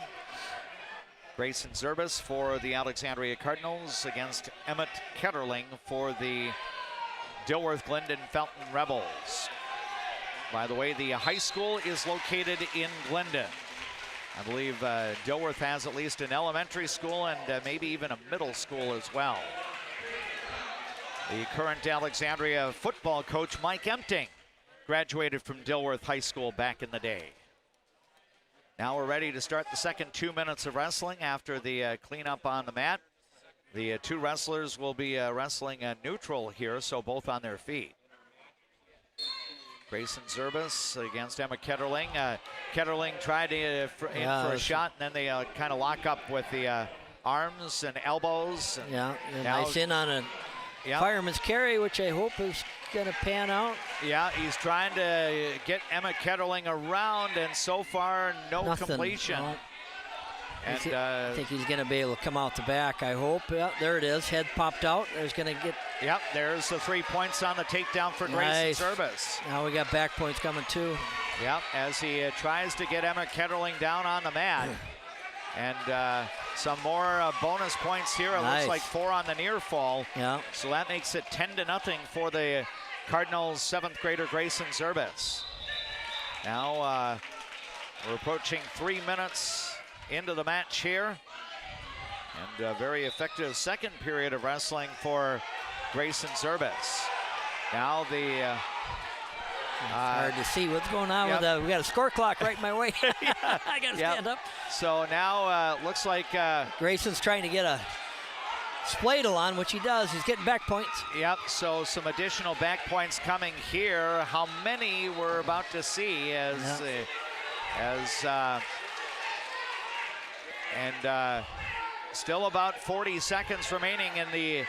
Grayson Zerbis for the Alexandria Cardinals against Emmett Ketterling for the Dilworth-Glyndon-Felton Rebels. By the way, the high school is located in Glyndon. I believe Dilworth has at least an elementary school and maybe even a middle school as well. The current Alexandria football coach, Mike Empting, graduated from Dilworth High School back in the day. Now we're ready to start the second 2 minutes of wrestling after the cleanup on the mat. The two wrestlers will be wrestling neutral here, so both on their feet. Grayson Zerbis against Emma Ketterling. Ketterling tried in for a shot, and then they kind of lock up with the arms and elbows. Yeah, nice in on a fireman's carry, which I hope is going to pan out. Yeah, he's trying to get Emma Ketterling around, and so far, nothing. Completion. No. And I think he's going to be able to come out the back, I hope. Yeah, there it is. Head popped out. There's going to get... Yep, there's the 3 points on the takedown for Grayson Zerbis. Now we got back points coming too. Yep, as he tries to get Emma Ketterling down on the mat. And some more bonus points here. It looks like 4 on the near fall. Yeah. So that makes it 10-0 for the Cardinals' 7th grader Grayson Zerbis. Now we're approaching 3 minutes into the match here. And a very effective second period of wrestling for Grayson Zerbis. Now the... hard to see what's going on with we got a score clock right my way. I got to stand up. So now looks like... Grayson's trying to get a spladle on, which he does. He's getting back points. Yep, so some additional back points coming here. How many we're about to see as And still about 40 seconds remaining in the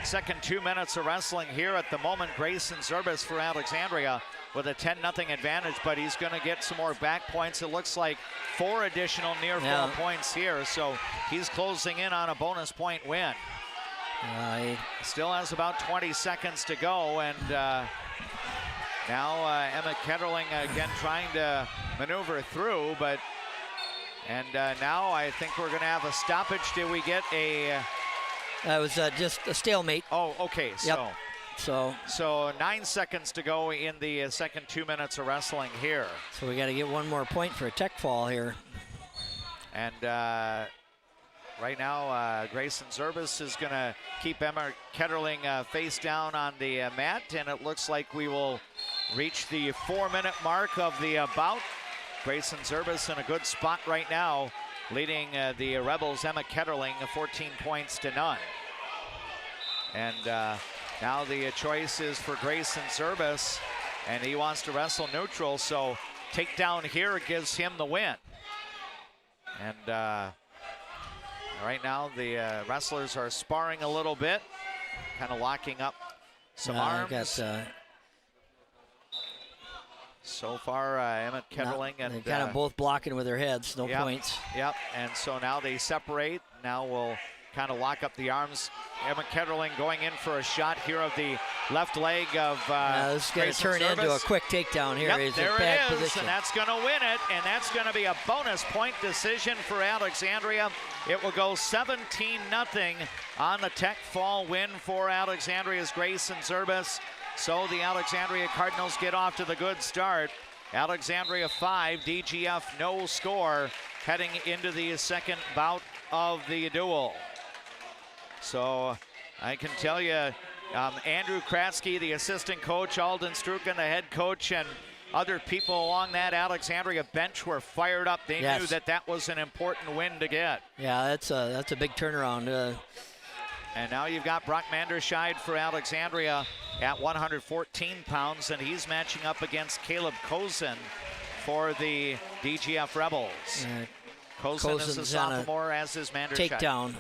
second 2 minutes of wrestling here. At the moment, Grayson Zerbis for Alexandria with a 10-0 advantage, but he's going to get some more back points. It looks like 4 additional near fall points here, so he's closing in on a bonus point win. He still has about 20 seconds to go, and now Emma Ketterling again trying to maneuver through, but now I think we're going to have a stoppage. Did we get a... It was just a stalemate. Oh, okay. Yep. So 9 seconds to go in the second 2 minutes of wrestling here. So we got to get one more point for a tech fall here. And right now, Grayson Zerbis is going to keep Emma Ketterling face down on the mat, and it looks like we will reach the 4-minute mark of the bout. Grayson Zerbis in a good spot right now, leading the Rebels' Emma Ketterling 14 points to none. And now the choice is for Grayson Zerbis, and he wants to wrestle neutral, so takedown here gives him the win. And right now the wrestlers are sparring a little bit, kind of locking up some arms. So far, Emma Ketterling and they're kind of both blocking with their heads, no points. Yep, and so now they separate. Now we'll kind of lock up the arms. Emma Ketterling going in for a shot here of the left leg of this is going to turn into a quick takedown here. Yep, there it is, and that's going to win it, and that's going to be a bonus point decision for Alexandria. It will go 17-0 on the tech fall win for Alexandria's Grayson Zerbis. So the Alexandria Cardinals get off to the good start. Alexandria 5, DGF no score, heading into the second bout of the duel. So I can tell you, Andrew Kratzky, the assistant coach, Alden Struken, the head coach, and other people along that Alexandria bench were fired up. They knew that that was an important win to get. Yeah, that's a big turnaround. And now you've got Brock Manderscheid for Alexandria at 114 pounds, and he's matching up against Caleb Cozen for the DGF Rebels. Cozen is a sophomore, as is Manderscheid. Takedown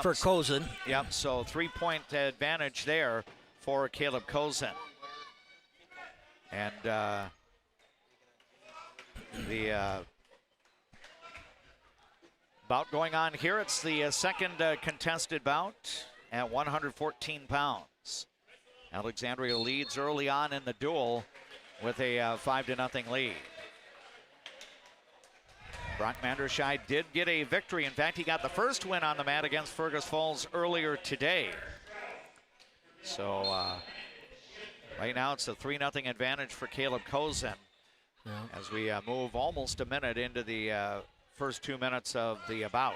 for Cozen. Yep, so 3-point advantage there for Caleb Cozen. And the bout going on here. It's the second contested bout at 114 pounds. Alexandria leads early on in the duel with a 5-0 lead. Brock Manderscheid did get a victory. In fact, he got the first win on the mat against Fergus Falls earlier today. So right now it's a 3-0 advantage for Caleb Cozen as we move almost a minute into the first 2 minutes of the bout.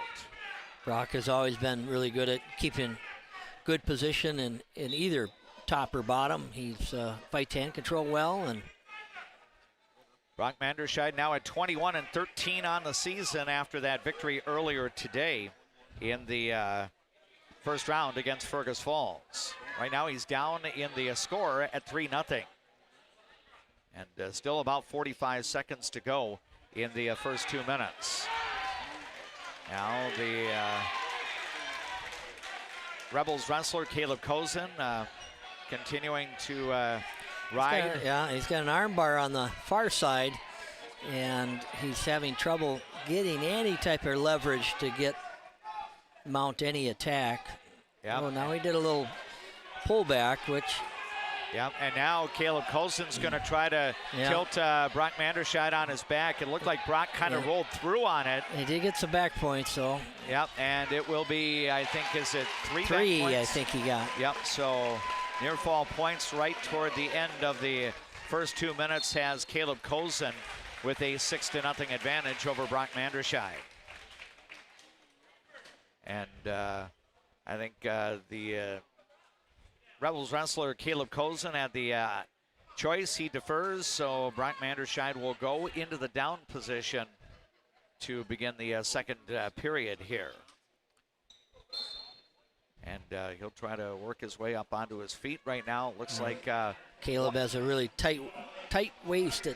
Brock has always been really good at keeping good position in either top or bottom. He's fights hand control well. And Brock Manderscheid now at 21-13 on the season after that victory earlier today in the first round against Fergus Falls. Right now he's down in the score at 3-0. And still about 45 seconds to go in the first 2 minutes. Now the Rebels wrestler Caleb Cozen continuing to ride. He's got an arm bar on the far side, and he's having trouble getting any type of leverage to mount any attack. Yeah. Well, now he did a little pullback, which. Yep, and now Caleb Coulson's going to try to tilt Brock Manderscheid on his back. It looked like Brock kind of rolled through on it. He did get some back points, though. Yep, and it will be, I think, is it three back points? I think he got. Yep, so near fall points right toward the end of the first 2 minutes has Caleb Coulson with a 6-0 advantage over Brock Manderscheid. And I think the Rebels wrestler Caleb Coulson had the choice. He defers, so Brock Manderscheid will go into the down position to begin the second period here. And he'll try to work his way up onto his feet right now. It looks like Caleb has a really tight waist that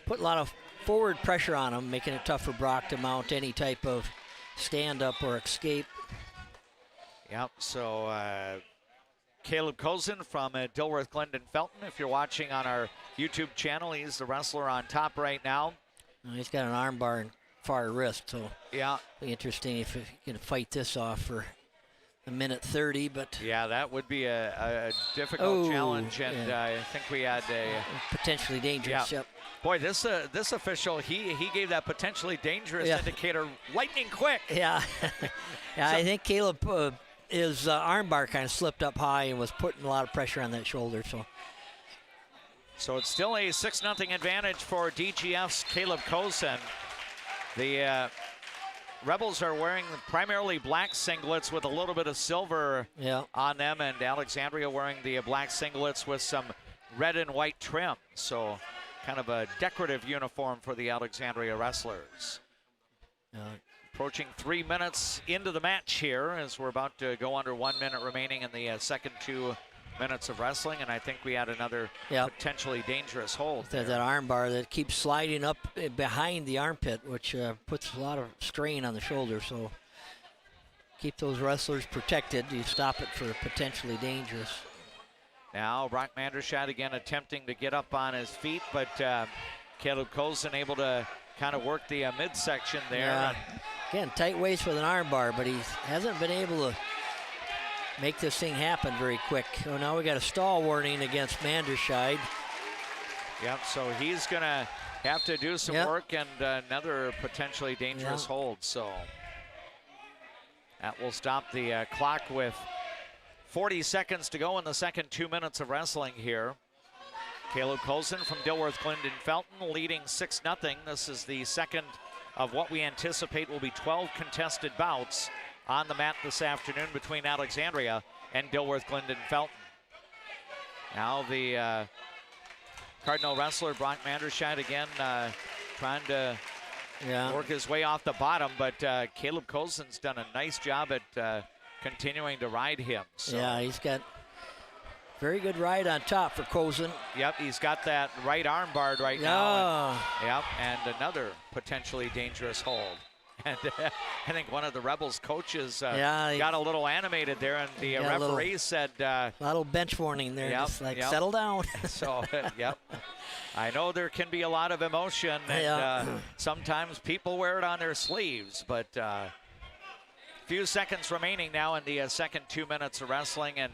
put a lot of forward pressure on him, making it tough for Brock to mount any type of stand-up or escape. Yep, so Caleb Kozin from Dilworth-Glyndon-Felton. If you're watching on our YouTube channel, he's the wrestler on top right now. He's got an arm bar and far wrist, so yeah, it'll be interesting if he can fight this off for a minute 30. But yeah, that would be a difficult challenge, and I think we had a potentially dangerous. Yeah. Yep. Boy, this official, he gave that potentially dangerous indicator lightning quick. Yeah, yeah. So, I think Caleb his arm bar kind of slipped up high and was putting a lot of pressure on that shoulder. So it's still a 6-0 advantage for DGF's Caleb Kozin. The Rebels are wearing primarily black singlets with a little bit of silver on them, and Alexandria wearing the black singlets with some red and white trim. So kind of a decorative uniform for the Alexandria wrestlers. Approaching 3 minutes into the match here as we're about to go under 1 minute remaining in the second 2 minutes of wrestling, and I think we had another potentially dangerous hold. That arm bar that keeps sliding up behind the armpit, which puts a lot of strain on the shoulder. So keep those wrestlers protected. You stop it for potentially dangerous. Now Brock Mandershot again attempting to get up on his feet, but Caleb Kozin able to kind of work the midsection there. Yeah. Again, tight waist with an arm bar, but he hasn't been able to make this thing happen very quick. Oh, now we got a stall warning against Manderscheid. Yep, so he's going to have to do some work, and another potentially dangerous hold. So that will stop the clock with 40 seconds to go in the second 2 minutes of wrestling here. Caleb Kozin from Dilworth-Glyndon-Felton leading 6-0. This is the second of what we anticipate will be 12 contested bouts on the mat this afternoon between Alexandria and Dilworth-Glyndon-Felton. Now the Cardinal wrestler Brock Manderscheid again trying to work his way off the bottom, but Caleb Kozin's done a nice job at continuing to ride him. So. Yeah, he's got very good ride on top for Kozin. Yep, he's got that right arm barred right now. And, and another potentially dangerous hold. And I think one of the Rebels coaches got a little animated there, and the referee said... a little bench warning there, just like, settle down. So, I know there can be a lot of emotion, and sometimes people wear it on their sleeves, but few seconds remaining now in the second 2 minutes of wrestling, and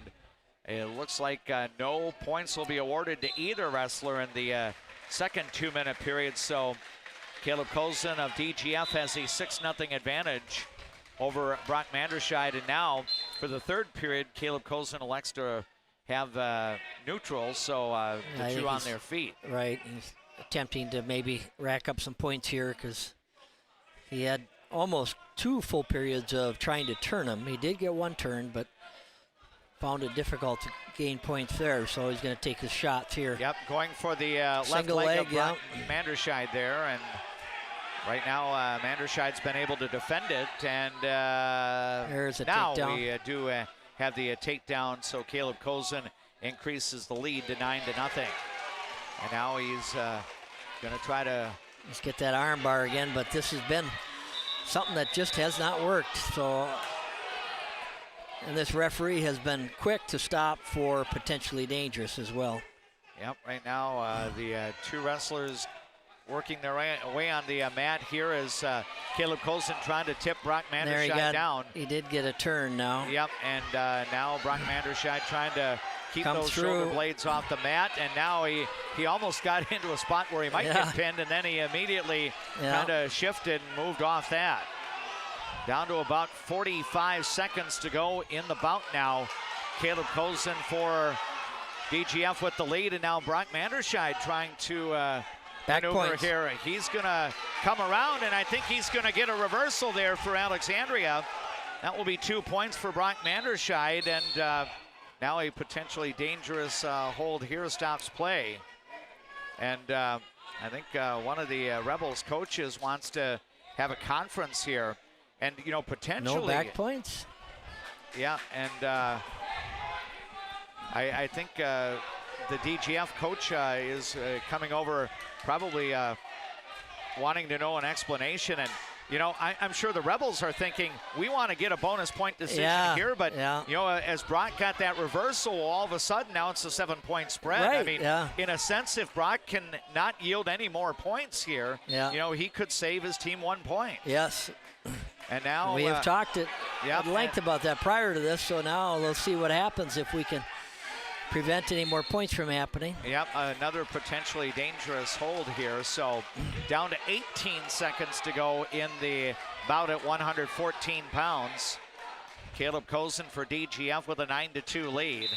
it looks like no points will be awarded to either wrestler in the second 2 minute period. So Caleb Kozin of DGF has a 6-0 advantage over Brock Manderscheid. And now for the third period, Caleb Kozin elects to have neutral, so the two on their feet. Right, he's attempting to maybe rack up some points here because he had almost 2 full periods of trying to turn him. He did get one turn, but found it difficult to gain points there, so he's going to take his shots here. Yep, going for the left leg of Brock Manderscheid there, and right now Manderscheid's been able to defend it, and there's a now takedown. We do have the takedown, so Caleb Kozin increases the lead to 9-0. And now he's going to try to... Let's get that arm bar again, but this has been something that just has not worked, so... And this referee has been quick to stop for potentially dangerous as well. Yep, right now the two wrestlers working their way on the mat here is Caleb Kozin trying to tip Brock Manderscheid down. He did get a turn now. Yep, and now Brock Manderscheid trying to keep those shoulder blades off the mat, and now he almost got into a spot where he might get pinned, and then he immediately kind of shifted and moved off that. Down to about 45 seconds to go in the bout now. Caleb Kozin for DGF with the lead, and now Brock Manderscheid trying to maneuver here. He's going to come around, and I think he's going to get a reversal there for Alexandria. That will be 2 points for Brock Manderscheid, and now a potentially dangerous hold here stops play. And I think one of the Rebels coaches wants to have a conference here. And, you know, potentially... No back points? Yeah, and I think the DGF coach is coming over probably wanting to know an explanation. And, you know, I'm sure the Rebels are thinking, we want to get a bonus point decision here. But, you know, as Brock got that reversal, all of a sudden now it's a 7-point spread. Right, I mean, in a sense, if Brock can not yield any more points here, you know, he could save his team 1 point. Yes. And now we have talked at length about that prior to this, so now we'll see what happens if we can prevent any more points from happening. Yep, another potentially dangerous hold here. So down to 18 seconds to go in the bout at 114 pounds. Caleb Cozen for DGF with a 9-2 lead.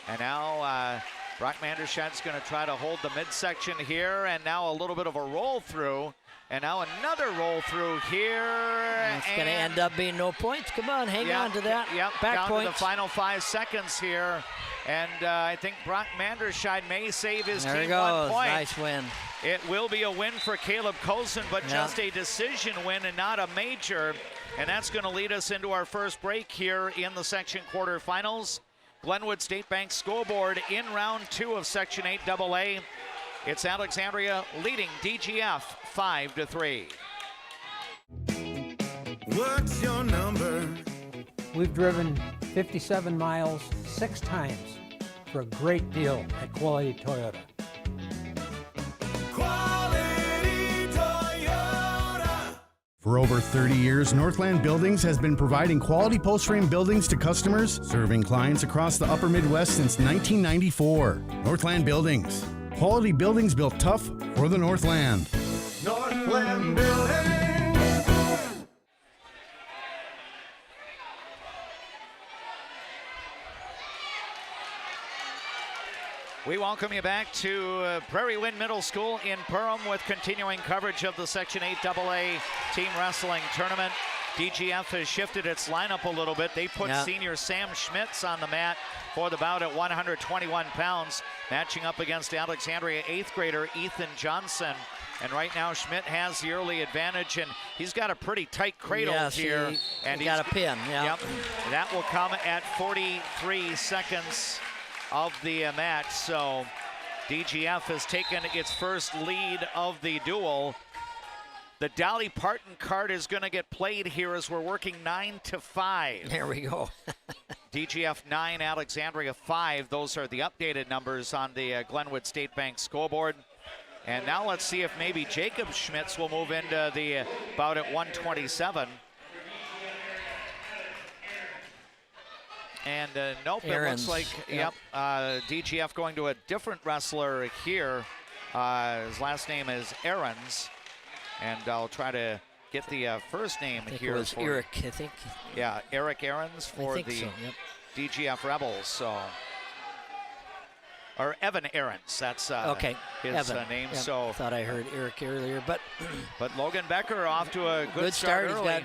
And now Brock Mandershad's going to try to hold the midsection here, and now a little bit of a roll through. And now another roll through here. It's going to end up being no points. Come on, hang on to that. Back down points. to the final 5 seconds here. And I think Brock Mandershad may save his team 1 point. Nice win. It will be a win for Caleb Cozen, but just a decision win and not a major. And that's going to lead us into our first break here in the section quarterfinals. Glenwood State Bank School Board in round 2 of Section 8AA. It's Alexandria leading DGF 5-3. What's your number? We've driven 57 miles 6 times for a great deal at Quality Toyota. Quality Toyota. For over 30 years, Northland Buildings has been providing quality post-frame buildings to customers, serving clients across the upper Midwest since 1994. Northland Buildings. Quality buildings built tough for the Northland. Northland Building. We welcome you back to Prairie Wind Middle School in Perham with continuing coverage of the Section 8AA Team Wrestling Tournament. DGF has shifted its lineup a little bit. They put senior Sam Schmitz on the mat for the bout at 121 pounds, matching up against Alexandria 8th grader Ethan Johnson. And right now Schmidt has the early advantage, and he's got a pretty tight cradle here. And he's got a pin, Yep, that will come at 43 seconds of the match. So DGF has taken its first lead of the duel. The Dolly Parton card is going to get played here as we're working 9-5. There we go. DGF 9, Alexandria 5. Those are the updated numbers on the Glenwood State Bank scoreboard. And now let's see if maybe Jacob Schmitz will move into the bout at 127. And nope, Aaron's. It looks like, DGF going to a different wrestler here. His last name is Aarons. And I'll try to get the first name here. It was Eric, I think. Yeah, Eric Aarons for the DGF Rebels. So, or Evan Aarons, that's his name. Yep. So thought I heard Eric earlier, but Logan Becker off to a good start early. He's got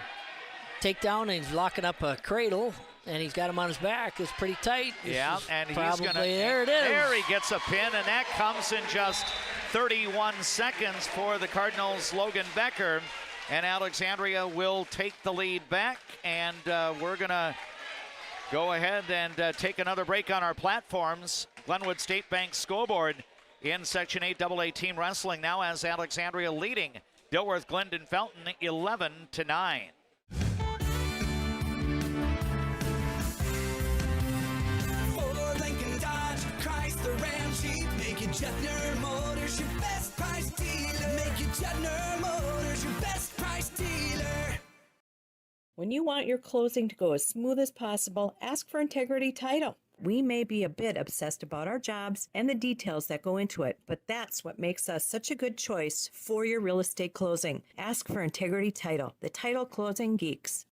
takedown, and he's locking up a cradle, and he's got him on his back. It's pretty tight. And he's gonna. There it is. There he gets a pin, and that comes in just 31 seconds for the Cardinals' Logan Becker. And Alexandria will take the lead back, and we're gonna go ahead and take another break on our platforms. Glenwood State Bank scoreboard in Section 8AA Team Wrestling now has Alexandria leading Dilworth-Glyndon-Felton 11-9. Make it Jetner Motors your best price dealer. Make it Jetner Motors your best price dealer. When you want your closing to go as smooth as possible, ask for Integrity Title. We may be a bit obsessed about our jobs and the details that go into it, but that's what makes us such a good choice for your real estate closing. Ask for Integrity Title, the title closing geeks.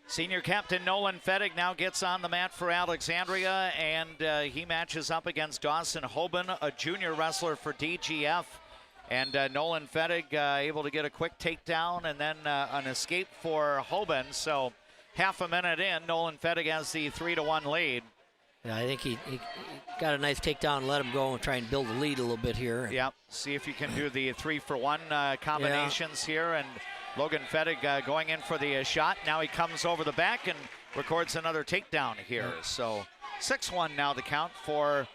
Senior captain Nolan Fettig now gets on the mat for Alexandria, and he matches up against Dawson Hoban, a junior wrestler for DGF. And Nolan Fettig able to get a quick takedown and then an escape for Hoban. So half a minute in, Nolan Fettig has the 3-1 lead. Yeah, I think he got a nice takedown and let him go and try and build the lead a little bit here. Yep, see if you can do the 3-for-1 combinations here. And Logan Fettig going in for the shot. Now he comes over the back and records another takedown here. So 6-1 now the count for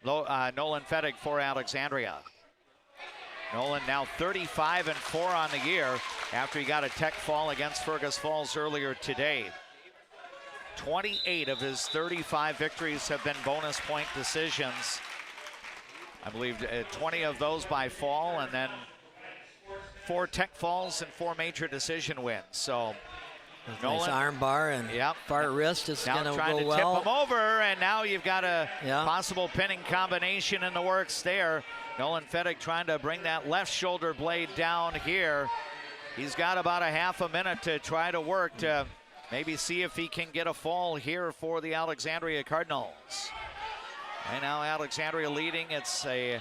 Nolan Fettig for Alexandria. Nolan now 35-4 on the year after he got a tech fall against Fergus Falls earlier today. 28 of his 35 victories have been bonus point decisions. I believe 20 of those by fall, and then 4 tech falls and 4 major decision wins. So Nolan, nice arm bar and far wrist. It's going to go well. Now trying to tip him over, and now you've got a possible pinning combination in the works there. Nolan Fettig trying to bring that left shoulder blade down here. He's got about a half a minute to try to work to maybe see if he can get a fall here for the Alexandria Cardinals. Right now Alexandria leading. It's a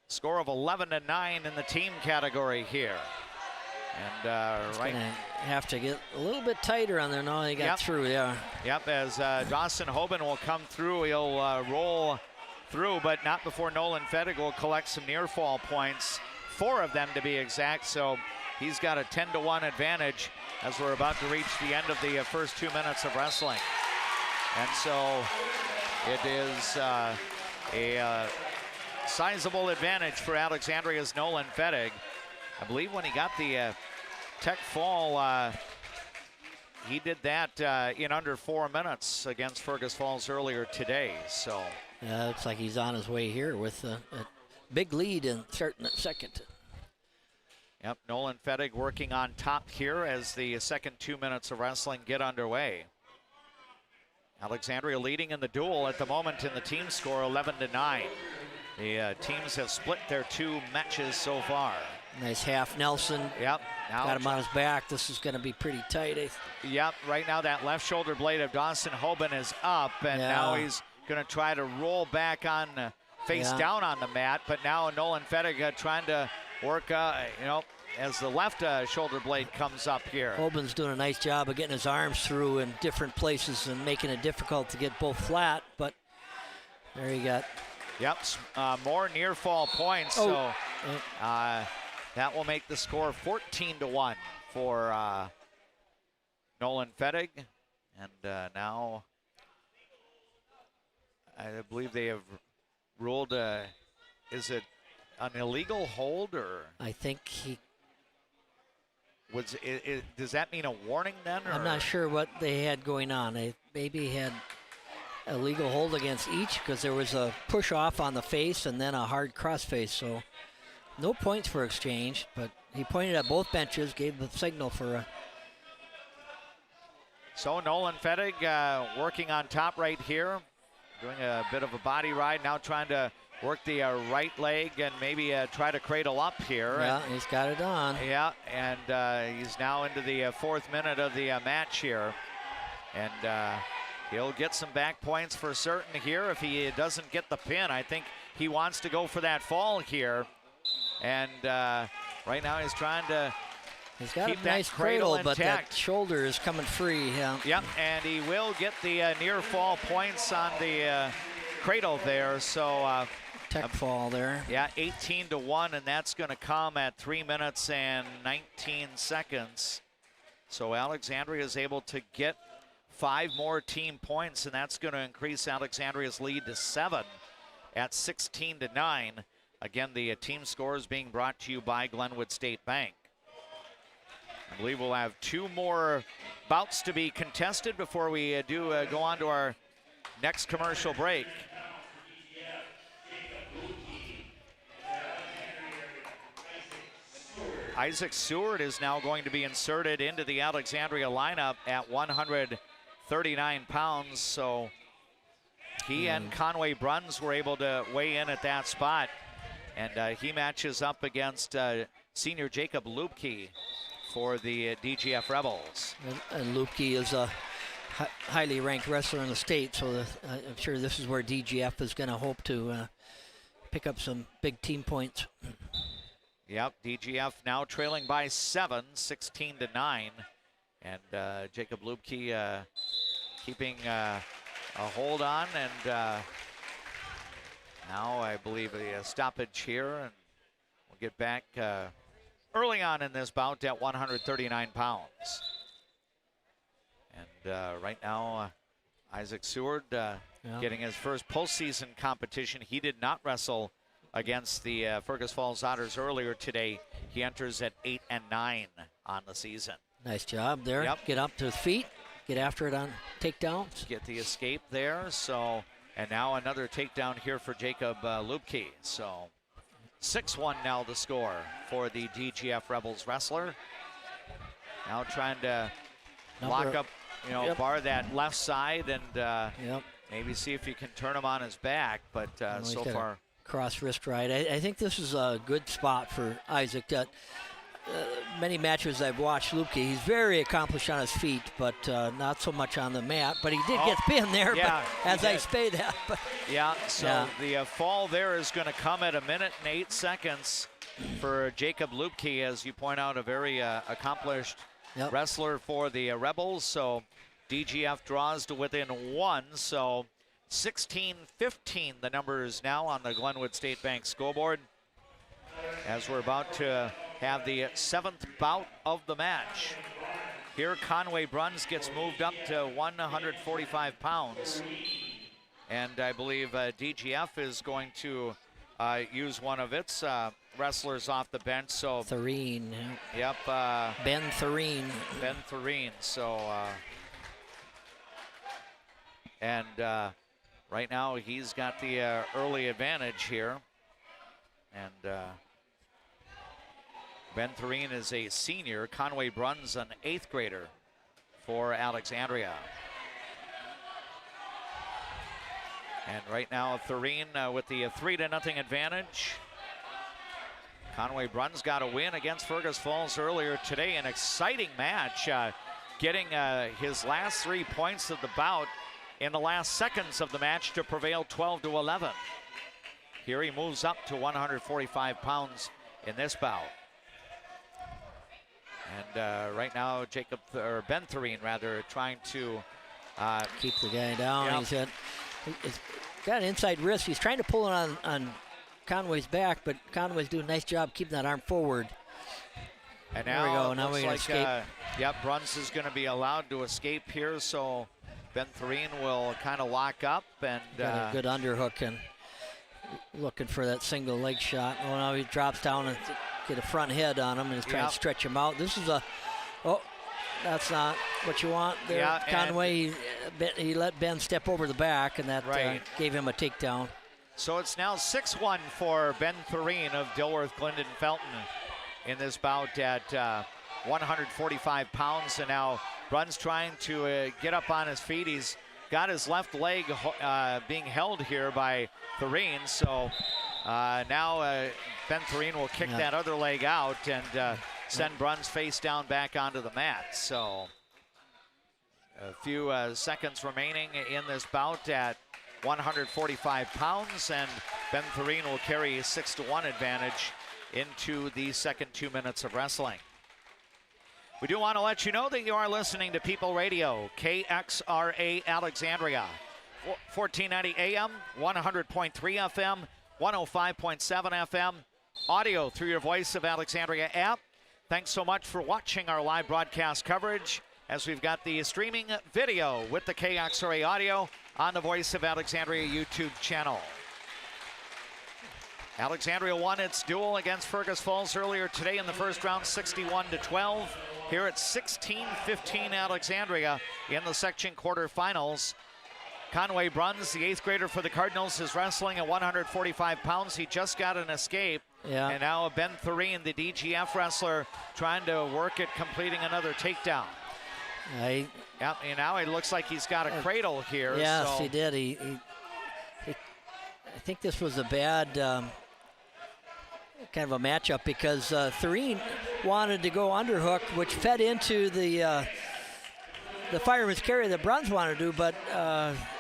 score of 11-9 in the team category here. And right, gonna have to get a little bit tighter on there. No, he got through, Yep, as Dawson Hoban will come through, he'll roll through, but not before Nolan Fettig will collect some near fall points, 4 of them to be exact. So he's got a 10-1 advantage as we're about to reach the end of the first 2 minutes of wrestling. And so it is a sizable advantage for Alexandria's Nolan Fettig. I believe when he got the tech fall, he did that in under 4 minutes against Fergus Falls earlier today. So yeah, looks like he's on his way here with a big lead in starting at second. Yep, Nolan Fettig working on top here as the second 2 minutes of wrestling get underway. Alexandria leading in the duel at the moment in the team score, 11-9. The teams have split their 2 matches so far. Nice half Nelson. Yep. Now got him on his back. This is going to be pretty tight. Yep. Right now that left shoulder blade of Dawson Hoban is up, and now he's going to try to roll back on face down on the mat. But now Nolan Fettig trying to work, as the left shoulder blade comes up here. Hoban's doing a nice job of getting his arms through in different places and making it difficult to get both flat. But there you got. Yep. More near fall points. So. That will make the score 14-1 for Nolan Fettig. And now I believe they have ruled, is it an illegal hold or? I think he. Does that mean a warning then? Or? I'm not sure what they had going on. They maybe had a legal hold against each because there was a push off on the face and then a hard cross face. So no points for exchange, but he pointed at both benches, gave the signal for a. So Nolan Fettig working on top right here, doing a bit of a body ride, now trying to work the right leg and maybe try to cradle up here. Yeah, he's got it on. Yeah, and he's now into the 4th minute of the match here. And he'll get some back points for certain here if he doesn't get the pin. I think he wants to go for that fall here. And right now he's trying to He's got keep a that nice cradle, but intact. that shoulder is coming free. Yep, and he will get the near fall points on the cradle there. So tech fall there. Yeah, 18-1, and that's going to come at 3 minutes and 19 seconds. So Alexandria is able to get 5 more team points, and that's going to increase Alexandria's lead to 7 at 16-9. Again, the team scores being brought to you by Glenwood State Bank. I believe we'll have 2 more bouts to be contested before we go on to our next commercial break. Isaac Seward is now going to be inserted into the Alexandria lineup at 139 pounds. So he and Conway Bruns were able to weigh in at that spot. And he matches up against senior Jacob Lupke for the DGF Rebels. And Lupke is a highly ranked wrestler in the state, so I'm sure this is where DGF is going to hope to pick up some big team points. Yep, DGF now trailing by 7, 16-9. And Jacob Lupke keeping a hold on, and now I believe a stoppage here, and we'll get back early on in this bout at 139 pounds. And right now, Isaac Seward getting his first postseason competition. He did not wrestle against the Fergus Falls Otters earlier today. He enters at 8-9 on the season. Nice job there. Yep. Get up to his feet. Get after it on takedowns. Get the escape there. So, and now another takedown here for Jacob Lubke. So 6-1 now the score for the DGF Rebels wrestler. Now trying to lock up, bar that left side and maybe see if you can turn him on his back. But so far, cross wrist right. I think this is a good spot for Isaac. That many matches I've watched Lubke, he's very accomplished on his feet, but not so much on the mat. But he did get pinned there. Yeah, but as I say that. But yeah. So the fall there is going to come at 1 minute and 8 seconds for Jacob Lubke, as you point out, a very accomplished wrestler for the Rebels. So DGF draws to within 1. So 16-15 the numbers now on the Glenwood State Bank scoreboard, as we're about to have the 7th bout of the match. Here Conway Bruns gets moved up to 145 pounds. And I believe DGF is going to use one of its wrestlers off the bench. So Thureen. Yep. Ben Thureen. Ben Thureen. So, right now he's got the early advantage here. And Ben Thureen is a senior. Conway Bruns an 8th grader for Alexandria. And right now Thureen with the 3-0 advantage. Conway Bruns got a win against Fergus Falls earlier today. An exciting match, getting his last 3 points of the bout in the last seconds of the match to prevail 12-11. Here he moves up to 145 pounds in this bout. And right now, Ben Thureen, trying to keep the guy down. Yep. He's got an inside wrist. He's trying to pull it on Conway's back, but Conway's doing a nice job keeping that arm forward. And now there we go. Now we can escape. Bruns is going to be allowed to escape here, so Ben Thureen will kind of lock up and got a good underhook and looking for that single leg shot. Oh, now he drops down and get a front head on him and is trying to stretch him out. This is that's not what you want there. Yeah, Conway, he let Ben step over the back, and that gave him a takedown. So it's now 6-1 for Ben Thureen of Dilworth-Glyndon-Felton in this bout at 145 pounds. And now Bruns trying to get up on his feet. He's got his left leg being held here by Thureen. So now Ben Thureen will kick that other leg out and send Bruns face down back onto the mat. So a few seconds remaining in this bout at 145 pounds, and Ben Thureen will carry a 6-1 advantage into the second 2 minutes of wrestling. We do want to let you know that you are listening to People Radio, KXRA Alexandria, 1490 AM, 100.3 FM, 105.7 FM, audio through your Voice of Alexandria app. Thanks so much for watching our live broadcast coverage, as we've got the streaming video with the KXRA audio on the Voice of Alexandria YouTube channel. Alexandria won its duel against Fergus Falls earlier today in the first round, 61-12. Here at 16-15 Alexandria in the section quarterfinals. Conway Bruns, the 8th grader for the Cardinals, is wrestling at 145 pounds. He just got an escape. Yeah. And now Ben Thureen, the DGF wrestler, trying to work at completing another takedown. And now it looks like he's got a cradle here. Yes, so. he did. I think this was a bad kind of a matchup, because Thureen wanted to go underhook, which fed into the fireman's carry that Bruns wanted to do, but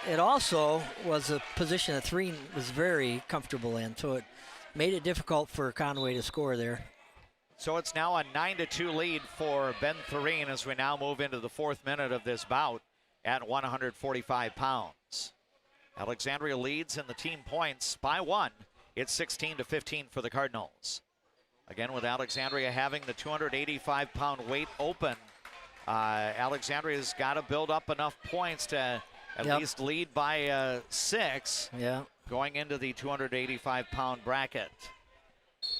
it also was a position that Thureen was very comfortable in, so it made it difficult for Conway to score there. So it's now a 9-2 lead for Ben Thureen as we now move into the 4th minute of this bout at 145 pounds. Alexandria leads in the team points by 1. It's 16-15 for the Cardinals. Again, with Alexandria having the 285-pound weight open, Alexandria's got to build up enough points to at Yep. least lead by 6. Yeah. Going into the 285-pound bracket,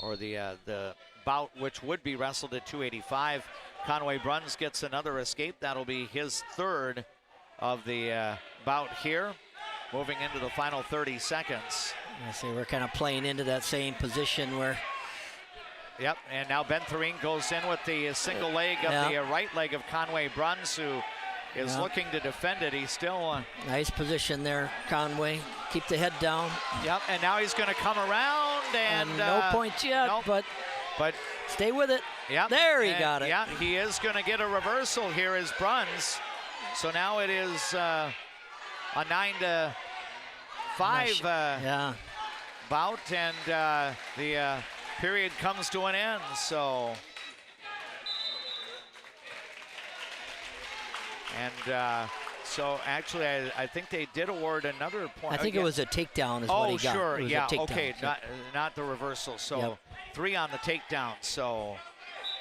or the bout, which would be wrestled at 285. Conway Bruns gets another escape. That'll be his 3rd of the bout here. Moving into the final 30 seconds. I see we're kind of playing into that same position where. Yep, and now Ben Thurine goes in with the single leg of the right leg of Conway Bruns, who is looking to defend it. He's still... nice position there, Conway. Keep the head down. Yep, and now he's going to come around and... no points yet, nope. but stay with it. Yep. There he got it. Yeah, he is going to get a reversal here as Bruns. So now it is a 9-5 bout, and the period comes to an end. So, so actually, I think they did award another point. I think it was a takedown is what he got. Oh, sure, it was yeah, a takedown, okay, so. not the reversal. So 3 on the takedown. So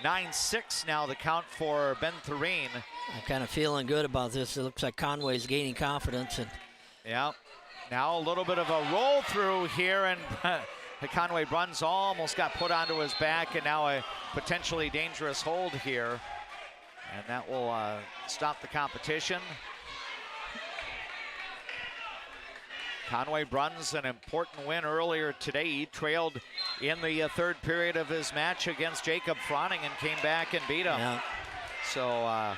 9-6 now the count for Ben Thurine. I'm kind of feeling good about this. It looks like Conway's gaining confidence. And yeah, now a little bit of a roll through here, and Conway Bruns almost got put onto his back, and now a potentially dangerous hold here. And that will stop the competition. Conway Bruns, an important win earlier today. He trailed in the 3rd period of his match against Jacob Froning and came back and beat him. Yeah. So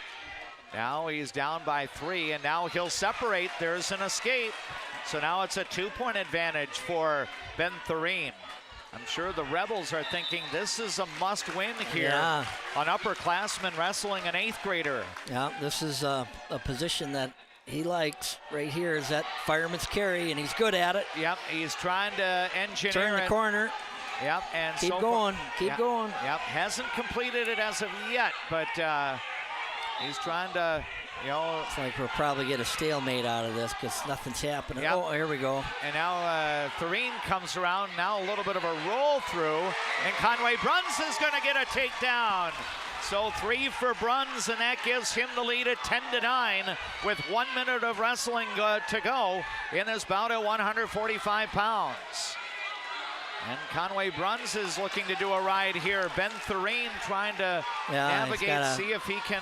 now he's down by 3, and now he'll separate. There's an escape. So now it's a 2-point advantage for Ben Thurine. I'm sure the Rebels are thinking this is a must-win here. Yeah. On upperclassmen wrestling an 8th grader. Yeah, this is a position that he likes right here, is that fireman's carry, and he's good at it. Yep, he's trying to engineer Turn the corner. Yep, and keep going, keep going. Yep, hasn't completed it as of yet, but he's trying to, It's like we'll probably get a stalemate out of this because nothing's happening. Yep. Oh, here we go. And now Thurine comes around, now a little bit of a roll through, and Conway Bruns is going to get a takedown. So 3 for Bruns, and that gives him the lead at 10-9 with 1 minute of wrestling to go in this bout at 145 pounds. And Conway Bruns is looking to do a ride here. Ben Thurine trying to navigate, see if he can...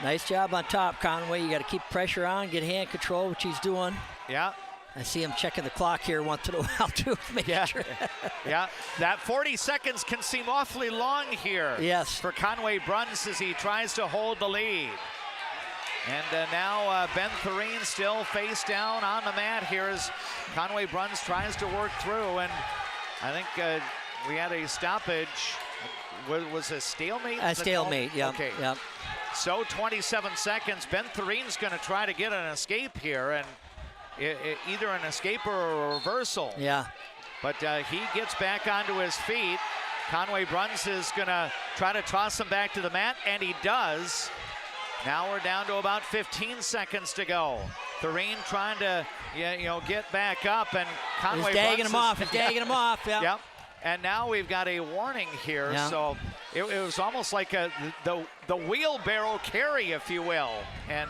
nice job on top, Conway. You got to keep pressure on, get hand control, which he's doing. Yeah. I see him checking the clock here once in a while, too. Sure. Yeah, that 40 seconds can seem awfully long here. Yes. For Conway Bruns as he tries to hold the lead. And now Ben Thurine still face down on the mat here as Conway Bruns tries to work through. And I think we had a stoppage. Was a stalemate? A stalemate, yeah. Okay. Yep. So 27 seconds. Ben Thurine's going to try to get an escape here, and either an escape or a reversal. Yeah. But he gets back onto his feet. Conway Bruns is going to try to toss him back to the mat, and he does. Now we're down to about 15 seconds to go. Thurine trying to, get back up, and Conway He's dagging Bruns him off. He's dagging him off. Yeah. Yep. And now we've got a warning here. Yeah. So it was almost like the wheelbarrow carry, if you will. And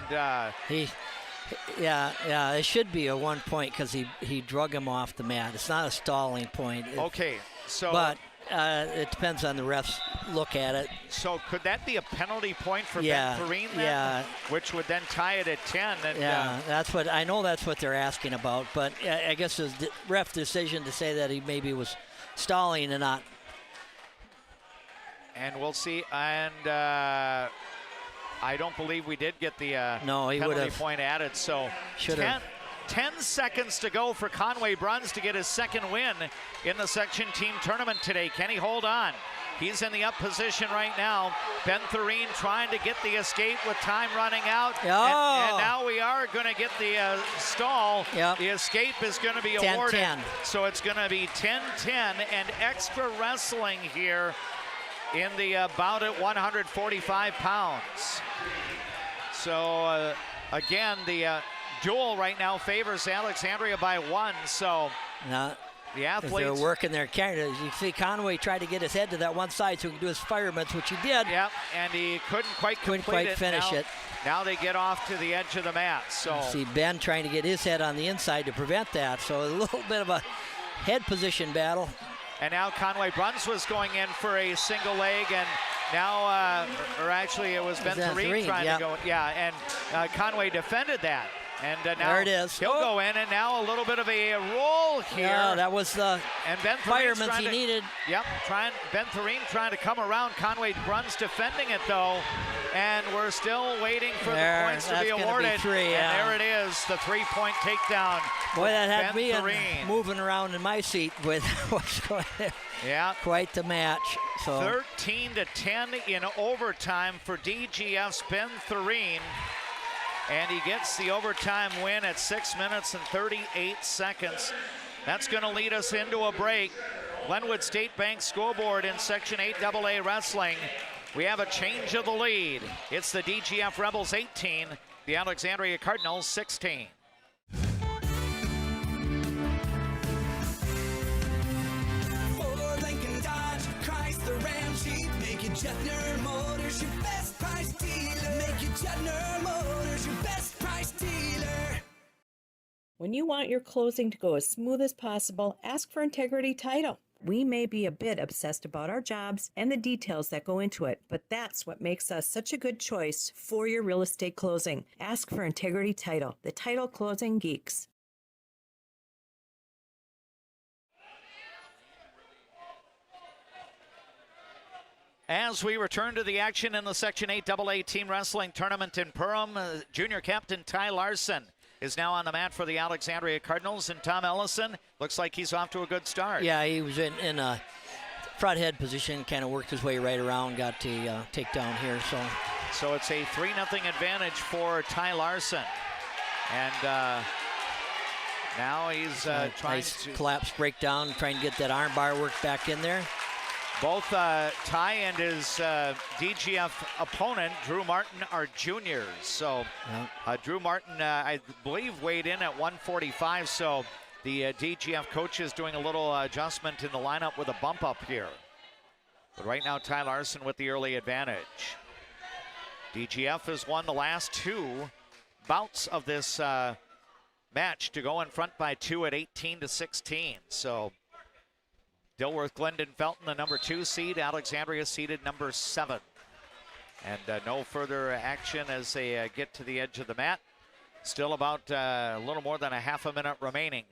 Yeah, it should be a 1 point because he drug him off the mat. It's not a stalling point. Okay, so... But it depends on the ref's look at it. So could that be a penalty point for Yeah, Ben Thurine then? yeah. Which would then tie it at 10. And, Yeah, that's what they're asking about. But I guess it was the ref decision to say that he maybe was stalling and not. And we'll see. And I don't believe we did get the No, he penalty would've. point added. So 10 seconds to go for Conway Bruns to get his second win in the section team tournament today. Can he hold on? He's in the up position right now. Ben Thurine trying to get the escape with time running out. Oh. And now we are going to get the stall. Yep. The escape is going to be 10-10. awarded. So it's going to be 10-10 and extra wrestling here in the bout at 145 pounds. So again, the duel right now favors Alexandria by 1. So the As athletes. they're working their camera. You see Conway tried to get his head to that one side so he could do his fireman's, which he did. Yep, and he couldn't quite finish it. Now they get off to the edge of the mat. So You see Ben trying to get his head on the inside to prevent that. So a little bit of a head position battle. And now Conway Bruns was going in for a single leg, and now, or actually it was Ben Thereen trying to go. Yeah, and Conway defended that. And now there it is. He'll go in, and now a little bit of a roll here. Yeah, that was the fireman he needed. Yep, Ben Thereen trying to come around. Conway Bruns defending it, though. And we're still waiting for the points to be awarded. Be three, and there it is, the three-point takedown. Boy, that had me moving around in my seat with what's going on. Yeah. Quite the match. So 13-10 in overtime for DGF's Ben Thereen. And he gets the overtime win at 6 minutes and 38 seconds. That's going to lead us into a break. Glenwood State Bank scoreboard in Section 8 AA Wrestling. We have a change of the lead. It's the DGF Rebels 18, the Alexandria Cardinals 16. Ford, Lincoln, Dodge, Chrysler, Ram, Jeep. Make it Jetner Motors your best price dealer. Make it Jetner Motors your best price dealer. When you want your closing to go as smooth as possible, ask for Integrity Title. We may be a bit obsessed about our jobs and the details that go into it, but that's what makes us such a good choice for your real estate closing. Ask for Integrity Title, the title closing geeks. As we return to the action in the Section 8 AA Team Wrestling Tournament in Perham, junior captain Ty Larson is now on the mat for the Alexandria Cardinals, and Tom Ellison looks like he's off to a good start. Yeah, he was in a front head position, kind of worked his way right around, got to takedown here. So it's a 3-0 advantage for Ty Larson. And now he's trying nice to collapse breakdown, trying to get that arm bar work back in there. Both Ty and his DGF opponent, Drew Martin, are juniors. So Drew Martin, I believe, weighed in at 145. So the DGF coach is doing a little adjustment in the lineup with a bump up here. But right now, Ty Larson with the early advantage. DGF has won the last 2 bouts of this match to go in front by 2 at 18-16. So Dilworth-Glyndon-Felton, the number 2 seed. Alexandria seeded number 7. And no further action as they get to the edge of the mat. Still about a little more than a half a minute remaining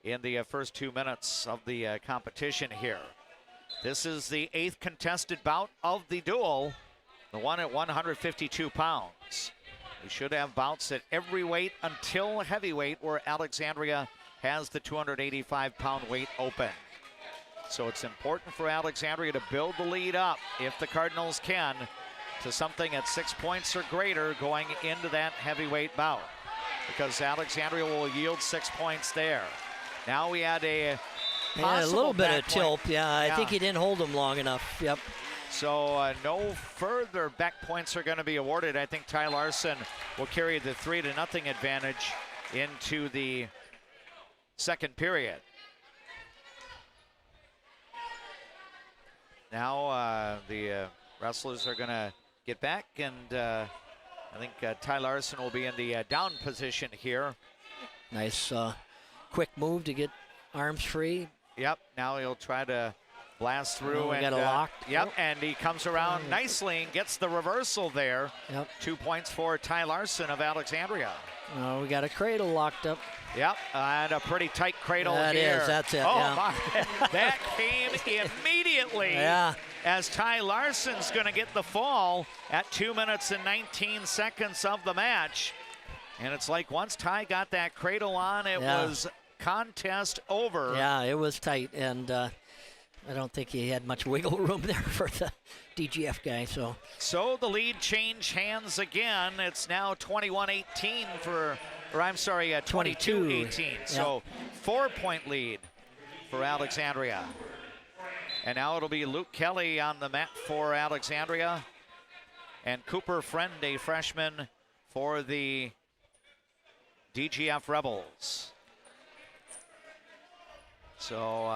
in the first 2 minutes of the competition here. This is the 8th contested bout of the duel, the one at 152 pounds. We should have bouts at every weight until heavyweight, where Alexandria has the 285-pound weight open. So it's important for Alexandria to build the lead up, if the Cardinals can, to something at 6 points or greater going into that heavyweight bout, because Alexandria will yield 6 points there. Now we had a little bit of tilt. Yeah, I think he didn't hold him long enough. Yep. So no further back points are going to be awarded. I think Ty Larson will carry the 3-0 advantage into the second period. Now the wrestlers are going to get back, and I think Ty Larson will be in the down position here. Nice quick move to get arms free. Yep, now he'll try to blast through. And got a lock. Yep, and he comes around nicely and gets the reversal there. Yep. 2 points for Ty Larson of Alexandria. Oh, we got a cradle locked up. Yep, and a pretty tight cradle here. That is, that's it. Oh, yeah. my. That came immediately. Yeah. As Ty Larson's going to get the fall at 2 minutes and 19 seconds of the match. And it's like once Ty got that cradle on, it was contest over. Yeah, it was tight, and I don't think he had much wiggle room there for the DGF guy. So the lead changed hands again. It's now 21-18 22-18. So 4-point lead for Alexandria. And now it'll be Luke Kelly on the mat for Alexandria, and Cooper Friend, a freshman, for the DGF Rebels. So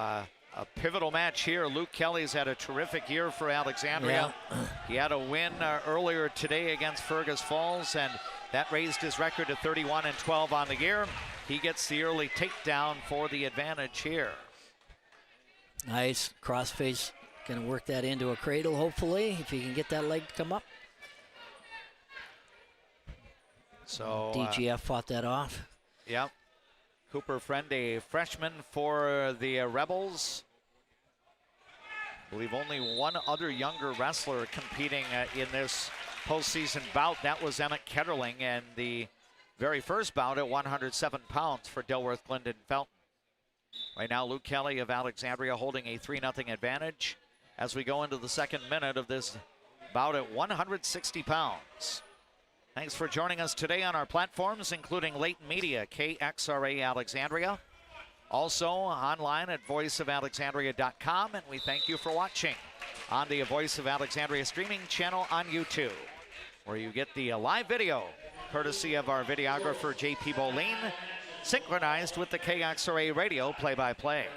a pivotal match here. Luke Kelly's had a terrific year for Alexandria. Yeah. He had a win earlier today against Fergus Falls, and that raised his record to 31-12 on the year. He gets the early takedown for the advantage here. Nice crossface, gonna work that into a cradle hopefully, if he can get that leg to come up. So DGF fought that off. Yep. Cooper Friend, a freshman for the Rebels. I believe only one other younger wrestler competing in this postseason bout. That was Emmett Ketterling, and the very first bout at 107 pounds for Dilworth-Glyndon-Felton. Right now, Luke Kelly of Alexandria holding a 3-0 advantage as we go into the second minute of this bout at 160 pounds. Thanks for joining us today on our platforms, including Leighton Media, KXRA Alexandria. Also online at voiceofalexandria.com, and we thank you for watching on the Voice of Alexandria streaming channel on YouTube, where you get the live video, courtesy of our videographer, JP Bolin, synchronized with the KXRA radio play-by-play.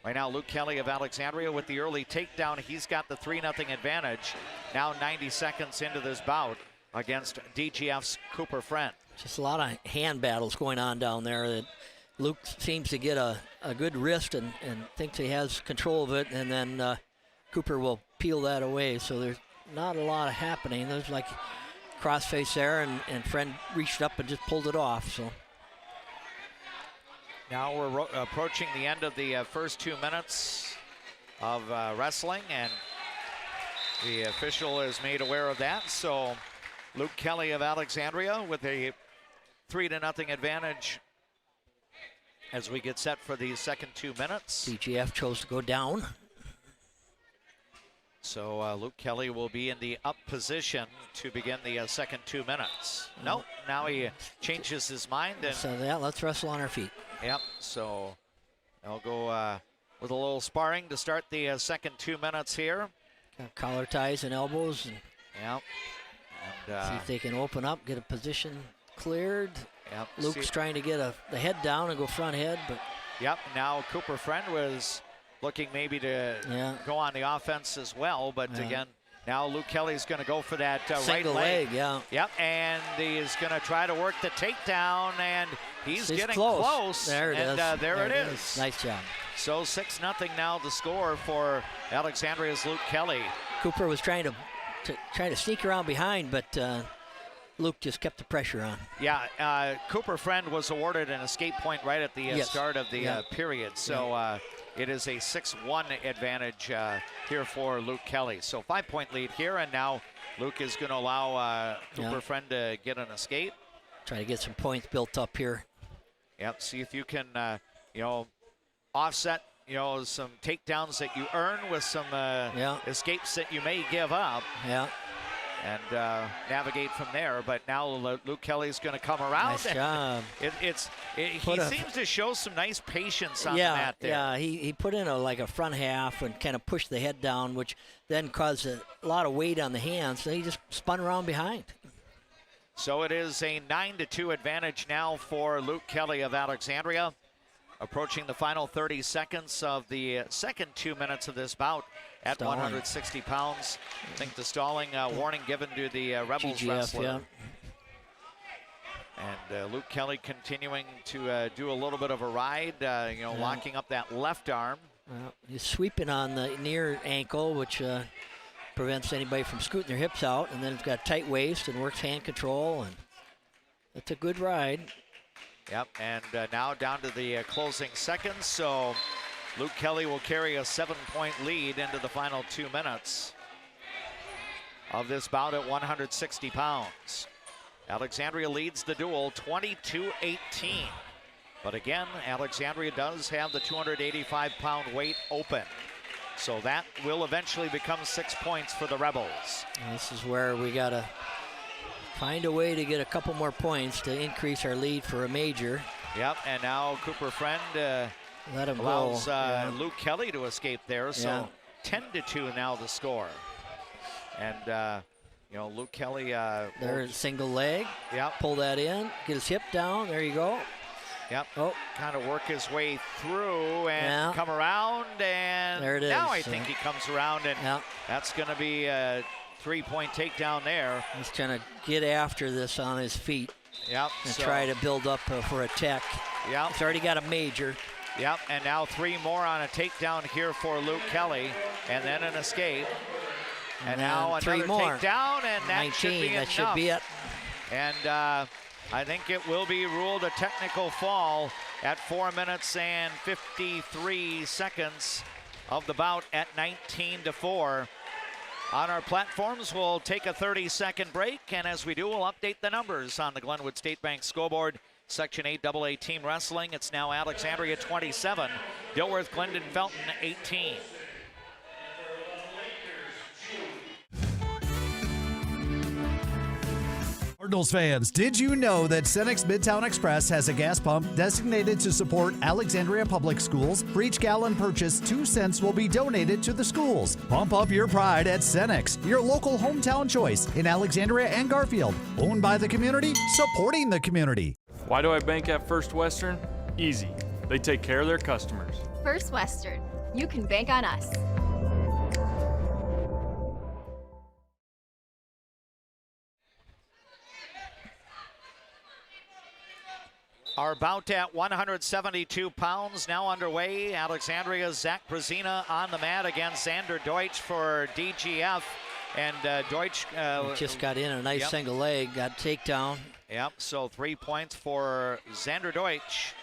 Right now, Luke Kelly of Alexandria with the early takedown. He's got the 3-0 advantage, now 90 seconds into this bout against DGF's Cooper Friend. Just a lot of hand battles going on down there. That Luke seems to get a good wrist and thinks he has control of it, and then Cooper will peel that away. So there's not a lot happening. There's like crossface there, and Friend reached up and just pulled it off. So now we're approaching the end of the first 2 minutes of wrestling, and the official is made aware of that. So Luke Kelly of Alexandria with a 3-0 advantage as we get set for the second 2 minutes. DGF chose to go down. So Luke Kelly will be in the up position to begin the second 2 minutes. Nope, now he changes his mind. And so yeah, let's wrestle on our feet. Yep, so they'll go with a little sparring to start the second 2 minutes here. Got collar ties and elbows. And yep. And, see if they can open up, get a position cleared. Yep. Luke's trying to get the head down and go front head, but. Yep, now Cooper Friend was looking maybe to go on the offense as well, but again, now Luke Kelly's going to go for that right leg. Yeah. Yep, and he's going to try to work the takedown, and he's getting close. There it is. There it is. Nice job. So 6-0 now the score for Alexandria's Luke Kelly. Cooper was trying to sneak around behind, but Luke just kept the pressure on. Yeah, Cooper Friend was awarded an escape point right at the start of the period. So it is a 6-1 advantage here for Luke Kelly. So 5-point lead here, and now Luke is going to allow Cooper Friend to get an escape. Try to get some points built up here. Yep, see if you can, offset, some takedowns that you earn with some escapes that you may give up. Yeah. And navigate from there. But now Luke Kelly's going to come around. Nice job. He seems to show some nice patience on the mat there. Yeah, he put in a front half and kind of pushed the head down, which then caused a lot of weight on the hands. So he just spun around behind. So it is a 9-2 advantage now for Luke Kelly of Alexandria. Approaching the final 30 seconds of the second 2 minutes of this bout at 160 pounds. I think the stalling warning given to the Rebels GGF, wrestler. And Luke Kelly continuing to do a little bit of a ride, locking up that left arm. He's sweeping on the near ankle, which prevents anybody from scooting their hips out. And then he's got tight waist and works hand control. And it's a good ride. Yep, and now down to the closing seconds. So Luke Kelly will carry a 7-point lead into the final 2 minutes of this bout at 160 pounds. Alexandria leads the duel 22-18. But again, Alexandria does have the 285-pound weight open. So that will eventually become 6 points for the Rebels. And this is where we got to find a way to get a couple more points to increase our lead for a major. Yep, and now Cooper Friend let him allows go. Luke Kelly to escape there. So 10-2 now the score. And Luke Kelly. There's single leg. Yep. Pull that in. Get his hip down. There you go. Yep. Kind of work his way through and come around, and there it is. Now I think he comes around, and that's going to be a 3-point takedown there. He's trying to get after this on his feet. Yep. And try to build up for a tech. Yep. He's already got a major. Yep, and now 3 more on a takedown here for Luke Kelly, and then an escape. And now another 3 more. takedown, and that 19, should be that enough. should be it. And I think it will be ruled a technical fall at 4 minutes and 53 seconds of the bout at 19-4. On our platforms, we'll take a 30-second break, and as we do, we'll update the numbers on the Glenwood State Bank scoreboard. Section 8 AA team wrestling, it's now Alexandria 27, Dilworth-Glyndon-Felton 18. Cardinals fans, did you know that Cenex Midtown Express has a gas pump designated to support Alexandria Public Schools? For each gallon purchased, 2 cents will be donated to the schools. Pump up your pride at Cenex, your local hometown choice in Alexandria and Garfield. Owned by the community, supporting the community. Why do I bank at First Western? Easy. They take care of their customers. First Western. You can bank on us. Our bout at 172 pounds now underway. Alexandria's Zach Brazina on the mat against Xander Deutsch for DGF. And Deutsch just got in a nice single leg, got takedown. Yep, so 3 points for Xander Deutsch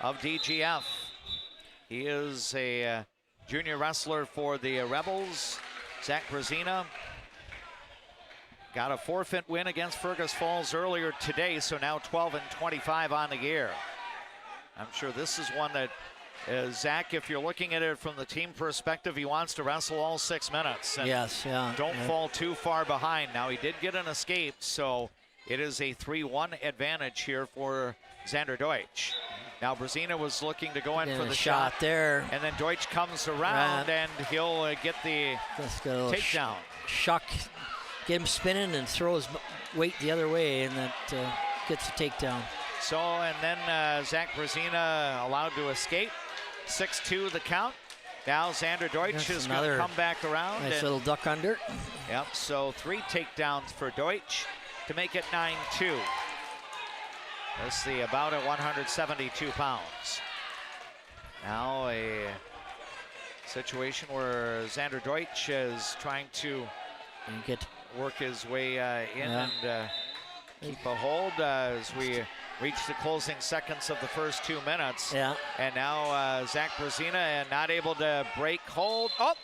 of DGF. He is a junior wrestler for the Rebels. Zach Brazina got a forfeit win against Fergus Falls earlier today, so now 12-25 on the year. I'm sure this is one that, Zach, if you're looking at it from the team perspective, he wants to wrestle all 6 minutes. And don't fall too far behind. Now, he did get an escape, so it is a 3-1 advantage here for Xander Deutsch. Now, Brazina was looking to go in for the shot there. And then Deutsch comes around, and he'll get the takedown. Shuck. Get him spinning and throw his weight the other way, and that gets the takedown. So, and then Zach Brazina allowed to escape. 6-2 the count. Now Xander Deutsch is going to come back around. Nice little duck under. Yep, so 3 takedowns for Deutsch to make it 9-2. That's the bout at 172 pounds. Now a situation where Xander Deutsch is trying to work his way in and keep a hold as we reach the closing seconds of the first 2 minutes. Yeah. And now Zach Brazina not able to break hold. Oh,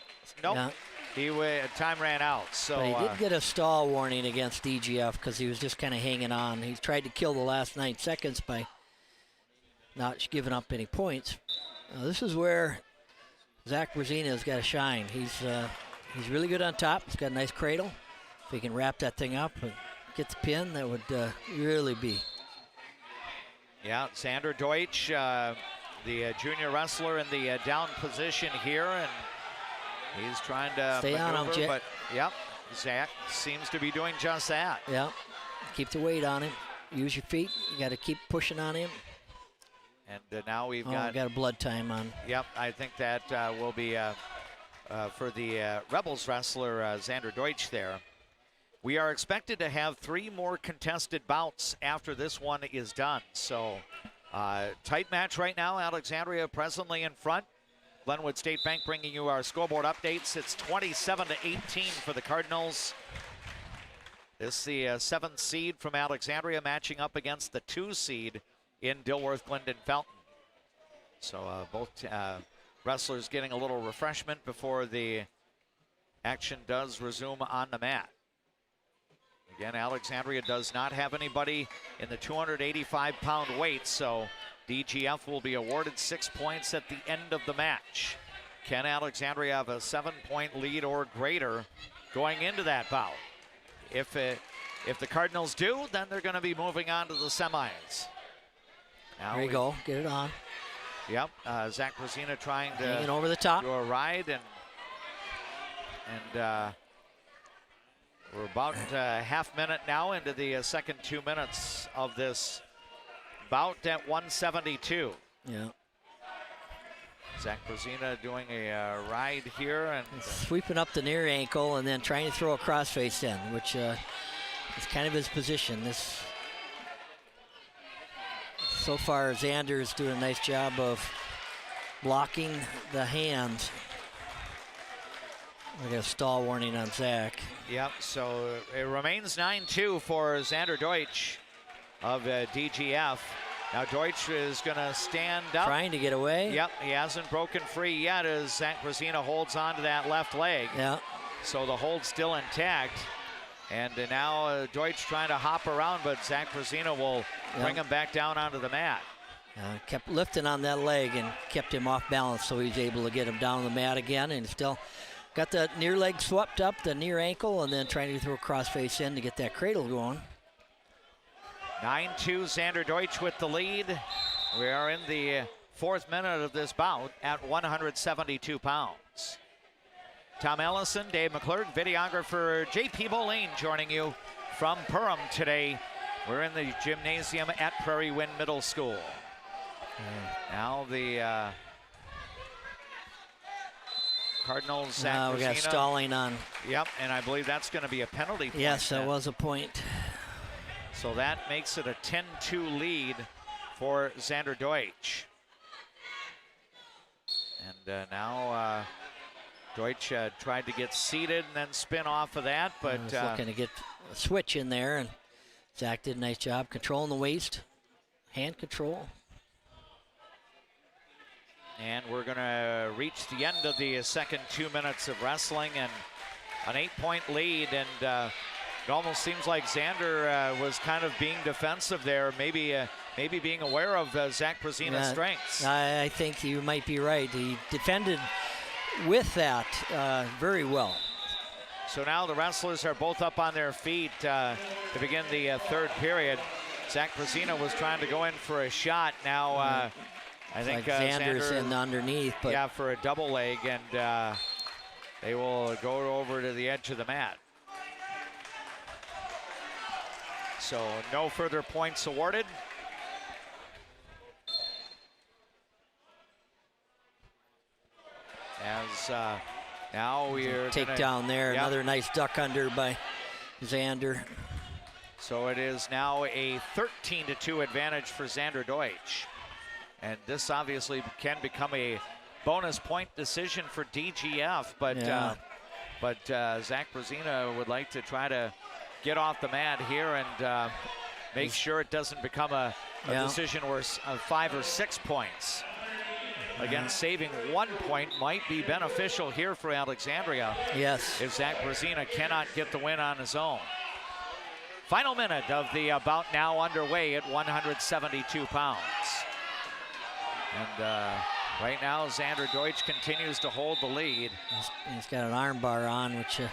nope. Yeah. Time ran out. So but he did get a stall warning against DGF because he was just kind of hanging on. He tried to kill the last 9 seconds by not giving up any points. This is where Zach Brazina's got to shine. He's really good on top. He's got a nice cradle. If he can wrap that thing up and get the pin, that would really be. Yeah, Xander Deutsch, the junior wrestler in the down position here, and he's trying to stay on him, but yep, Zach seems to be doing just that. Yeah, keep the weight on him. Use your feet. You got to keep pushing on him. And now we've got a blood time on. Yep, I think that will be for the Rebels wrestler Xander Deutsch there. We are expected to have 3 more contested bouts after this one is done. So tight match right now. Alexandria presently in front. Glenwood State Bank bringing you our scoreboard updates. It's 27-18 for the Cardinals. This is the 7th seed from Alexandria matching up against the 2 seed in Dilworth-Glyndon-Felton. So both wrestlers getting a little refreshment before the action does resume on the mat. Again, Alexandria does not have anybody in the 285-pound weight, so DGF will be awarded 6 points at the end of the match. Can Alexandria have a 7-point lead or greater going into that bout? If the Cardinals do, then they're going to be moving on to the semis. Now there you go, get it on. Yep, Zach Brazina trying to hanging over the top. Do a ride, and we're about half minute now into the second 2 minutes of this bout at 172. Yeah. Zach Brezina doing a ride here and sweeping up the near ankle and then trying to throw a crossface in, which is kind of his position. So far, Xander is doing a nice job of blocking the hands. We got a stall warning on Zach. Yep, so it remains 9-2 for Xander Deutsch of DGF. Now Deutsch is going to stand up. Trying to get away. Yep, he hasn't broken free yet as Zach Brezina holds on to that left leg. Yeah. So the hold's still intact. And now Deutsch trying to hop around, but Zach Brezina will bring him back down onto the mat. Kept lifting on that leg and kept him off balance, so he's able to get him down the mat again, and still got the near leg swept up, the near ankle, and then trying to throw a crossface in to get that cradle going. 9-2, Xander Deutsch with the lead. We are in the 4th minute of this bout at 172 pounds. Tom Ellison, Dave McClurg, videographer J.P. Boline joining you from Perham today. We're in the gymnasium at Prairie Wind Middle School. Now the Cardinals. Now we got stalling on. Yep, and I believe that's going to be a penalty point. Yes, that was a point. So that makes it a 10-2 lead for Xander Deutsch. And now Deutsch tried to get seated and then spin off of that, but was looking to get a switch in there, and Zach did a nice job controlling the waist, hand control. And we're going to reach the end of the second 2 minutes of wrestling, and an 8-point lead, and it almost seems like Xander was kind of being defensive there, maybe being aware of Zach Brezina's strengths. I think you might be right. He defended with that very well. So now the wrestlers are both up on their feet to begin the third period. Zach Brezina was trying to go in for a shot. Now I think like Xander's in underneath. But yeah, for a double leg, and they will go over to the edge of the mat. So no further points awarded. As now we're take down there. Yep. Another nice duck under by Xander. So it is now a 13-2 advantage for Xander Deutsch. And this obviously can become a bonus point decision for DGF, but Zach Brezina would like to try to get off the mat here and make sure it doesn't become a decision where 5 or 6 points. Again, saving 1 point might be beneficial here for Alexandria. Yes. If Zach Brezina cannot get the win on his own. Final minute of the bout now underway at 172 pounds. And right now, Xander Deutsch continues to hold the lead. He's got an arm bar on, which he's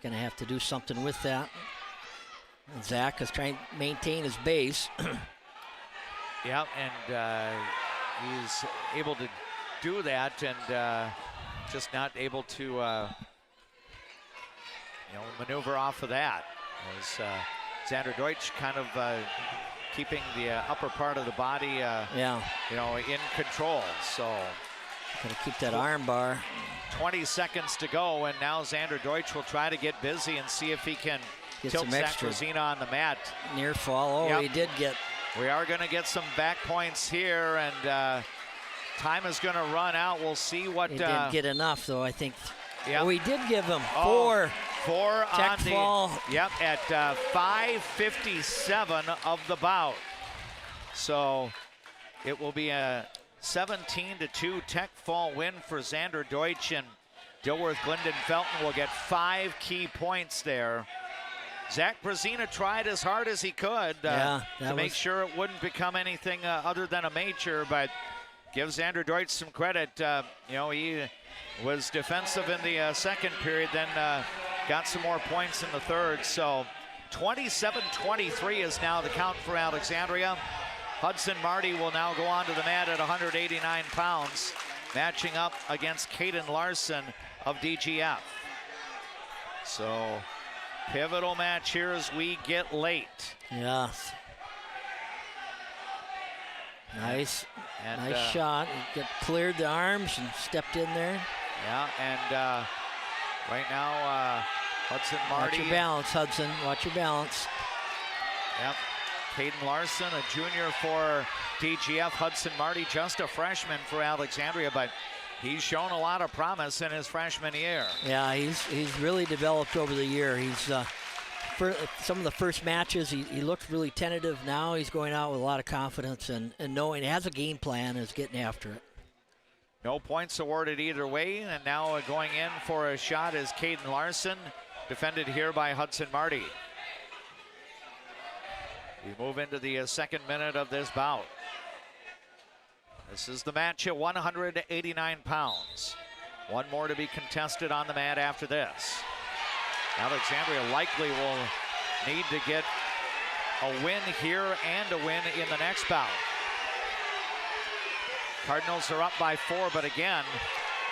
going to have to do something with that. And Zach is trying to maintain his base. Yeah, and he's able to do that, and just not able to maneuver off of that. As Xander Deutsch kind of keeping the upper part of the body, in control. So gotta keep that arm bar. 20 seconds to go, and now Xander Deutsch will try to get busy and see if he can tilt Zach Brezina on the mat. Near fall. Oh, he did get. We are going to get some back points here, and time is going to run out. We'll see what. He didn't get enough, though, I think. Yep. Oh, he did give him 4. 4 check on the fall. Yep, at 5:57 of the bout. So it will be a 17-2 tech fall win for Xander Deutsch, and Dilworth-Glyndon-Felton will get 5 key points there. Zach Brezina tried as hard as he could to make sure it wouldn't become anything other than a major, but give Xander Deutsch some credit. He was defensive in the second period, then got some more points in the third. So 27-23 is now the count for Alexandria. Hudson Marty will now go onto the mat at 189 pounds, matching up against Caden Larson of DGF. So pivotal match here as we get late. Yes. Nice. And, nice shot. He cleared the arms and stepped in there. Yeah, and right now, Hudson Marty. Watch your balance, Hudson. Watch your balance. Yep. Caden Larson, a junior for DGF. Hudson Marty, just a freshman for Alexandria, but he's shown a lot of promise in his freshman year. Yeah, he's really developed over the year. He's for some of the first matches, he looked really tentative. Now he's going out with a lot of confidence and knowing he has a game plan, is getting after it. No points awarded either way, and now going in for a shot is Caden Larson, defended here by Hudson Marty. We move into the second minute of this bout. This is the match at 189 pounds. One more to be contested on the mat after this. Alexandria likely will need to get a win here and a win in the next bout. Cardinals are up by 4, but again,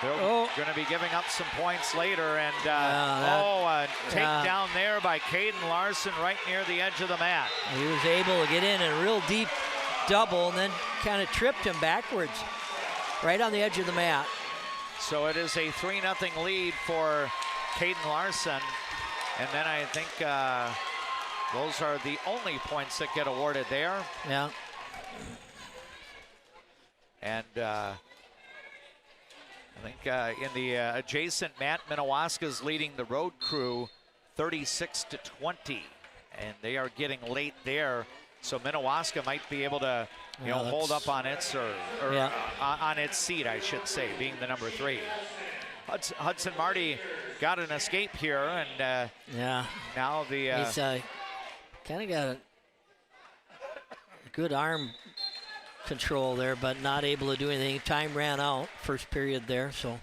they're going to be giving up some points later. And a takedown there by Caden Larson right near the edge of the mat. He was able to get in a real deep double and then kind of tripped him backwards right on the edge of the mat. So it is a 3-0 lead for Caden Larson. And then I think those are the only points that get awarded there. Yeah. And I think in the adjacent mat, Minnewaska's leading the road crew 36-20. And they are getting late there. So Minnewaska might be able to hold up on its on its seat, I should say, being the number 3. Hudson Marty got an escape here, and now the he's kind of got a good arm control there, but not able to do anything. Time ran out first period there, so.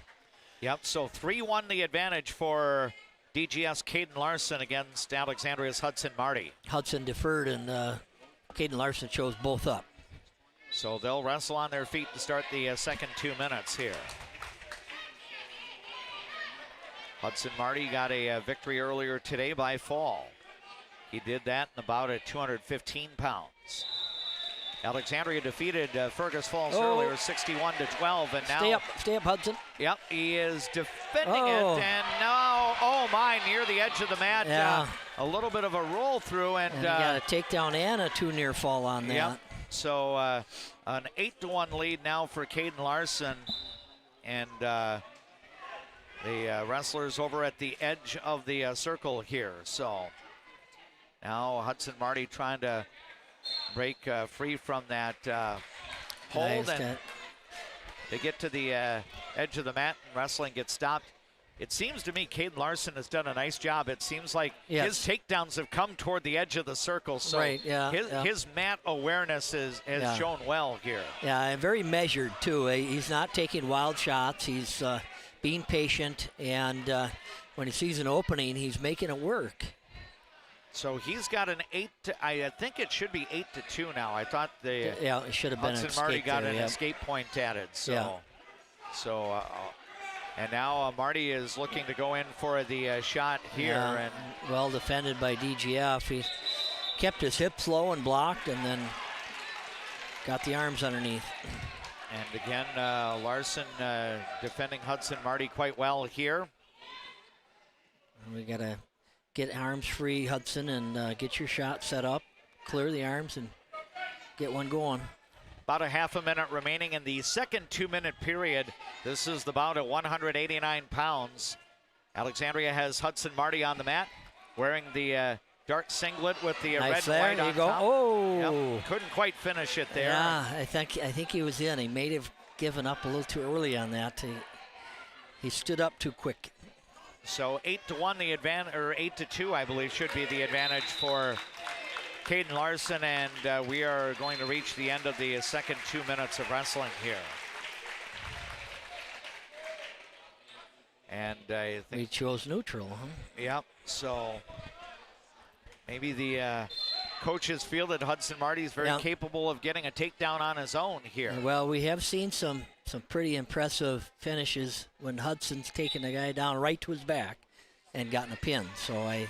Yep, so 3-1 the advantage for DGS Caden Larson against Alexandria's Hudson Marty. Hudson deferred, and Caden Larson chose both up. So they'll wrestle on their feet to start the second 2 minutes here. Hudson Marty got a victory earlier today by fall. He did that in the bout at 215 pounds. Alexandria defeated Fergus Falls earlier, 61-12, and now stay up, Hudson. Yep, he is defending it, and now, near the edge of the mat. Yeah. A little bit of a roll through, and he got a takedown and a 2 near fall on that. Yep. So an 8-1 lead now for Caden Larson, and the wrestlers over at the edge of the circle here. So now Hudson Marty trying to break free from that hold, and they get to the edge of the mat, and wrestling gets stopped. It seems to me Caden Larson has done a nice job. It seems like his takedowns have come toward the edge of the circle, so his mat awareness has shown well here. Yeah, and very measured too. He's not taking wild shots. He's being patient, and when he sees an opening, he's making it work. So he's got an 8 to, I think it should be 8-2 now. I thought it should have been Hudson Marty got an escape point added. So, and now Marty is looking to go in for the shot here. And well defended by DGF. He kept his hips low and blocked, and then got the arms underneath. And again, Larson defending Hudson Marty quite well here. We got to get arms free, Hudson, and get your shot set up, clear the arms, and get one going. About a half a minute remaining in the second 2-minute period. This is the bout at 189 pounds. Alexandria has Hudson Marty on the mat, wearing the dark singlet with the red and white on top. Oh! Couldn't quite finish it there. Yeah, I think he was in. He may have given up a little too early on that. He stood up too quick. So 8-1 the advantage, or 8-2 I believe should be the advantage for Caden Larson, and we are going to reach the end of the second 2 minutes of wrestling here. And I think we chose neutral, huh? Yep. So maybe the coaches feel that Hudson Marty is very capable of getting a takedown on his own here. Well, we have seen some pretty impressive finishes when Hudson's taken the guy down right to his back and gotten a pin. So I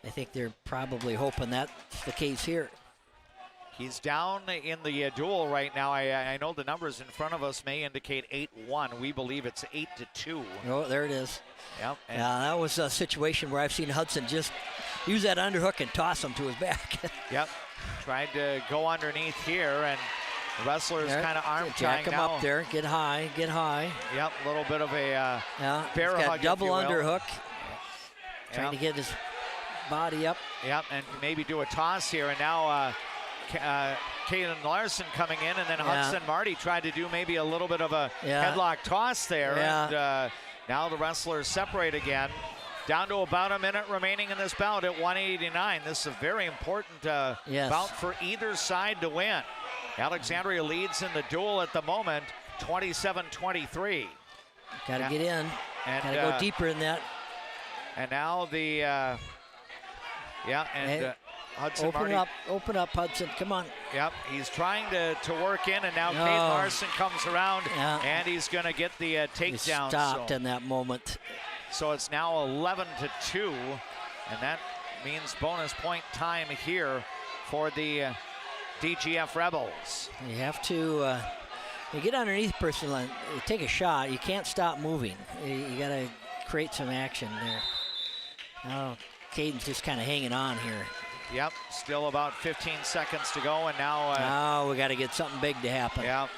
think they're probably hoping that's the case here. He's down in the duel right now. I know the numbers in front of us may indicate 8-1. We believe it's 8-2. Oh, there it is. Yep. That was a situation where I've seen Hudson just use that underhook and toss him to his back. Yep. Tried to go underneath here, and the wrestler's kind of arm Jack tying him now. up there. Get high. Get high. Yep. A little bit of a bear he's got hug, double if you will. underhook. Trying to get his body up. Yep, and maybe do a toss here. And now Caden Larson coming in, and then Hudson Marty tried to do maybe a little bit of a headlock toss there. And now the wrestlers separate again. Down to about a minute remaining in this bout at 189. This is a very important bout for either side to win. Alexandria leads in the duel at the moment, 27-23. Got to get in. Got to go deeper in that. And now the Hudson Marty. Open up, Hudson. Come on. Yep, he's trying to work in, and now Caden Larson comes around, and he's going to get the takedown. He stopped in that moment. So it's now 11-2, and that means bonus point time here for the DGF Rebels. You have to you get underneath person line, take a shot. You can't stop moving. You got to create some action there. Now Caden's just kind of hanging on here. Yep, still about 15 seconds to go, and now now we got to get something big to happen. Yep.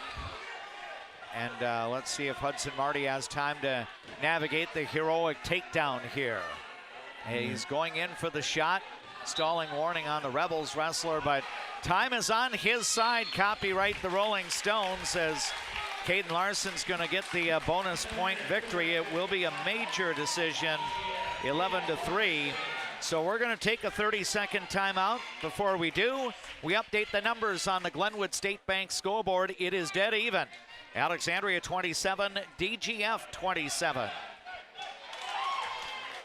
And let's see if Hudson Marty has time to navigate the heroic takedown here. He's going in for the shot. Stalling warning on the Rebels wrestler, but time is on his side. Copyright the Rolling Stones, as Caden Larson's going to get the bonus point victory. It will be a major decision, 11-3. So we're going to take a 30-second timeout. Before we do, we update the numbers on the Glenwood State Bank scoreboard. It is dead even. Alexandria 27, DGF 27.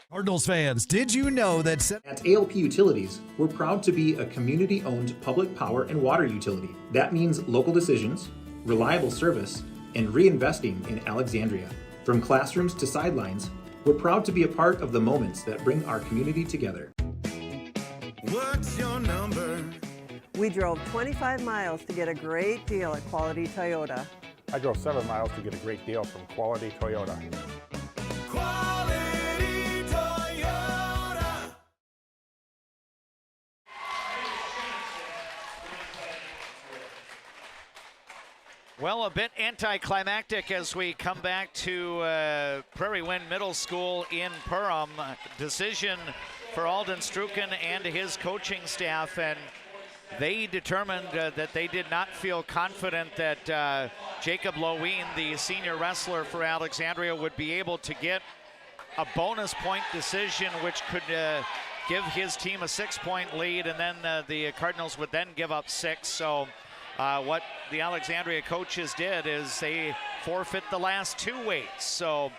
Cardinals fans, did you know that at ALP Utilities, we're proud to be a community-owned public power and water utility. That means local decisions, reliable service, and reinvesting in Alexandria. From classrooms to sidelines, we're proud to be a part of the moments that bring our community together. What's your number? We drove 25 miles to get a great deal at Quality Toyota. I drove 7 miles to get a great deal from Quality Toyota. Quality Toyota. Well, a bit anticlimactic as we come back to Prairie Wind Middle School in Perham. Decision for Alden Struken and his coaching staff, and they determined that they did not feel confident that Jacob Loween, the senior wrestler for Alexandria, would be able to get a bonus point decision, which could give his team a 6-point lead, and then the Cardinals would then give up 6. So what the Alexandria coaches did is they forfeit the last 2 weights. So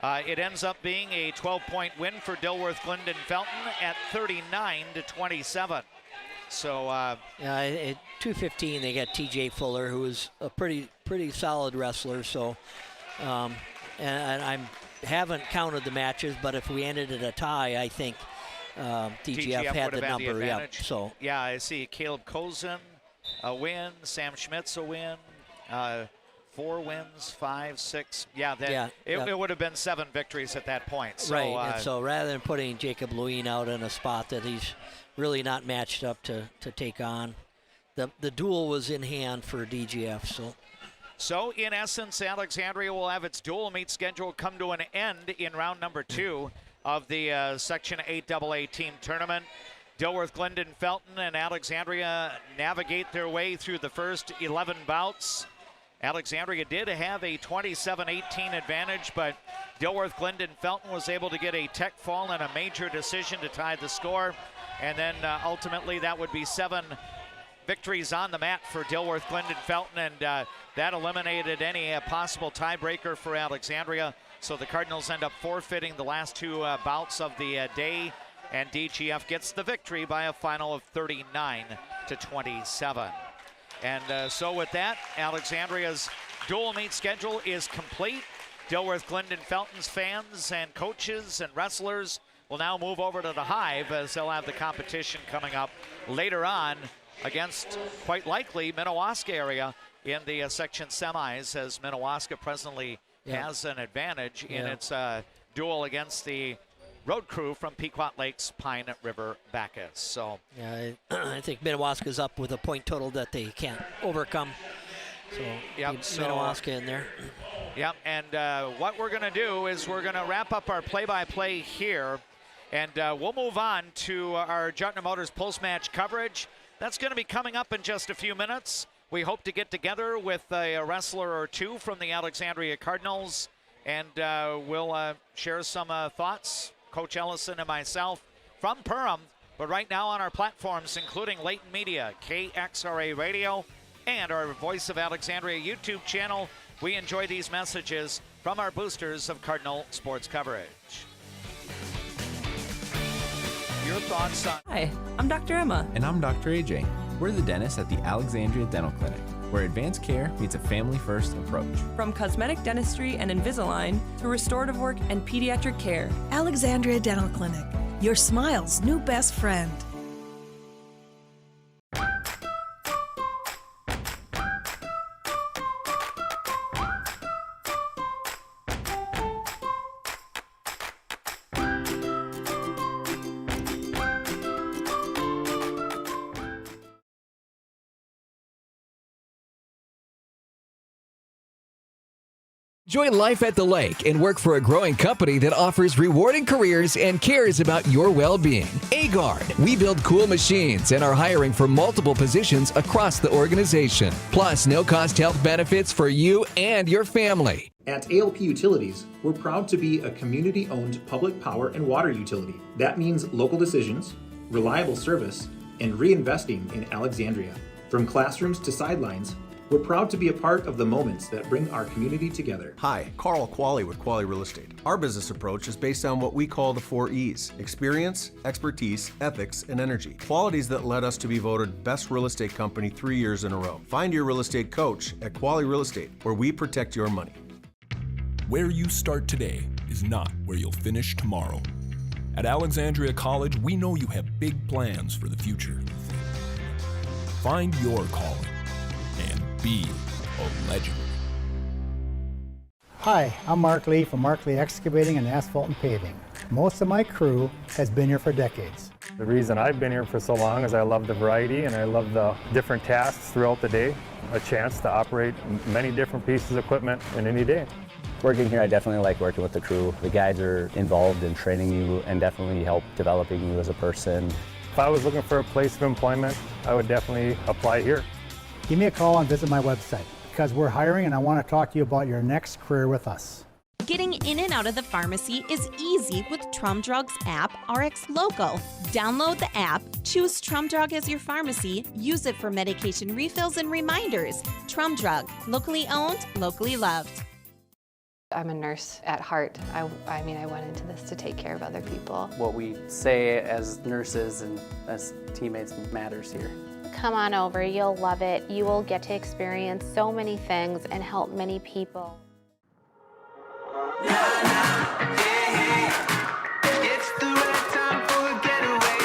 it ends up being a 12-point win for Dilworth-Glyndon-Felton at 39-27. So at 2:15 they got TJ Fuller, who is a pretty solid wrestler. So and I haven't counted the matches, but if we ended at a tie, I think DGF had the number. Yeah. So yeah, I see Caleb Kozin a win, Sam Schmitz a win, 4 wins, 5, 6. It would have been 7 victories at that point. So, right. And so rather than putting Jacob Lewin out in a spot that he's really not matched up to take on, the duel was in hand for DGF. So in essence, Alexandria will have its dual meet schedule come to an end in round number 2 of the Section 8AA team tournament. Dilworth-Glyndon-Felton and Alexandria navigate their way through the first 11 bouts. Alexandria did have a 27-18 advantage, but Dilworth-Glyndon-Felton was able to get a tech fall and a major decision to tie the score. And then ultimately that would be 7 victories on the mat for Dilworth-Glyndon-Felton, and that eliminated any possible tiebreaker for Alexandria. So the Cardinals end up forfeiting the last 2 bouts of the day, and DGF gets the victory by a final of 39-27. And so with that, Alexandria's dual meet schedule is complete. Dilworth-Glyndon-Felton's fans and coaches and wrestlers will now move over to the Hive, as they'll have the competition coming up later on against, quite likely, Minnewaska area in the section semis, as Minnewaska presently has an advantage in its duel against the road crew from Pequot Lakes Pine River Bacchus. So yeah, I think Minnewaska's up with a point total that they can't overcome. So Minnewaska in there. Yep, and what we're going to do is we're going to wrap up our play-by-play here, and we'll move on to our Juttner Motors post-match coverage. That's going to be coming up in just a few minutes. We hope to get together with a wrestler or two from the Alexandria Cardinals, and we'll share some thoughts, Coach Ellison and myself, from Perham. But right now on our platforms, including Leighton Media, KXRA Radio, and our Voice of Alexandria YouTube channel, we enjoy these messages from our boosters of Cardinal sports coverage. Your thoughts on... Hi, I'm Dr. Emma. And I'm Dr. AJ. We're the dentists at the Alexandria Dental Clinic, where advanced care meets a family-first approach. From cosmetic dentistry and Invisalign to restorative work and pediatric care. Alexandria Dental Clinic, your smile's new best friend. Join Life at the Lake and work for a growing company that offers rewarding careers and cares about your well-being. Agard, we build cool machines and are hiring for multiple positions across the organization. Plus, no-cost health benefits for you and your family. At ALP Utilities, we're proud to be a community-owned public power and water utility. That means local decisions, reliable service, and reinvesting in Alexandria. From classrooms to sidelines, we're proud to be a part of the moments that bring our community together. Hi, Carl Qualley with Qualley Real Estate. Our business approach is based on what we call the 4 E's: experience, expertise, ethics, and energy. Qualities that led us to be voted Best Real Estate Company 3 years in a row. Find your real estate coach at Qualley Real Estate, where we protect your money. Where you start today is not where you'll finish tomorrow. At Alexandria College, we know you have big plans for the future. Find your calling and be a legend. Hi, I'm Mark Lee from Mark Lee Excavating and Asphalt and Paving. Most of my crew has been here for decades. The reason I've been here for so long is I love the variety and I love the different tasks throughout the day. A chance to operate many different pieces of equipment in any day. Working here, I definitely like working with the crew. The guys are involved in training you and definitely help developing you as a person. If I was looking for a place of employment, I would definitely apply here. Give me a call and visit my website because we're hiring and I want to talk to you about your next career with us. Getting in and out of the pharmacy is easy with Trum Drug's app, RX Local. Download the app, choose Trum Drug as your pharmacy, use it for medication refills and reminders. Trum Drug, locally owned, locally loved. I'm a nurse at heart. I mean, I went into this to take care of other people. What we say as nurses and as teammates matters here. Come on over, you'll love it. You will get to experience so many things and help many people. It's the right time for a getaway.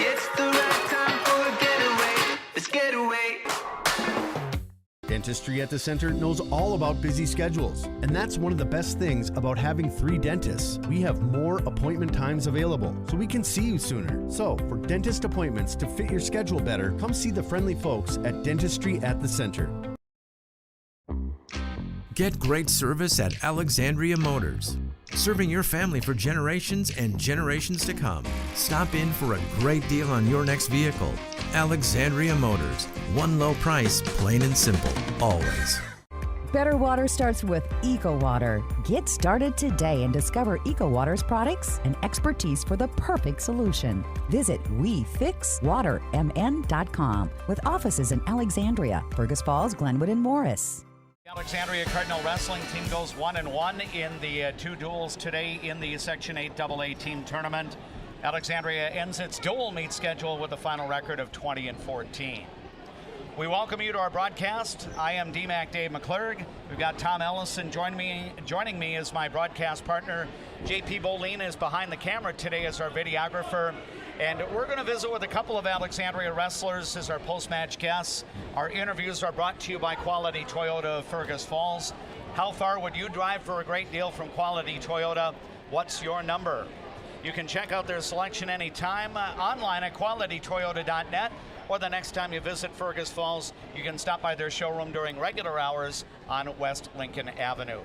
It's the right time for a getaway. Let's get away. Dentistry at the Center knows all about busy schedules, and that's one of the best things about having 3 dentists. We have more appointment times available, so we can see you sooner. So, for dentist appointments to fit your schedule better, come see the friendly folks at Dentistry at the Center. Get great service at Alexandria Motors, serving your family for generations and generations to come. Stop in for a great deal on your next vehicle. Alexandria Motors, one low price, plain and simple, always. Better water starts with EcoWater. Get started today and discover EcoWater's products and expertise for the perfect solution. Visit WeFixWaterMN.com with offices in Alexandria, Fergus Falls, Glenwood, and Morris. The Alexandria Cardinal wrestling team goes 1-1 in the 2 duels today in the Section 8 AA team tournament. Alexandria ends its dual meet schedule with a final record of 20-14. We welcome you to our broadcast. I am DMAC Dave McClurg. We've got Tom Ellison joining me as my broadcast partner. JP Bolin is behind the camera today as our videographer. And we're going to visit with a couple of Alexandria wrestlers as our post-match guests. Our interviews are brought to you by Quality Toyota of Fergus Falls. How far would you drive for a great deal from Quality Toyota? What's your number? You can check out their selection anytime online at qualitytoyota.net, or the next time you visit Fergus Falls, you can stop by their showroom during regular hours on West Lincoln Avenue.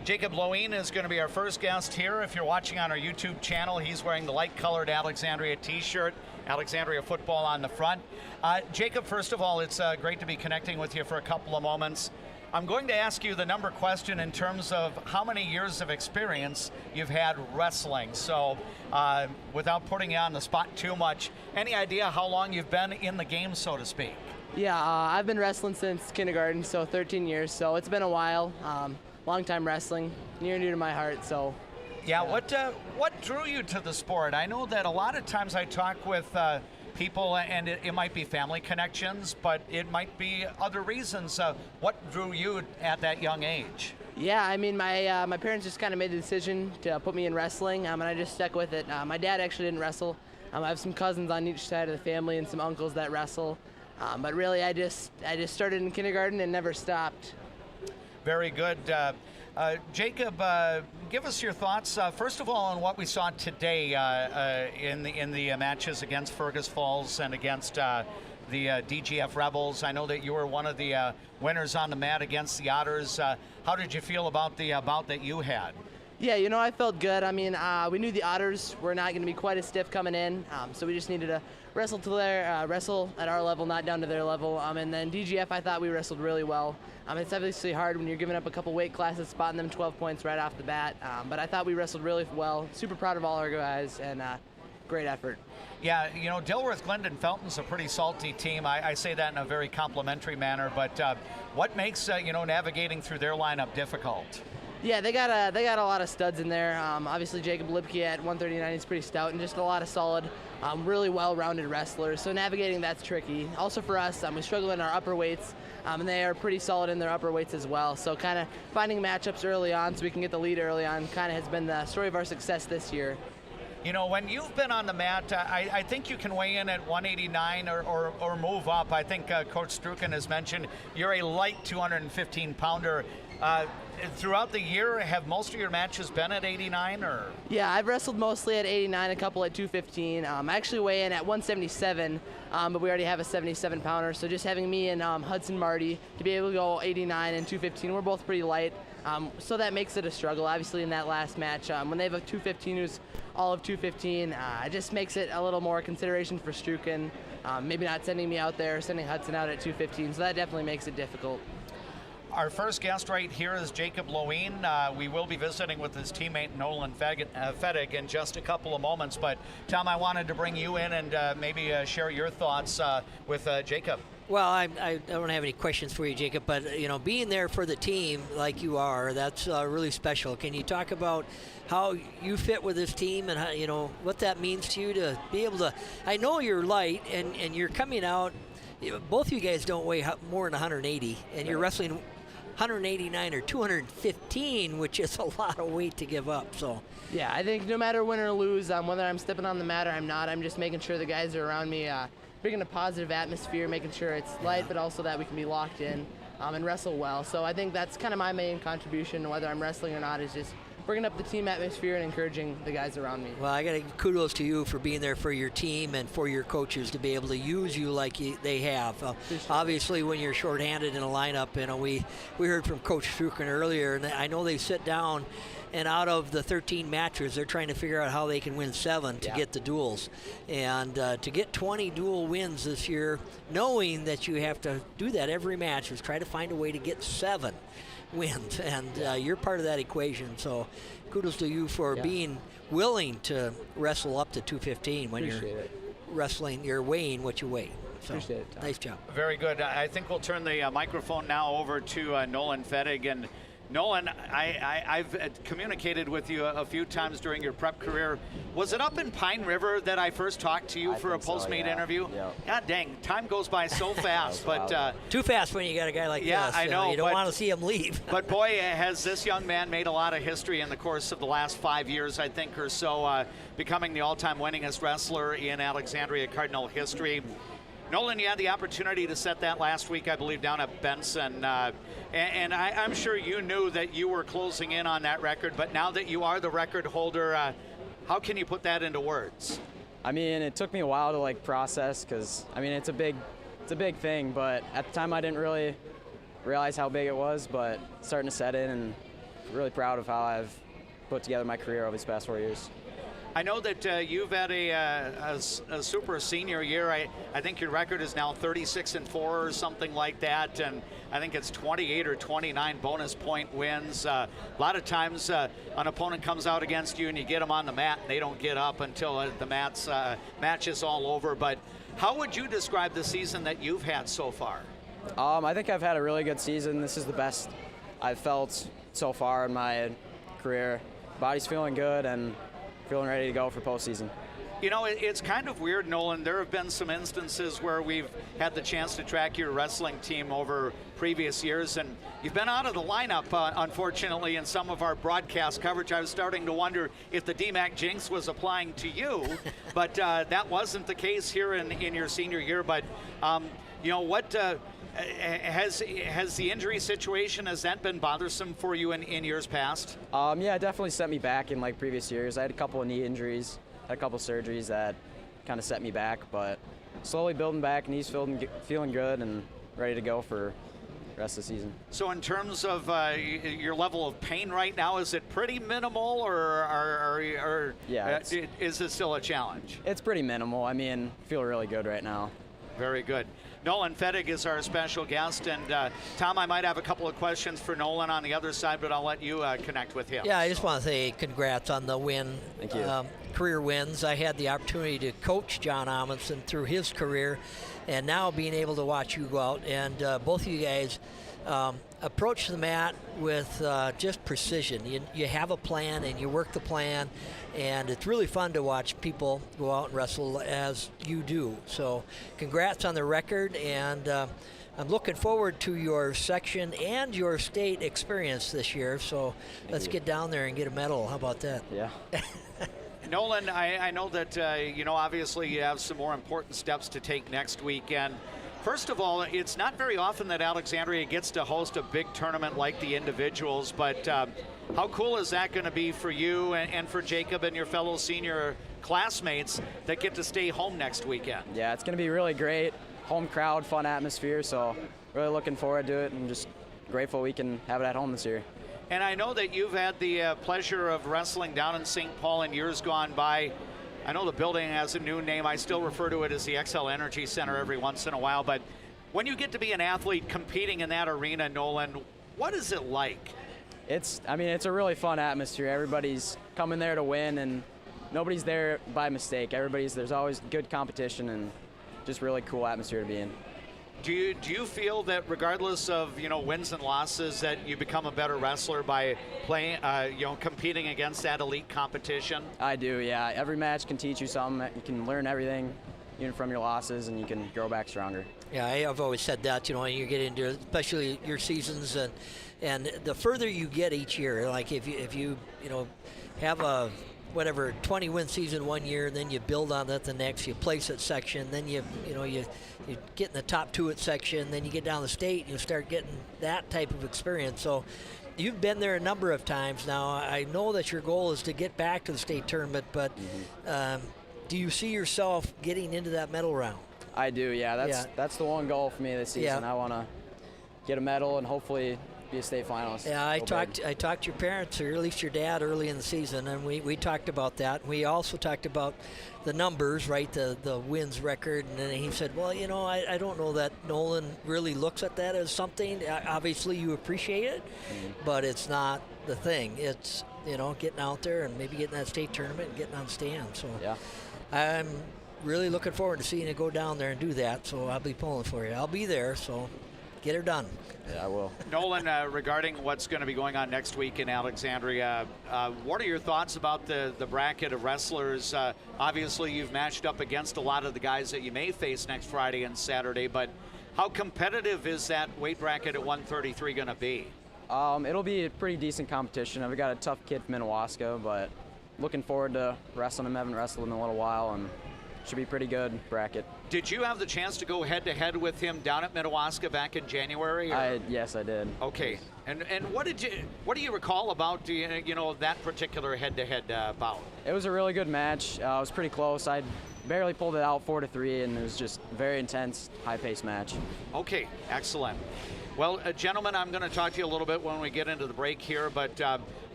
Jacob Loewen is going to be our first guest here. If you're watching on our YouTube channel, he's wearing the light-colored Alexandria t-shirt, Alexandria football on the front. Jacob, first of all, it's great to be connecting with you for a couple of moments. I'm going to ask you the number question in terms of how many years of experience you've had wrestling. So without putting you on the spot too much, any idea how long you've been in the game, so to speak? Yeah, I've been wrestling since kindergarten, so 13 years. So it's been a while. Long time wrestling, near and dear to my heart. So, yeah. What drew you to the sport? I know that a lot of times I talk with people, and it might be family connections, but it might be other reasons. What drew you at that young age? Yeah, I mean, my parents just kind of made the decision to put me in wrestling, and I just stuck with it. My dad actually didn't wrestle. I have some cousins on each side of the family and some uncles that wrestle, but really, I just started in kindergarten and never stopped. Very good. Jacob, give us your thoughts, first of all, on what we saw today in the matches against Fergus Falls and against the DGF Rebels. I know that you were one of the winners on the mat against the Otters. How did you feel about the bout that you had? Yeah, I felt good. I mean, we knew the Otters were not going to be quite as stiff coming in, so we just needed to wrestle at our level, not down to their level. And then DGF, I thought we wrestled really well. It's obviously hard when you're giving up a couple weight classes, spotting them 12 points right off the bat. But I thought we wrestled really well. Super proud of all our guys, and great effort. Yeah, Dilworth-Glyndon-Felton's a pretty salty team. I say that in a very complimentary manner. But what makes navigating through their lineup difficult? Yeah, they got a lot of studs in there. Obviously, Jacob Lipke at 139 is pretty stout, and just a lot of solid, really well-rounded wrestlers. So navigating that's tricky. Also for us, we struggle in our upper weights, and they are pretty solid in their upper weights as well. So kind of finding matchups early on so we can get the lead early on kind of has been the story of our success this year. When you've been on the mat, I think you can weigh in at 189 or move up. I think Coach Struken has mentioned you're a light 215-pounder. Throughout the year, have most of your matches been at 89 or? Yeah, I've wrestled mostly at 89, a couple at 215. I actually weigh in at 177, but we already have a 77-pounder. So just having me and Hudson Marty to be able to go 89 and 215, we're both pretty light. So that makes it a struggle, obviously, in that last match. When they have a 215 who's all of 215, it just makes it a little more consideration for Struken. Maybe not sending me out there, sending Hudson out at 215, so that definitely makes it difficult. Our first guest right here is Jacob Loewen. We will be visiting with his teammate Nolan Fedig in just a couple of moments. But, Tom, I wanted to bring you in and maybe share your thoughts with Jacob. Well, I don't have any questions for you, Jacob, but, being there for the team like you are, that's really special. Can you talk about how you fit with this team and how, what that means to you to be able to – I know you're light and you're coming out – both of you guys don't weigh more than 180, and you're wrestling – 189 or 215, which is a lot of weight to give up. So yeah, I think no matter win or lose, whether I'm stepping on the mat or I'm not, I'm just making sure the guys are around me, bringing a positive atmosphere, making sure it's light, but also that we can be locked in and wrestle well. So I think that's kind of my main contribution, whether I'm wrestling or not, is just bringing up the team atmosphere and encouraging the guys around me. Well, I got to give kudos to you for being there for your team and for your coaches to be able to use you like they have. Obviously, when you're shorthanded in a lineup, we heard from Coach Struken earlier, and I know they sit down, and out of the 13 matches, they're trying to figure out how they can win 7 to get the duels. And to get 20 dual wins this year, knowing that you have to do that every match, is try to find a way to get 7 wins, and you're part of that equation. So kudos to you for being willing to wrestle up to 215 when you're weighing what you weigh. So, appreciate it, Tom. Nice job. Very good. I think we'll turn the microphone now over to Nolan Fedig. And Nolan, I've communicated with you a few times during your prep career. Was it up in Pine River that I first talked to you for a postmate interview? Yeah. God dang, time goes by so fast. But too fast when you got a guy like this. I know. You don't want to see him leave. But boy, has this young man made a lot of history in the course of the last 5 years, I think, or so, becoming the all-time winningest wrestler in Alexandria Cardinal history. Nolan, you had the opportunity to set that last week, I believe, down at Benson. And I'm sure you knew that you were closing in on that record, but now that you are the record holder, how can you put that into words? I mean, it took me a while to like process because, I mean, it's a big thing, but at the time I didn't really realize how big it was, but it's starting to set in and really proud of how I've put together my career over these past 4 years. I know that you've had a super senior year. I think your record is now 36-4 or something like that, and I think it's 28 or 29 bonus point wins. A lot of times an opponent comes out against you and you get them on the mat and they don't get up until the match is all over. But how would you describe the season that you've had so far? I think I've had a really good season. This is the best I've felt so far in my career. Body's feeling good and feeling ready to go for postseason. You know, it's kind of weird, Nolan. There have been some instances where we've had the chance to track your wrestling team over previous years, and you've been out of the lineup, unfortunately, in some of our broadcast coverage. I was starting to wonder if the DMAC jinx was applying to you, but that wasn't the case here in your senior year. But, you know, what has the injury situation, has that been bothersome for you in years past? Yeah, it definitely set me back in like previous years. I had a couple of knee injuries, had a couple of surgeries that kind of set me back, but slowly building back, knees feeling good and ready to go for the rest of the season. So in terms of your level of pain right now, is it pretty minimal or yeah, is it still a challenge? It's pretty minimal. I mean, I feel really good right now. Very good. Nolan Fettig is our special guest, and Tom, I might have a couple of questions for Nolan on the other side, but I'll let you connect with him. Yeah, I just want to say congrats on the win. Thank you. Career wins. I had the opportunity to coach John Amundsen through his career, and now being able to watch you go out, and both of you guys approach the mat with just precision. You have a plan and you work the plan, and it's really fun to watch people go out and wrestle as you do. So congrats on the record, and I'm looking forward to your section and your state experience this year. So let's get down there and get a medal. How about that? Yeah. Nolan, I know that, you know, obviously you have some more important steps to take next weekend. First of all, it's not very often that Alexandria gets to host a big tournament like the individuals, but how cool is that going to be for you and for Jacob and your fellow senior classmates that get to stay home next weekend? Yeah, it's going to be really great. Home crowd, fun atmosphere, so really looking forward to it and just grateful we can have it at home this year. And I know that you've had the pleasure of wrestling down in St. Paul in years gone by. I know the building has a new name. I still refer to it as the XL Energy Center every once in a while. But when you get to be an athlete competing in that arena, Nolan, what is it like? I mean, it's a really fun atmosphere. Everybody's coming there to win, and nobody's there by mistake. There's always good competition and just really cool atmosphere to be in. Do you feel that regardless of, you know, wins and losses, that you become a better wrestler by playing, you know, competing against that elite competition? I do, yeah. Every match can teach you something. You can learn everything, even from your losses, and you can grow back stronger. Yeah, I've always said that, you know, when you get into, especially your seasons, and the further you get each year, like if you have a 20-win season one year, then you build on that the next, you place at section, then you get in the top two at section, then you get down the state and you start getting that type of experience. So you've been there a number of times now. I know that your goal is to get back to the state tournament, but do you see yourself getting into that medal round? I do, yeah. That's the one goal for me this season. I want to get a medal and hopefully be a state finalist. Yeah, I talked to your parents, or at least your dad, early in the season, and we talked about that. We also talked about the numbers, right, the wins record, and then he said, well, you know, I don't know that Nolan really looks at that as something. Obviously, you appreciate it, but it's not the thing. It's, you know, getting out there and maybe getting that state tournament and getting on stand. So yeah, I'm really looking forward to seeing you go down there and do that, so I'll be pulling for you. I'll be there, so Get her done. Yeah, I will. Nolan, regarding what's going to be going on next week in Alexandria, what are your thoughts about the bracket of wrestlers? Obviously, you've matched up against a lot of the guys that you may face next Friday and Saturday, but how competitive is that weight bracket at 133 going to be? It'll be a pretty decent competition. I've got a tough kid from Minnewaska, but looking forward to wrestling him. I haven't wrestled him in a little while, and should be pretty good bracket. Did you have the chance to go head-to-head with him down at Minnewaska back in January? Yes, I did. Okay, and what do you recall about that particular head-to-head bout? It was a really good match. It was pretty close. I barely pulled it out 4-3, and it was just very intense, high-paced match. Okay, excellent. Well, gentlemen, I'm going to talk to you a little bit when we get into the break here, but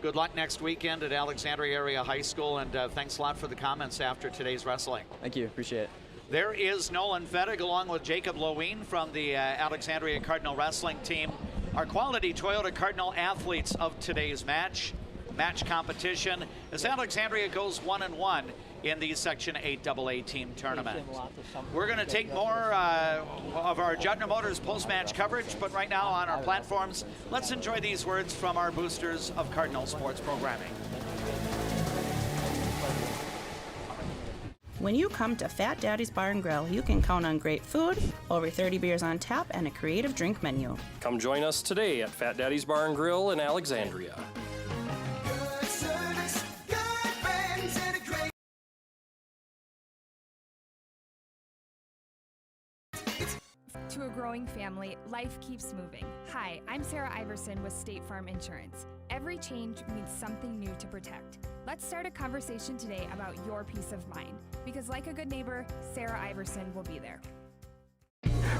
good luck next weekend at Alexandria Area High School, and thanks a lot for the comments after today's wrestling. Thank you. Appreciate it. There is Nolan Fettig along with Jacob Loween from the Alexandria Cardinal Wrestling Team, our quality Toyota Cardinal athletes of today's match competition, as Alexandria goes 1-1 in the Section 8AA team tournament. We're going to take more of our Juddner Motors post-match coverage, but right now on our platforms, let's enjoy these words from our boosters of Cardinal sports programming. When you come to Fat Daddy's Bar and Grill, you can count on great food, over 30 beers on tap, and a creative drink menu. Come join us today at Fat Daddy's Bar and Grill in Alexandria. To a growing family, life keeps moving. Hi, I'm Sarah Iverson with State Farm Insurance. Every change means something new to protect. Let's start a conversation today about your peace of mind, because like a good neighbor, Sarah Iverson will be there.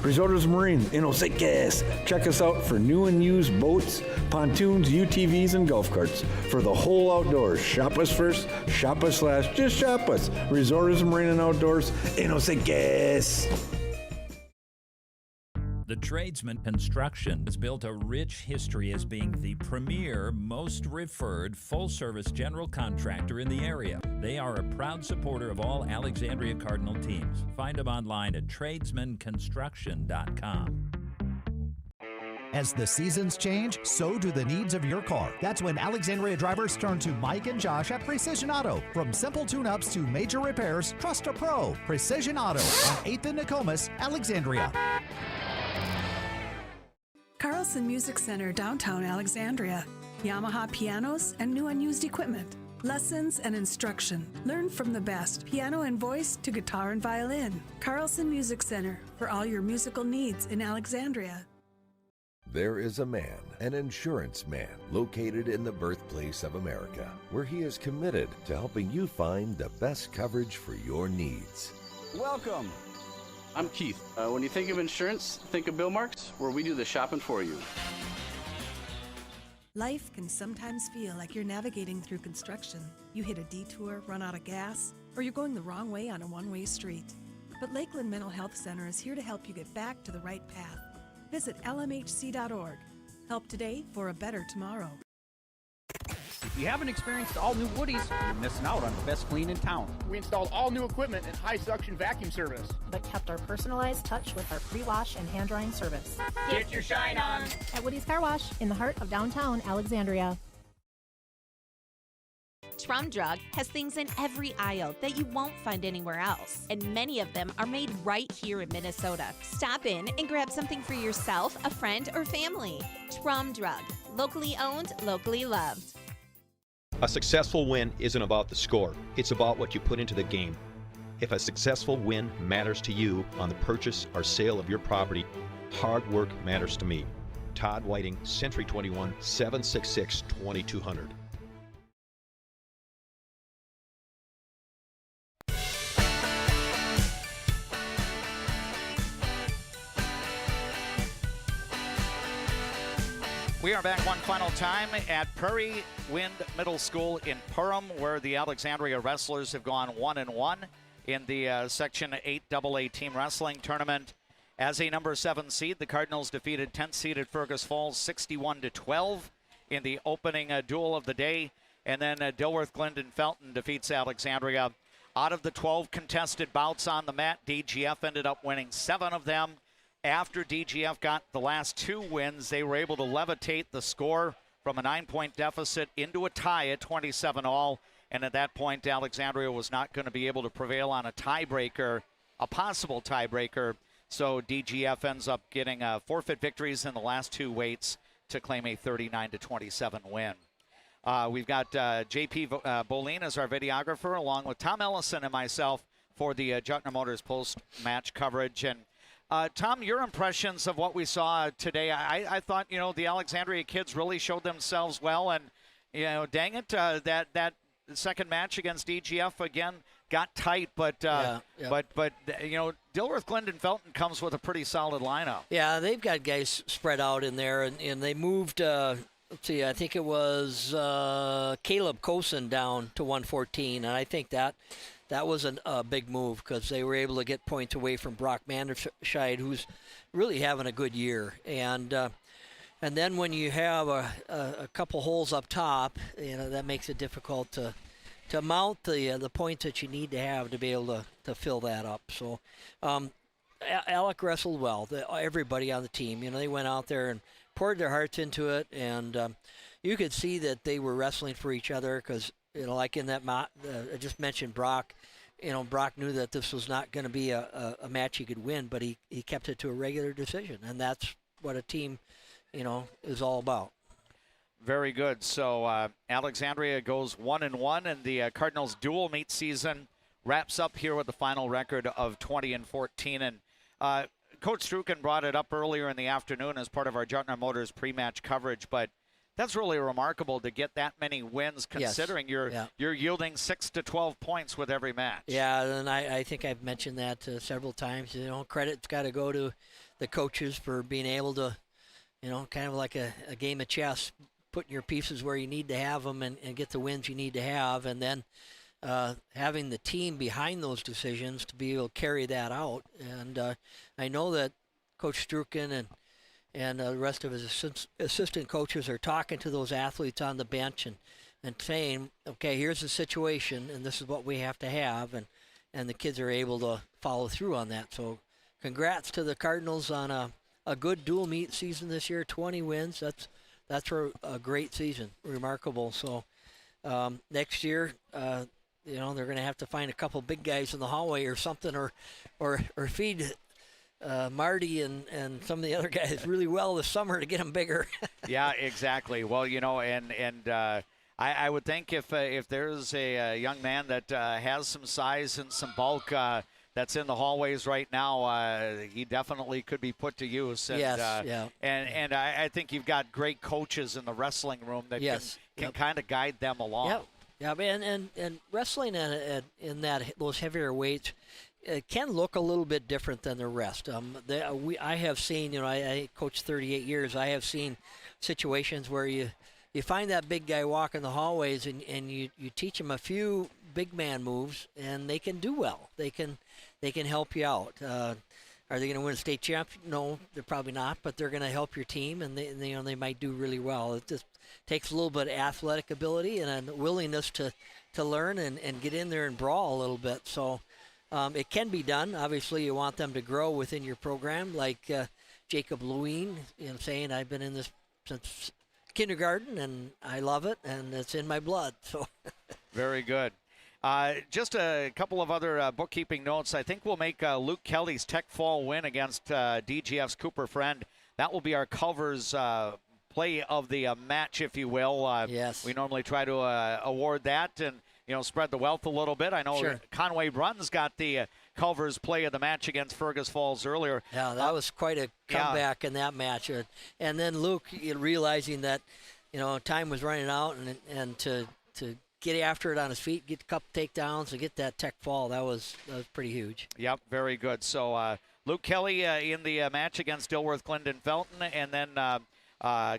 Resorts Marine in Osakis. Check us out for new and used boats, pontoons, UTVs, and golf carts. For the whole outdoors, shop us first, shop us last, just shop us. Resorts Marine and Outdoors in Osakis. The Tradesman Construction has built a rich history as being the premier, most referred, full-service general contractor in the area. They are a proud supporter of all Alexandria Cardinal teams. Find them online at tradesmanconstruction.com. As the seasons change, so do the needs of your car. That's when Alexandria drivers turn to Mike and Josh at Precision Auto. From simple tune-ups to major repairs, trust a pro. Precision Auto on 8th and Nokomis, Alexandria. Carlson Music Center, downtown Alexandria. Yamaha pianos and new unused equipment. Lessons and instruction. Learn from the best, piano and voice to guitar and violin. Carlson Music Center, for all your musical needs in Alexandria. There is a man, an insurance man, located in the birthplace of America, where he is committed to helping you find the best coverage for your needs. Welcome. I'm Keith. When you think of insurance, think of Bill Marks, where we do the shopping for you. Life can sometimes feel like you're navigating through construction. You hit a detour, run out of gas, or you're going the wrong way on a one-way street. But Lakeland Mental Health Center is here to help you get back to the right path. Visit lmhc.org. Help today for a better tomorrow. If you haven't experienced all new Woodies, you're missing out on the best clean in town. We installed all new equipment and high suction vacuum service, but kept our personalized touch with our pre-wash and hand drying service. Get your shine on at Woody's Car Wash in the heart of downtown Alexandria. Trum Drug has things in every aisle that you won't find anywhere else, and many of them are made right here in Minnesota. Stop in and grab something for yourself, a friend, or family. Trum Drug, locally owned, locally loved. A successful win isn't about the score, it's about what you put into the game. If a successful win matters to you on the purchase or sale of your property, hard work matters to me. Todd Whiting, Century 21, 766-2200. We are back one final time at Prairie Wind Middle School in Perham, where the Alexandria Wrestlers have gone 1-1 in the Section 8AA Team Wrestling Tournament. As a number 7 seed, the Cardinals defeated 10th-seeded Fergus Falls 61-12 in the opening duel of the day, and then Dilworth-Glyndon-Felton defeats Alexandria. Out of the 12 contested bouts on the mat, DGF ended up winning 7 of them, after DGF got the last 2 wins, they were able to levitate the score from a 9-point deficit into a tie at 27-all. And at that point, Alexandria was not going to be able to prevail on a tiebreaker, a possible tiebreaker. So DGF ends up getting forfeit victories in the last 2 weights to claim a 39-27 win. We've got JP Bolin as our videographer, along with Tom Ellison and myself for the Jutner Motors post-match coverage. And Tom, your impressions of what we saw today. I thought, the Alexandria kids really showed themselves well. And, dang it, that second match against DGF again got tight, but Dilworth-Glyndon-Felton comes with a pretty solid lineup. Yeah, they've got guys spread out in there, and they moved. Let's see, I think it was Caleb Cosin down to 114, and I think that was a big move because they were able to get points away from Brock Manderscheid, who's really having a good year, and then when you have a couple holes up top, that makes it difficult to mount the points that you need to have to be able to fill that up. So Alec wrestled well. Everybody on the team, they went out there and poured their hearts into it, and you could see that they were wrestling for each other because, like in that I just mentioned Brock. Brock knew that this was not going to be a match he could win, but he kept it to a regular decision, and that's what a team is all about. Very good. So Alexandria goes 1-1, and the Cardinals dual meet season wraps up here with the final record of 20-14. And Coach Struken brought it up earlier in the afternoon as part of our Jutner Motors pre-match coverage, but that's really remarkable to get that many wins, considering you're yielding 6 to 12 points with every match. Yeah, and I think I've mentioned that several times. Credit's got to go to the coaches for being able to, kind of like a game of chess, putting your pieces where you need to have them and get the wins you need to have, and then having the team behind those decisions to be able to carry that out. And I know that Coach Struken and the rest of his assistant coaches are talking to those athletes on the bench and saying, okay, here's the situation, and this is what we have to have, and the kids are able to follow through on that. So congrats to the Cardinals on a good dual meet season this year, 20 wins. That's a great season, remarkable. So next year, they're going to have to find a couple big guys in the hallway or something, or feed Marty and some of the other guys really well this summer to get them bigger. Yeah, exactly. Well, I would think if there's a young man that has some size and some bulk that's in the hallways right now, he definitely could be put to use. And, yes, And I think you've got great coaches in the wrestling room that can kind of guide them along. Yeah, and wrestling in those heavier weights, it can look a little bit different than the rest. I have seen, I coached 38 years. I have seen situations where you find that big guy walking the hallways and you teach him a few big man moves, and they can do well. They can help you out. Are they going to win a state champion? No, they're probably not, but they're going to help your team, and they might do really well. It just takes a little bit of athletic ability and a willingness to learn and get in there and brawl a little bit. So it can be done. Obviously, you want them to grow within your program, like Jacob Lewin, saying I've been in this since kindergarten, and I love it, and it's in my blood. So very good. Just a couple of other bookkeeping notes. I think we'll make Luke Kelly's Tech Fall win against DGF's Cooper Friend. That will be our Culver's play of the match, if you will. Yes. We normally try to award that and spread the wealth a little bit. I know Conway Bruns got the Culver's play of the match against Fergus Falls earlier. Yeah, that was quite a comeback in that match. And then Luke realizing that time was running out and to get after it on his feet, get a couple takedowns, and get that Tech Fall. That was pretty huge. Yep, very good. So Luke Kelly in the match against Dilworth-Glyndon-Felton, and then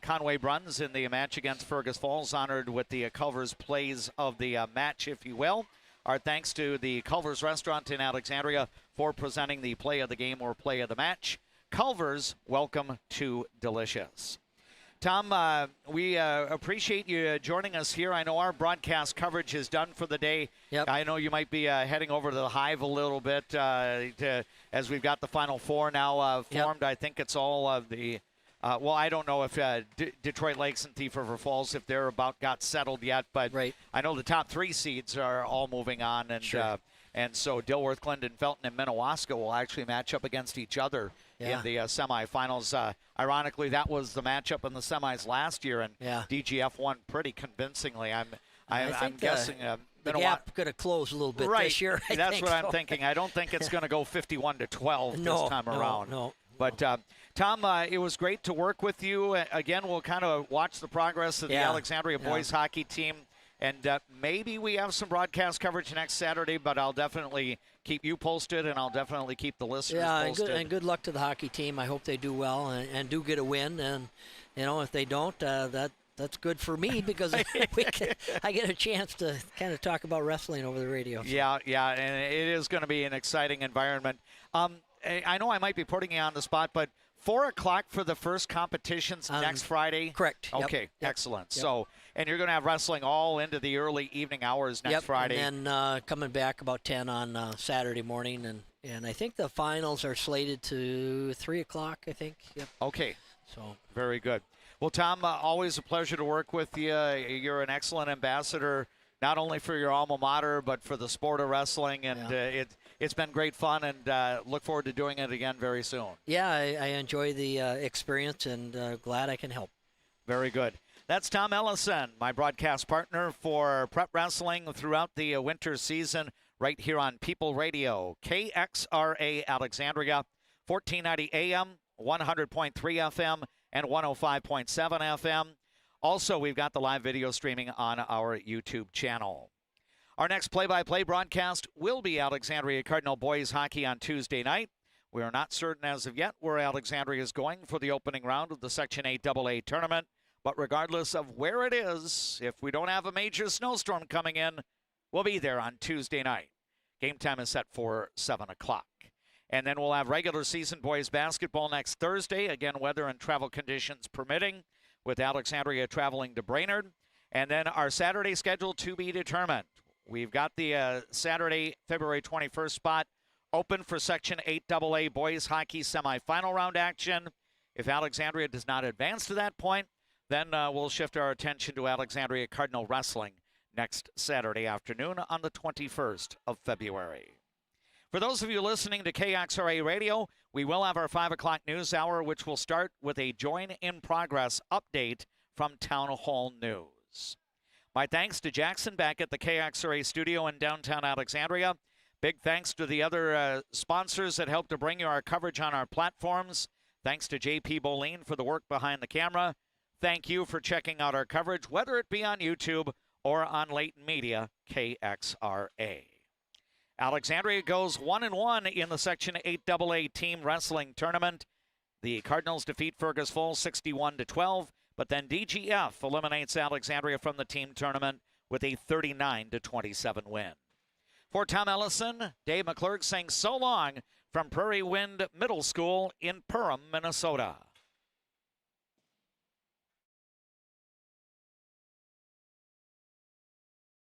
Conway Bruns in the match against Fergus Falls, honored with the Culver's plays of the match, if you will. Our thanks to the Culver's Restaurant in Alexandria for presenting the play of the game or play of the match. Culver's, welcome to Delicious. Tom, we appreciate you joining us here. I know our broadcast coverage is done for the day. Yep. I know you might be heading over to the Hive a little bit as we've got the Final Four now formed. Yep. I think it's all of the well, I don't know if Detroit Lakes and Thief River Falls, if they're about got settled yet, but I know the top 3 seeds are all moving on, and and so Dilworth-Glyndon-Felton and Minnewaska will actually match up against each other in the semifinals. Ironically, that was the matchup in the semis last year, and DGF won pretty convincingly. I'm guessing the gap could have closed a little bit this year. That's what I'm thinking. I don't think it's going to go 51-12 this time around. No. But Tom, it was great to work with you. Again, we'll kind of watch the progress of the Alexandria boys hockey team. And maybe we have some broadcast coverage next Saturday, but I'll definitely keep you posted, and I'll definitely keep the listeners posted. And good luck to the hockey team. I hope they do well and do get a win. And, if they don't, that's good for me because I get a chance to kind of talk about wrestling over the radio. So. Yeah, and it is going to be an exciting environment. I know I might be putting you on the spot, but 4 o'clock for the first competitions next Friday? Correct. Okay, yep. Excellent. Yep. So, and you're going to have wrestling all into the early evening hours next Friday. And then coming back about 10 on Saturday morning. And I think the finals are slated to 3 o'clock, I think. Yep. Okay. So very good. Well, Tom, always a pleasure to work with you. You're an excellent ambassador, not only for your alma mater, but for the sport of wrestling. And it's been great fun, and look forward to doing it again very soon. Yeah, I enjoy the experience, and glad I can help. Very good. That's Tom Ellison, my broadcast partner for prep wrestling throughout the winter season, right here on People Radio, KXRA Alexandria, 1490 AM, 100.3 FM, and 105.7 FM. Also, we've got the live video streaming on our YouTube channel. Our next play-by-play broadcast will be Alexandria Cardinal boys hockey on Tuesday night. We are not certain as of yet where Alexandria is going for the opening round of the Section 8 AA tournament. But regardless of where it is, if we don't have a major snowstorm coming in, we'll be there on Tuesday night. Game time is set for 7 o'clock. And then we'll have regular season boys basketball next Thursday. Again, weather and travel conditions permitting, with Alexandria traveling to Brainerd. And then our Saturday schedule to be determined. We've got the Saturday, February 21st spot open for Section 8 AA boys hockey semifinal round action. If Alexandria does not advance to that point, then we'll shift our attention to Alexandria Cardinal wrestling next Saturday afternoon on the 21st of February. For those of you listening to KXRA Radio, we will have our 5 o'clock news hour, which will start with a Join in Progress update from Town Hall News. My thanks to Jackson back at the KXRA studio in downtown Alexandria. Big thanks to the other sponsors that helped to bring you our coverage on our platforms. Thanks to JP Boleen for the work behind the camera. Thank you for checking out our coverage, whether it be on YouTube or on Leighton Media, KXRA. Alexandria goes 1-1 in the Section 8 AA team wrestling tournament. The Cardinals defeat Fergus Falls 61-12, but then DGF eliminates Alexandria from the team tournament with a 39-27 win. For Tom Ellison, Dave McClurg saying so long from Prairie Wind Middle School in Perham, Minnesota.